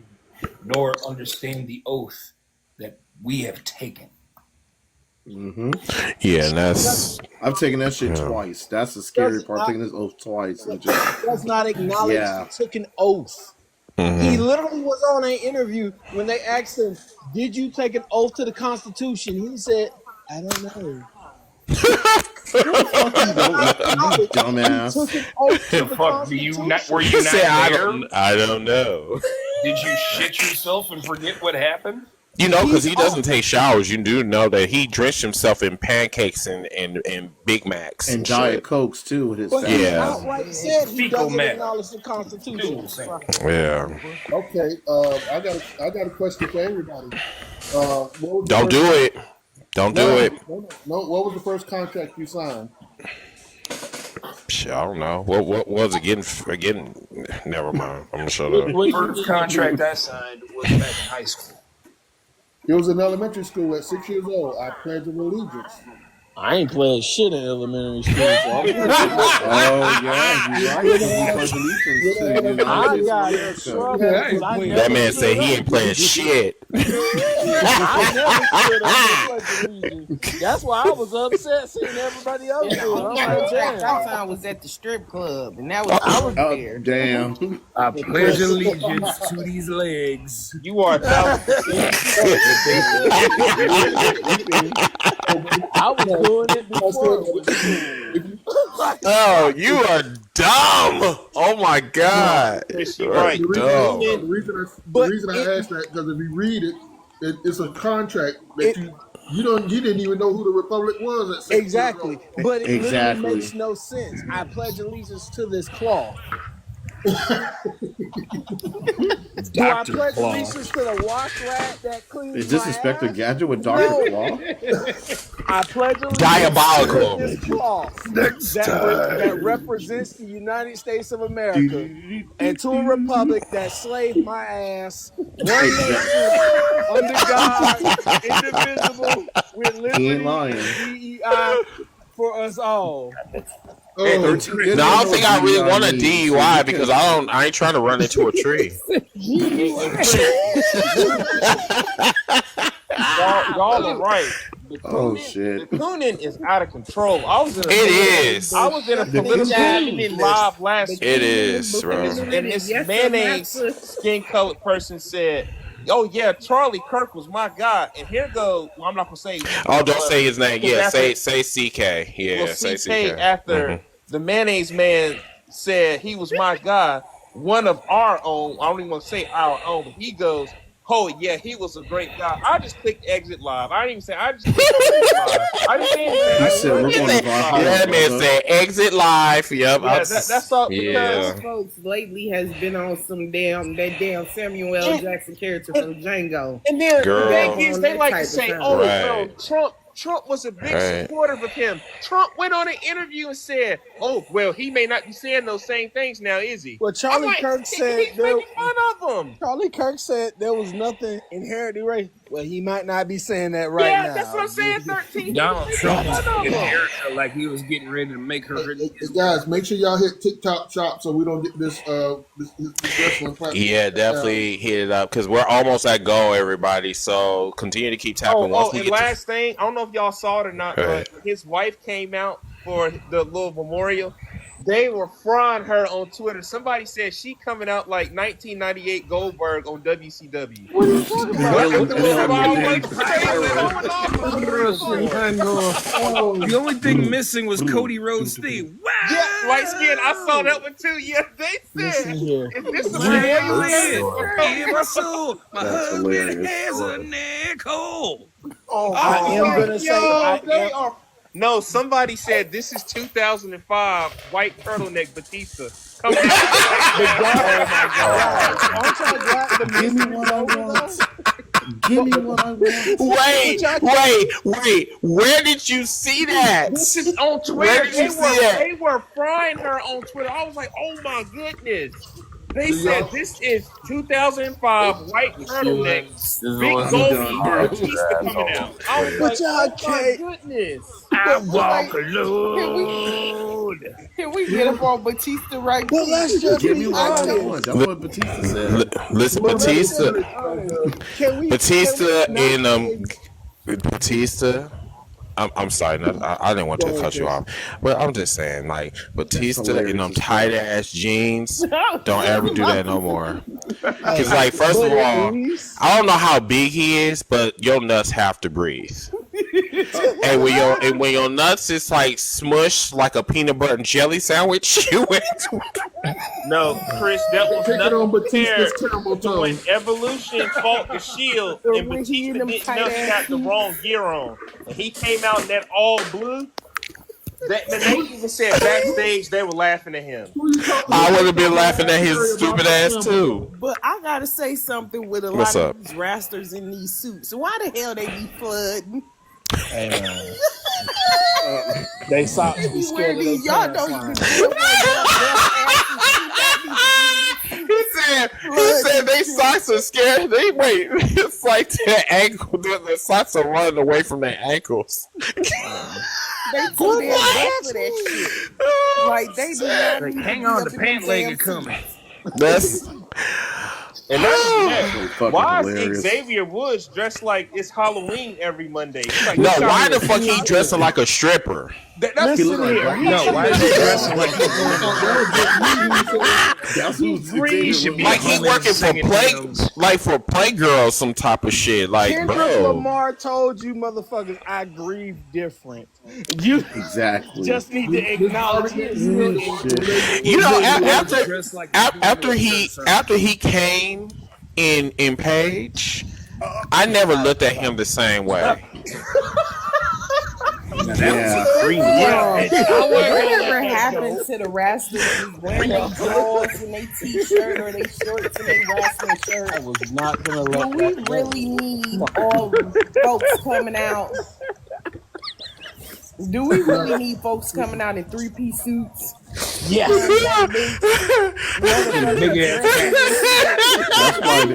nor understand the oath that we have taken. Mm-hmm. Yeah, and that's I've taken that shit twice. That's the scary part. Taking this oath twice and just does not acknowledge Yeah. he took an oath. Mm-hmm. He literally was on an interview when they asked him, "Did you take an oath to the Constitution?" He said, "I don't know." dumbass. He took an oath to the Fuck, do you Constitution. not? Were He you not said, there? I don't know. Did you shit yourself and forget what happened? You know, because he doesn't take showers. You do know that he drenched himself in pancakes and Big Macs And Diet Cokes too with his But fat he Yeah. outright said he Fecal doesn't matter. acknowledge the Constitution. Yeah. Okay, I got a question for everybody. What was the Don't first- do it. Don't do it. No, what was the first contract you signed? Shit, I don't know. What was it? Getting? Never mind. I'm gonna shut up. The first contract I signed was back in high school. It was in elementary school at 6 years old. I pledged allegiance. I ain't playing shit in elementary school. So Oh yeah, you're right. He pledged allegiance to the United I States got of in America. trouble. Yeah, 'Cause I That never man stood said he up. ain't playing shit. I never stood up and pledged allegiance. That's why I was upset seeing everybody else do it. I'm like, Contract I damn. signed was at the strip club, and that was I was Oh there. damn! I pledge allegiance to these legs. You are 1,000%. I was doing it before. It was cool. Oh, you are dumb. Oh my god. Chris, You you're are right. dumb. The reason I asked that because if you read it, it's a contract that you didn't even know who the republic was at 6 years Exactly. old. But it Exactly. literally makes no sense. I pledge allegiance to this cloth. Do I pledge allegiance to the wash rag that cleans Is this my Inspector ass? Gadget with Dr. No. Claw? I pledge allegiance Diabolical. to this cloth that represents the United States of America and to a republic that slaved my ass, one nation, under God, indivisible, with He ain't liberty lying. and DEI for us all. Oh, No, I don't think I really want a DUI because I ain't trying to run into a tree. Y'all are right. Oh shit! The Coonin is out of control. I was in a political live last week. It is, bro. And this mayonnaise skin colored person said, "Oh yeah, Charlie Kirk was my guy." And here goes. Well, I'm not gonna say. Oh, don't say his name. Yeah, after- say CK. Yeah, Well, say CK CK. after the mayonnaise man said he was my guy, one of our own. I don't even want to say our own, but he goes, "Oh yeah, he was a great guy." I just clicked exit live. I didn't even say. I just clicked exit live. I didn't say anything. He I said we're just going clicked to exit Valhalla. live. That man said exit live. Yep. Yeah, that's all. Yeah. Folks lately has been on some damn Samuel L. Jackson character from Django. And then Girl. the thing is, they like to Type of say, thing. "Oh, Right. no, Trump was a big Right. supporter of him." Trump went on an interview and said, "Oh, well, he may not be saying those same things now, is he?" Well, Charlie I'm like, Kirk said he's making fun of him. Charlie Kirk said there was nothing inherently racist. Well, he might not be saying that right now. Yeah, that's what I'm saying. 13. Donald He's Trump making was fun of in him. America like he was getting ready to make her. guys, make sure y'all hit TikTok shop so we don't get this wrestling platform. Yeah, definitely hit it up because we're almost at goal, everybody. So continue to keep tapping. Once we And get to last thing, I don't know if y'all saw it or not, Go ahead. but his wife came out for the little memorial, They were frying her on Twitter. Somebody said she coming out like 1998 Goldberg on WCW. What are you talking about? With the little Wailing, fireworks going off. The only thing missing was Cody Rhodes' theme. Wow! Yeah, light skin. I saw that one too. Yeah, they Listen said, here. "Is this a In my soul, my That's husband hilarious. has a neck hole. I am gonna say they are. No, somebody said this is 2005 white turtleneck Batista coming out. Aren't y'all glad the Give me what I want. Give me what I want. Wait. Where did you see that? This is on Where Twitter. did you see that? They were frying her on Twitter. I was like, oh my goodness. They said this is 2005 white turtleneck, big goldie Batista coming out. I was But like, y'all oh my can't. goodness. I walk alone. Can we get up on Batista right Well, quick? let's just Give be me what I honest. want. That's what Batista said. Listen, Batista and Batista. I'm sorry, I didn't want to cut you off, but I'm just saying, like Batista in them tight ass jeans. Don't ever do that no more. Because, like, first of all, I don't know how big he is, but your nuts have to breathe. And when your nuts is like smushed like a peanut butter and jelly sandwich, you went to No, Chris, that was Take it nothing on Batista's compared terrible to when tongue. Evolution fought the Shield and when he in Batista them didn't tight know he ass got the wrong gear on. And he came out in that all blue. They even said backstage they were laughing at him. I would have been laughing at his stupid ass too. But I gotta say something with a What's lot up? of these wrestlers in these suits. Why the hell they be flooding? Hey, man. They socks be They wear scared of these. their Y'all pants don't line. even know He said they socks are scared. It's like their ankle. The socks are running away from their ankles. They too damn bad for that shit. Like they do not need to Hang be on, up the in pant them leg damn is coming. That's And that's So that. fucking Why hilarious. is Xavier Woods dressed like it's Halloween every Monday? It's like, no. he Why out the here- fuck he dressing like a stripper? That's He look like here. No, why is he dressing like That's who's He should be Like he home working for singing hymns. Playgirl, some type of shit. Like, Kendrick bro. Lamar told you motherfuckers, I grieve different. You exactly. just need to acknowledge it. You know, Dressed like after he came in Page, I never looked at him the same way. Yeah. Whatever happened to the wrestlers who's wearing their drawers and their t-shirt or their shorts and their wrestling shirt? I was not gonna Do let we that go. really need all the folks coming out? Do we really need folks coming out in three-piece suits? Yes. Big ass That's why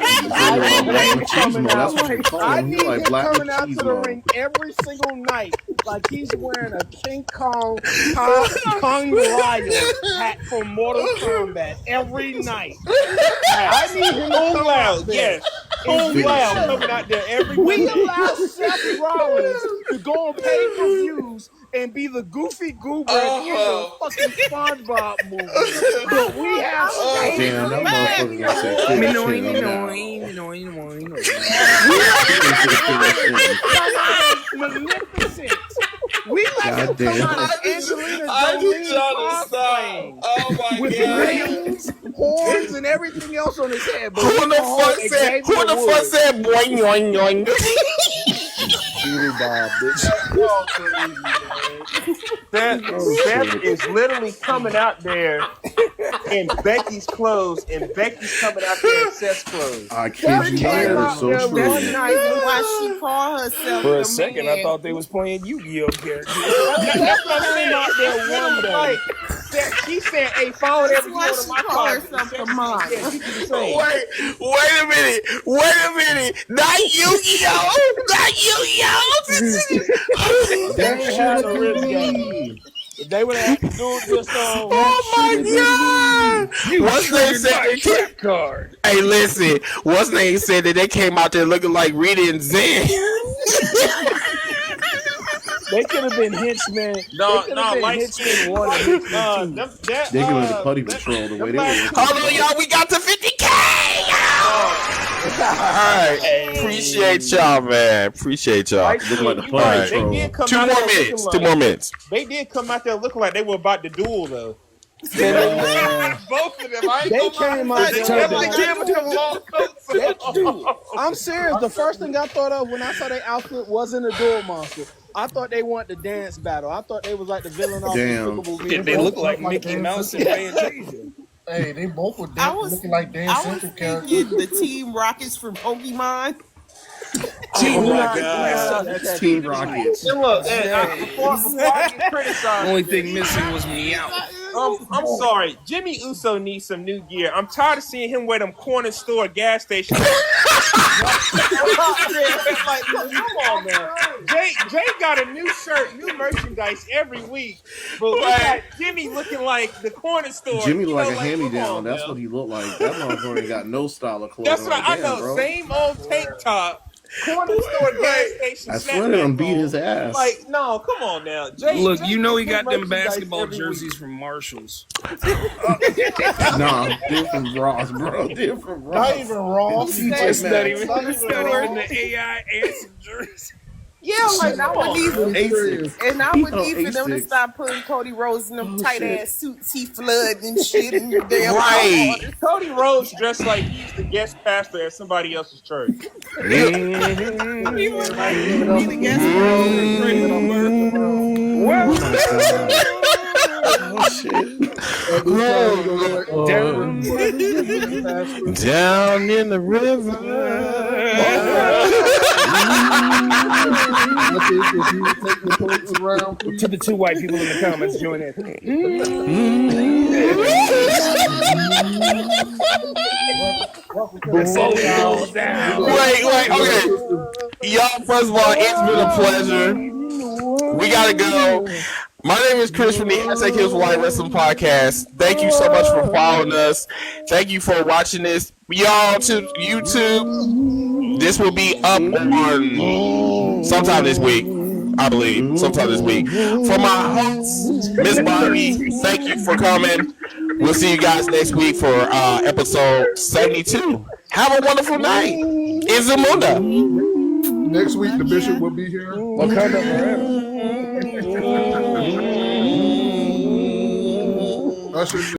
Black Machismo. That's what you call I him. need He's like him Black coming out to the Machismo. ring every single night like he's wearing a King Kong Kong Lion hat from Mortal Kombat every night. I need him to Home come Loud, out there. yes. Home Loud coming out there every We Monday. allow Seth Rollins to go on pay-per-views and be the goofy goober in the fucking SpongeBob movie. But we have Damn, that motherfucker gonna say magnificent. We let him come Goddamn. out as Angelina Jolie cosplaying with rings, horns, and everything else on his head. But Who we the call fuck Xavier Woods. said boing yoing yoing? Bob, bitch. Seth is literally coming out there in Becky's clothes, and Becky's coming out there in Seth's clothes. I kid you not. That is so That's true. nice. Why she call herself For the a second, man. I thought they was playing Yu-Gi-Oh characters. That's what I'm saying. out there one day. Like, she said, "Hey, follow whatever you Why want she in my call closet." herself the mom? Yeah, you do the same. Wait a minute! Not Yu-Gi-Oh! Not Yu-Gi-Oh! They had a wrist game. If they would have had to do it just on. Oh my god! What's they Triggered my said? trap card. Hey, listen. What's name said that they came out there looking like Rita and Zen? They could have been henchmen. No, They could have been light henchmen skin. 1 and henchmen 2. They give it the putty patrol the way they were looking. Hold on, y'all. We got to 50K. All right. Appreciate y'all, man. Appreciate y'all. Light Look like the skin, putty right. patrol. They did come 2 out more there looking minutes. like- 2 more minutes. They did come out there looking like they were about to duel, though. Man. Both of them. I ain't They gonna came lie. out They there had like them with them long coats. I'm serious. The first thing I thought of when I saw their outfit wasn't a duel monster. I thought they wanted the dance battle. I thought they was like the villain off Damn. Despicable Me. Shit, they look like Like Mickey Dan Mouse and Fantasia. Hey, they both were I was looking like Dan I was Central characters. thinking the Team Rockets from Pokemon. Oh my God. god. That's Team Rockets. And look, before I get criticized, Only thing missing was Meow. I'm sorry. Jimmy Uso needs some new gear. I'm tired of seeing him wear them corner store gas stations. Like, come on, man. Jay got a new shirt, new merchandise every week, but we got Jimmy looking like the corner store. Jimmy You like know, a hand-me-down. come on, That's man. what he looked like. That motherfucker ain't got no style of clothes. That's what I Damn, know. bro. Same old tank top. Corner store gas station. I swear they done snapback beat on. his ass. Like, no, come on now. Jay, Look, Jay you know he gets got them merchandise basketball every jerseys week. from Marshalls. Nah, they're from Ross, bro. They're from Ross. Not even Ross. It's not even Ross. the AI answer jersey. Yeah, like I would need Asics. and I He would on need for them to Asics. stop putting Cody Rhodes in them tight shit. ass suits, he flood and shit in your damn Right. car. Cody Rhodes dressed like he's the guest pastor at somebody else's church. He look like he would be the guest pastor at Great Oh shit. Down in the river. To the 2 white people in the comments, join in. Wait, okay. Y'all, first of all, it's been a pleasure. We gotta go. My name is Chris from the Aztec Hills White Wrestling Podcast. Thank you so much for following us. Thank you for watching this. Y'all to YouTube. This will be up on sometime this week, I believe. Sometime this week. For my host, Miss Barbie, thank you for coming. We'll see you guys next week for episode 72. Have a wonderful night. In Zamunda. Next week, the bishop will be here. Wakanda forever. Usher